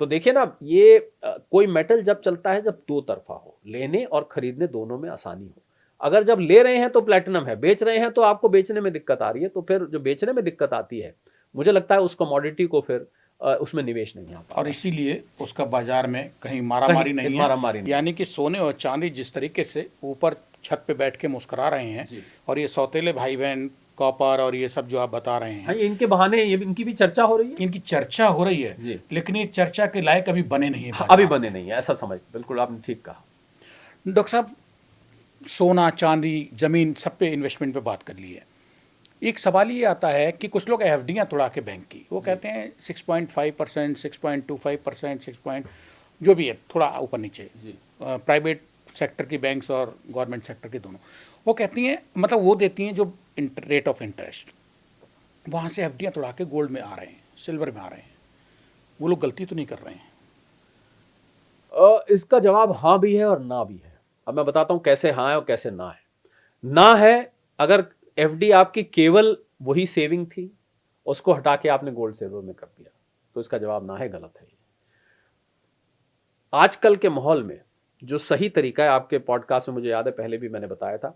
तो देखिए ना, ये कोई मेटल जब चलता है जब दो तरफा हो, लेने और खरीदने दोनों में आसानी हो। अगर जब ले रहे हैं तो प्लैटिनम है, बेच रहे हैं तो आपको बेचने में दिक्कत आ रही है, तो फिर जो बेचने में दिक्कत आती है, मुझे लगता है उस कमोडिटी को फिर उसमें निवेश नहीं आ और पाता। इसीलिए उसका बाजार में कहीं मारामारी कहीं नहीं है। मारामारी नहीं। यानी कि सोने और चांदी जिस तरीके से ऊपर छत पे बैठ के मुस्कुरा रहे हैं, जी। और ये सौतेले भाई बहन कॉपर और ये सब जो आप बता रहे हाँ, हैं, ये इनके बहाने, ये इनकी भी चर्चा हो रही है। इनकी चर्चा हो रही है, जी। लेकिन ये चर्चा के लायक अभी बने नहीं है हाँ, अभी बाजार बने में। नहीं है, ऐसा समझ, बिल्कुल आपने ठीक कहा। डॉक्टर साहब, सोना चांदी जमीन सब पे इन्वेस्टमेंट पे बात कर ली है। एक सवाल ये आता है कि कुछ लोग एफडियां तोड़ा के बैंक की, वो कहते हैं 6.5%, 6.25%, 6 जो भी है, थोड़ा ऊपर नीचे, जी। प्राइवेट सेक्टर की बैंक्स और गवर्नमेंट सेक्टर की दोनों, वो कहती हैं, मतलब वो देती हैं जो रेट ऑफ इंटरेस्ट, वहाँ से एफडियां तोड़ा के गोल्ड में आ रहे हैं, सिल्वर में आ रहे हैं। वो लोग गलती तो नहीं कर रहे हैं? इसका जवाब हाँ भी है और ना भी है। अब मैं बताता हूँ कैसे हाँ है और कैसे ना है। ना है, अगर एफडी आपकी केवल वही सेविंग थी, उसको हटा के आपने गोल्ड सिल्वर में कर दिया, तो इसका जवाब ना है, गलत है। आजकल के माहौल में जो सही तरीका है, आपके पॉडकास्ट में मुझे याद है पहले भी मैंने बताया था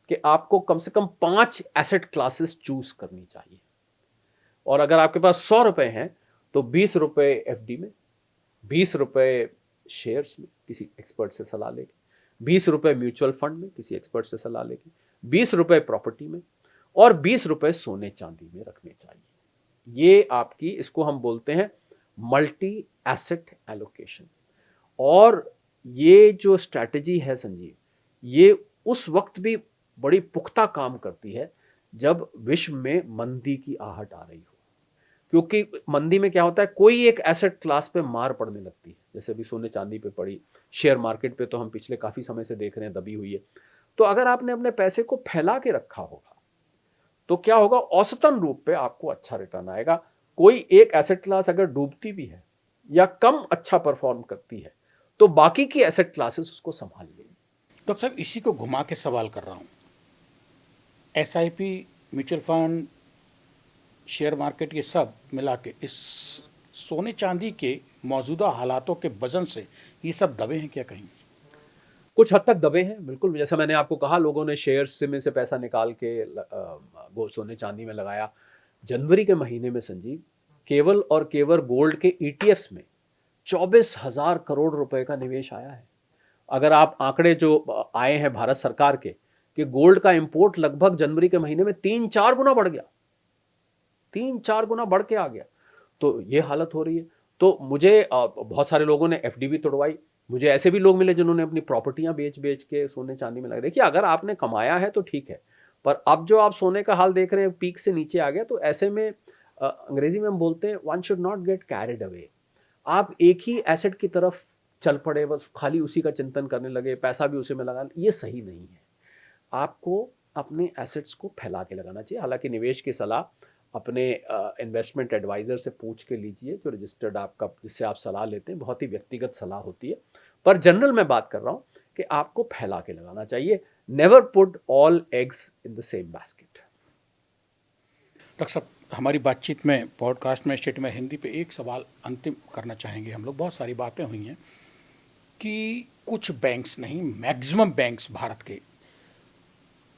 कि आपको कम से कम 5 एसेट क्लासेस चूज करनी चाहिए, और अगर आपके पास 100 रुपए हैं तो 20 रुपए एफडी में, 20 रुपए शेयर्स में किसी एक्सपर्ट से सलाह लेके, 20 रुपए म्यूचुअल फंड में किसी एक्सपर्ट से सलाह लेके, 20 रुपए प्रॉपर्टी में, और 20 रुपए सोने चांदी में रखने चाहिए। ये आपकी, इसको हम बोलते हैं मल्टी एसेट एलोकेशन। और ये जो स्ट्रैटेजी है संजीव, ये उस वक्त भी बड़ी पुख्ता काम करती है जब विश्व में मंदी की आहट आ रही हो। क्योंकि मंदी में क्या होता है, कोई एक एसेट क्लास पे मार पड़ने लगती है, जैसे अभी सोने चांदी पे पड़ी, शेयर मार्केट पे तो हम पिछले काफी समय से देख रहे हैं दबी हुई है। तो अगर आपने अपने पैसे को फैला के रखा होगा तो क्या होगा, औसतन रूप पे आपको अच्छा रिटर्न आएगा। कोई एक एसेट क्लास अगर डूबती भी है या कम अच्छा परफॉर्म करती है तो बाकी की एसेट क्लासेस उसको संभाल लेंगी। डॉक्टर साहब, इसी को घुमा के सवाल कर रहा हूँ। SIP, mutual fund, share market, ये सब मिला के इस सोने चांदी के मौजूदा हालातों के वजन से ये सब दबे हैं क्या कहीं? कुछ हद तक दबे हैं, बिल्कुल। जैसा मैंने आपको कहा, लोगों ने शेयर्स में से पैसा निकाल के गोल्ड सोने चांदी में लगाया। जनवरी के महीने में संजीव, केवल और केवल गोल्ड के ईटीएफ्स में 24,000 करोड़ रुपए का निवेश आया है। अगर आप आंकड़े जो आए हैं भारत सरकार के, कि गोल्ड का इंपोर्ट लगभग जनवरी के महीने में 3-4 गुना बढ़ गया, 3-4 गुना बढ़ के आ गया। तो ये हालत हो रही है। तो मुझे बहुत सारे लोगों ने एफडी भी तोड़वाई। मुझे ऐसे भी लोग मिले जिन्होंने अपनी प्रॉपर्टियां बेच बेच के सोने चांदी में लगा। देखिए, अगर आपने कमाया है तो ठीक है, पर अब जो आप सोने का हाल देख रहे हैं, पीक से नीचे आ गया, तो ऐसे में अंग्रेजी में हम बोलते हैं one should not get carried away. आप एक ही एसेट की तरफ चल पड़े, बस खाली उसी का चिंतन करने लगे, पैसा भी उसी में लगा, ये सही नहीं है। आपको अपने एसेट्स को फैला के लगाना चाहिए। हालांकि निवेश की सलाह अपने इन्वेस्टमेंट एडवाइज़र से पूछ के लीजिए, जो रजिस्टर्ड आपका, जिससे आप सलाह लेते हैं, बहुत ही व्यक्तिगत सलाह होती है। पर जनरल मैं बात कर रहा हूँ कि आपको फैला के लगाना चाहिए। Never put all eggs in the same basket. Doctor साहब, हमारी बातचीत में, पॉडकास्ट में, स्टेट में हिंदी पे एक सवाल अंतिम करना चाहेंगे हम लोग। बहुत सारी बातें हुई हैं कि कुछ बैंक्स नहीं, मैक्सिमम बैंक्स भारत के,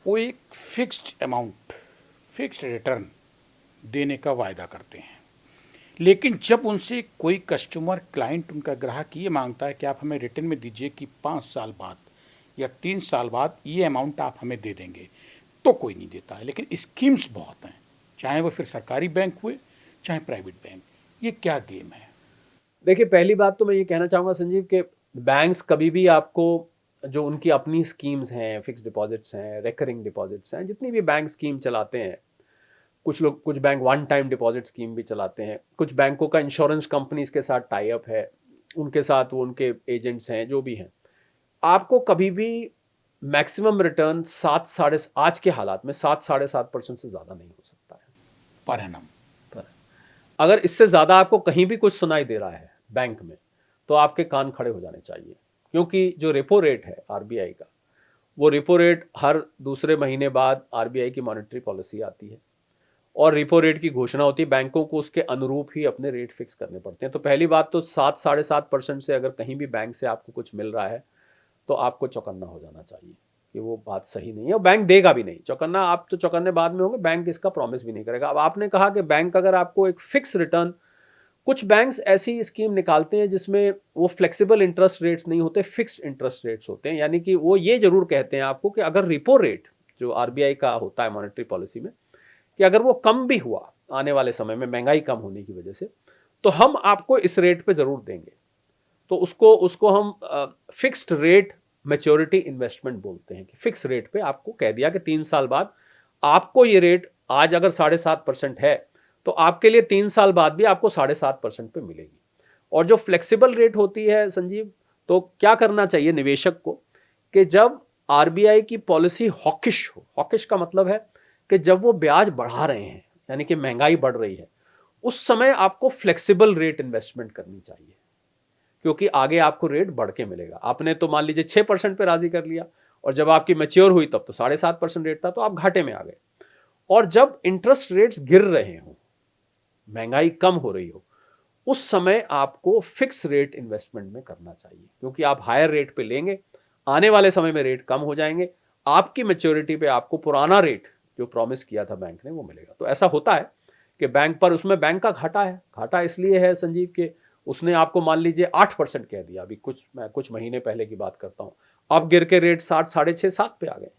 वो एक फिक्स्ड अमाउंट, फिक्स्ड रिटर्न देने का वायदा करते हैं, लेकिन जब उनसे कोई कस्टमर, क्लाइंट, उनका ग्राहक ये मांगता है कि आप हमें रिटर्न में दीजिए कि 5 साल बाद या 3 साल बाद ये अमाउंट आप हमें दे देंगे, तो कोई नहीं देता है। लेकिन स्कीम्स बहुत हैं, चाहे वो फिर सरकारी बैंक हुए चाहे प्राइवेट बैंक। ये क्या गेम है? देखिए, पहली बात तो मैं ये कहना चाहूँगा संजीव कि बैंक्स कभी भी आपको, जो उनकी अपनी स्कीम्स हैं, फिक्स डिपॉजिट्स हैं, रेकरिंग डिपॉजिट्स हैं, जितनी भी बैंक स्कीम चलाते हैं, कुछ लोग, कुछ bank one time deposit scheme भी चलाते हैं, कुछ बैंकों का इंश्योरेंस कंपनीज के साथ टाई अप है, उनके साथ वो उनके एजेंट्स हैं, जो भी हैं, आपको कभी भी मैक्सिमम रिटर्न 7 साढ़े आज के हालात में 7 साढ़े 7% से ज़्यादा नहीं हो सकता है पर एनम। पर अगर इससे ज़्यादा आपको कहीं भी कुछ सुनाई दे रहा है बैंक में, तो आपके कान खड़े हो जाने चाहिए, क्योंकि जो रेपो रेट है आरबीआई का, वो रेपो रेट हर दूसरे महीने बाद आरबीआई की मॉनेटरी पॉलिसी आती है और रेपो रेट की घोषणा होती है, बैंकों को उसके अनुरूप ही अपने रेट फिक्स करने पड़ते हैं। तो पहली बात तो 7 साढ़े 7% से अगर कहीं भी बैंक से आपको कुछ मिल रहा है तो आपको चौकन्ना हो जाना चाहिए कि वो बात सही नहीं है और बैंक देगा भी नहीं। चौकन्ना आप तो चौकन्ने बाद में होंगे, बैंक इसका प्रॉमिस भी नहीं करेगा। अब आपने कहा कि बैंक अगर आपको एक फिक्स रिटर्न, कुछ बैंक्स ऐसी स्कीम निकालते हैं जिसमें वो फ्लेक्सिबल इंटरेस्ट रेट्स नहीं होते, फिक्स्ड इंटरेस्ट रेट्स होते हैं, यानी कि वो ये जरूर कहते हैं आपको कि अगर रिपो रेट जो आरबीआई का होता है मॉनेटरी पॉलिसी में, कि अगर वो कम भी हुआ आने वाले समय में महंगाई कम होने की वजह से, तो हम आपको इस रेट पे जरूर देंगे। तो उसको उसको हम फिक्स्ड रेट मैच्योरिटी इन्वेस्टमेंट बोलते हैं कि फिक्स रेट पे आपको कह दिया कि 3 साल बाद आपको ये रेट आज अगर 7.5% है तो आपके लिए 3 साल बाद भी आपको 7.5% पे मिलेगी। और जो फ्लेक्सिबल रेट होती है संजीव, तो क्या करना चाहिए निवेशक को कि जब आरबीआई की पॉलिसी हॉकिश हो, हॉकिश का मतलब है कि जब वो ब्याज बढ़ा रहे हैं यानी कि महंगाई बढ़ रही है, उस समय आपको फ्लेक्सिबल रेट इन्वेस्टमेंट करनी चाहिए, क्योंकि आगे आपको रेट बढ़ के मिलेगा। आपने तो मान लीजिए 6% पे राजी कर लिया और जब आपकी मैच्योर हुई तब तो 7.5% रेट था, तो आप घाटे में आ गए। और जब इंटरेस्ट रेट्स गिर रहे हो, महंगाई कम हो रही हो, उस समय आपको फिक्स रेट इन्वेस्टमेंट में करना चाहिए, क्योंकि आप हायर रेट पे लेंगे, आने वाले समय में रेट कम हो जाएंगे, आपकी मैच्योरिटी पे आपको पुराना रेट जो प्रॉमिस किया था बैंक ने वो मिलेगा। तो ऐसा होता है कि बैंक पर, उसमें बैंक का घाटा है। घाटा इसलिए है संजीव के उसने आपको मान लीजिए 8% कह दिया, अभी मैं कुछ महीने पहले की बात करता हूं, अब गिर के रेट 7 साढ़े 6 7 पे आ गए,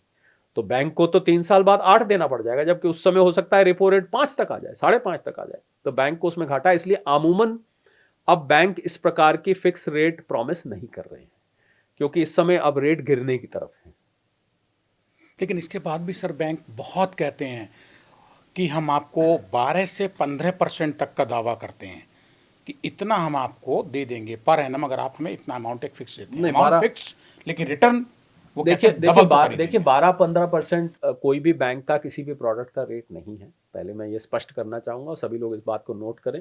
तो बैंक को तो 3 साल बाद 8 देना पड़ जाएगा, जबकि उस समय हो सकता है रेपो रेट 5 तक आ जाए, 5.5 तक आ जाए, तो बैंक को उसमें घाटा है। इसलिए अमूमन अब बैंक इस प्रकार की फिक्स रेट प्रॉमिस नहीं कर रहे हैं, क्योंकि इस समय अब रेट गिरने की तरफ है। लेकिन इसके बाद भी सर बैंक बहुत कहते हैं कि हम आपको 12 से 15% तक का दावा करते हैं कि इतना हम आपको दे देंगे पर एनम, अगर आप हमें इतना अमाउंट एक फिक्स देते हैं, नहीं, अमाउंट 12 फिक्स, लेकिन रिटर्न वो कहते देखिए हैं देखिए डबल तो कर ही देखिए देंगे। 12-15% कोई भी बैंक का किसी भी प्रोडक्ट का रेट नहीं है, पहले मैं ये स्पष्ट करना चाहूंगा और सभी लोग इस बात को नोट करें।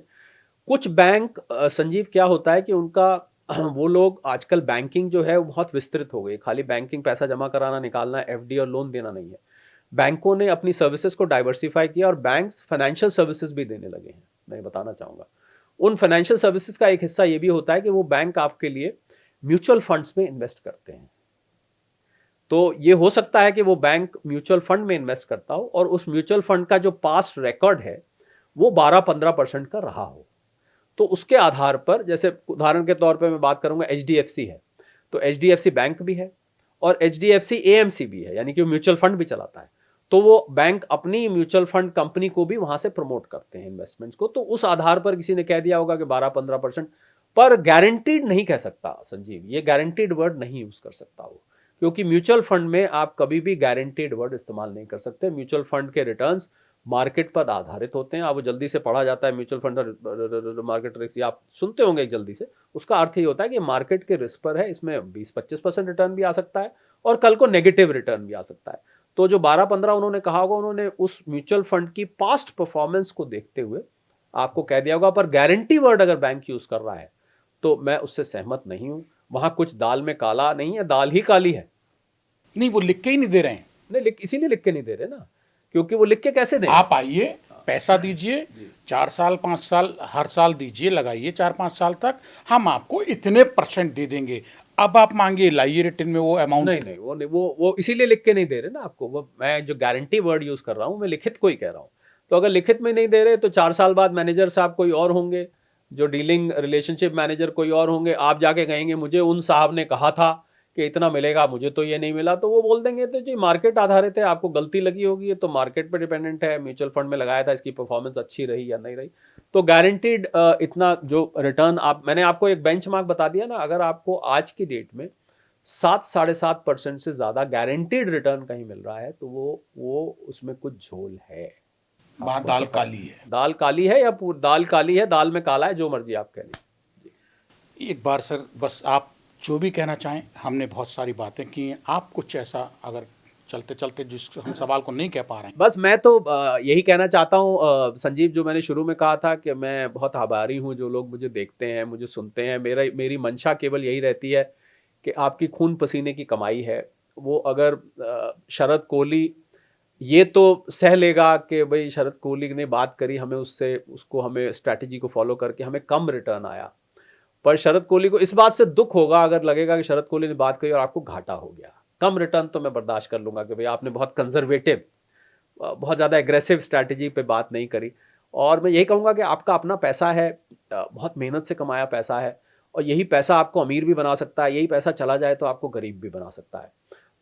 कुछ बैंक संजीव क्या होता है कि उनका वो लोग आजकल बैंकिंग जो है वो बहुत विस्तृत हो गई, खाली बैंकिंग पैसा जमा कराना निकालना, एफडी और लोन देना नहीं है। बैंकों ने अपनी सर्विसेज को डाइवर्सिफाई किया और बैंक्स फाइनेंशियल सर्विसेज भी देने लगे हैं। मैं बताना चाहूंगा, उन फाइनेंशियल सर्विसेज का एक हिस्सा ये भी होता है कि वो बैंक आपके लिए म्यूचुअल फंड्स में इन्वेस्ट करते हैं। तो ये हो सकता है कि वो बैंक म्यूचुअल फंड में इन्वेस्ट करता हो और उस म्यूचुअल फंड का जो पास्ट रिकॉर्ड है वो 12-15% का रहा हो, तो उसके आधार पर, जैसे उदाहरण के तौर पे मैं बात करूंगा, एचडीएफसी है तो एचडीएफसी बैंक भी है और एचडीएफसी एएमसी भी है, यानी कि वो म्यूचुअल फंड भी चलाता है। तो वो बैंक अपनी म्यूचुअल फंड कंपनी को भी वहां से प्रमोट करते हैं इन्वेस्टमेंट्स को, तो उस आधार पर किसी ने कह दिया होगा कि 12-15%, पर गारंटीड नहीं कह सकता संजीव, ये गारंटीड वर्ड नहीं यूज कर सकता वो, क्योंकि म्यूचुअल फंड में आप कभी भी गारंटीड वर्ड इस्तेमाल नहीं कर सकते। म्यूचुअल फंड के रिटर्न्स मार्केट पर आधारित होते हैं। आप वो जल्दी से पढ़ा जाता है म्यूचुअल फंड मार्केट रिस्क, आप सुनते होंगे जल्दी से, उसका अर्थ ये होता है कि मार्केट के रिस्क पर है, इसमें 20-25% रिटर्न भी आ सकता है और कल को नेगेटिव रिटर्न भी आ सकता है। तो जो 12-15 उन्होंने कहा होगा, उन्होंने उस म्यूचुअल फंड की पास्ट परफॉर्मेंस को देखते हुए आपको कह दिया होगा, पर गारंटी वर्ड अगर बैंक यूज कर रहा है तो मैं उससे सहमत नहीं हूं। वहां कुछ दाल में काला नहीं है, दाल ही काली है। नहीं, वो लिख के ही नहीं दे रहे हैं। नहीं, इसीलिए लिख के नहीं दे रहे ना, क्योंकि वो लिख के कैसे दें? आप आइए, पैसा दीजिए, 4 साल 5 साल हर साल दीजिए, लगाइए 4-5 साल तक, हम आपको इतने % दे देंगे। अब आप मांगिए, लाइए रिटर्न में वो अमाउंट। नहीं, वो नहीं, वो इसीलिए लिख के नहीं दे रहे ना आपको। वो मैं जो गारंटी वर्ड यूज कर रहा हूं, मैं लिखित को ही कह रहा हूं। तो अगर लिखित में नहीं दे रहे तो 4 साल बाद मैनेजर साहब कोई और होंगे, जो डीलिंग रिलेशनशिप मैनेजर कोई और होंगे, आप जाके कहेंगे मुझे उन साहब ने कहा था कि इतना मिलेगा, मुझे तो ये नहीं मिला, तो वो बोल देंगे तो जी मार्केट आधारित है, आपको गलती लगी होगी, ये तो मार्केट पे डिपेंडेंट है, म्यूचुअल फंड में लगाया था, इसकी परफॉर्मेंस अच्छी रही या नहीं रही। तो गारंटीड इतना जो रिटर्न, आप, मैंने आपको एक बेंचमार्क बता दिया ना, अगर आपको आज की डेट में 7-7.5% से ज्यादा गारंटीड रिटर्न कहीं मिल रहा है तो वो उसमें कुछ झोल है। वहां दाल काली है। दाल काली है या दाल काली है, दाल में काला है, जो मर्जी आप कह लीजिए। एक बार सर बस आप जो भी कहना चाहें, हमने बहुत सारी बातें की हैं, आप कुछ ऐसा अगर चलते चलते जिस हम सवाल को नहीं कह पा रहे हैं। बस मैं तो यही कहना चाहता हूँ संजीव, जो मैंने शुरू में कहा था कि मैं बहुत आभारी हूँ जो लोग मुझे देखते हैं, मुझे सुनते हैं। मेरी मंशा केवल यही रहती है कि आपकी खून पसीने की कमाई है, वो अगर शरद कोहली ये तो सह लेगा कि भाई शरद कोहली ने बात करी, हमें स्ट्रैटेजी को फॉलो करके हमें कम रिटर्न आया, पर शरद कोहली को इस बात से दुख होगा अगर लगेगा कि शरद कोहली ने बात करी और आपको घाटा हो गया। कम रिटर्न तो मैं बर्दाश्त कर लूंगा कि भाई आपने बहुत कंजर्वेटिव, बहुत ज़्यादा एग्रेसिव स्ट्रैटेजी पे बात नहीं करी। और मैं यही कहूँगा कि आपका अपना पैसा है, बहुत मेहनत से कमाया पैसा है, और यही पैसा आपको अमीर भी बना सकता है, यही पैसा चला जाए तो आपको गरीब भी बना सकता है।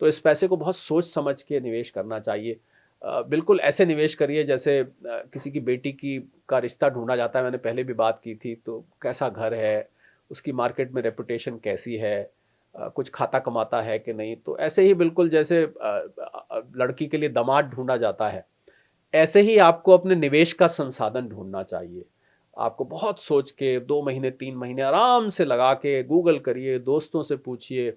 तो इस पैसे को बहुत सोच समझ के निवेश करना चाहिए। बिल्कुल ऐसे निवेश करिए जैसे किसी की बेटी की का रिश्ता ढूंढा जाता है, मैंने पहले भी बात की थी, तो कैसा घर है, उसकी मार्केट में रेपुटेशन कैसी है, कुछ खाता कमाता है कि नहीं। तो ऐसे ही बिल्कुल जैसे लड़की के लिए दामाद ढूंढा जाता है, ऐसे ही आपको अपने निवेश का संसाधन ढूंढना चाहिए। आपको बहुत सोच के 2 महीने 3 महीने आराम से लगा के गूगल करिए, दोस्तों से पूछिए,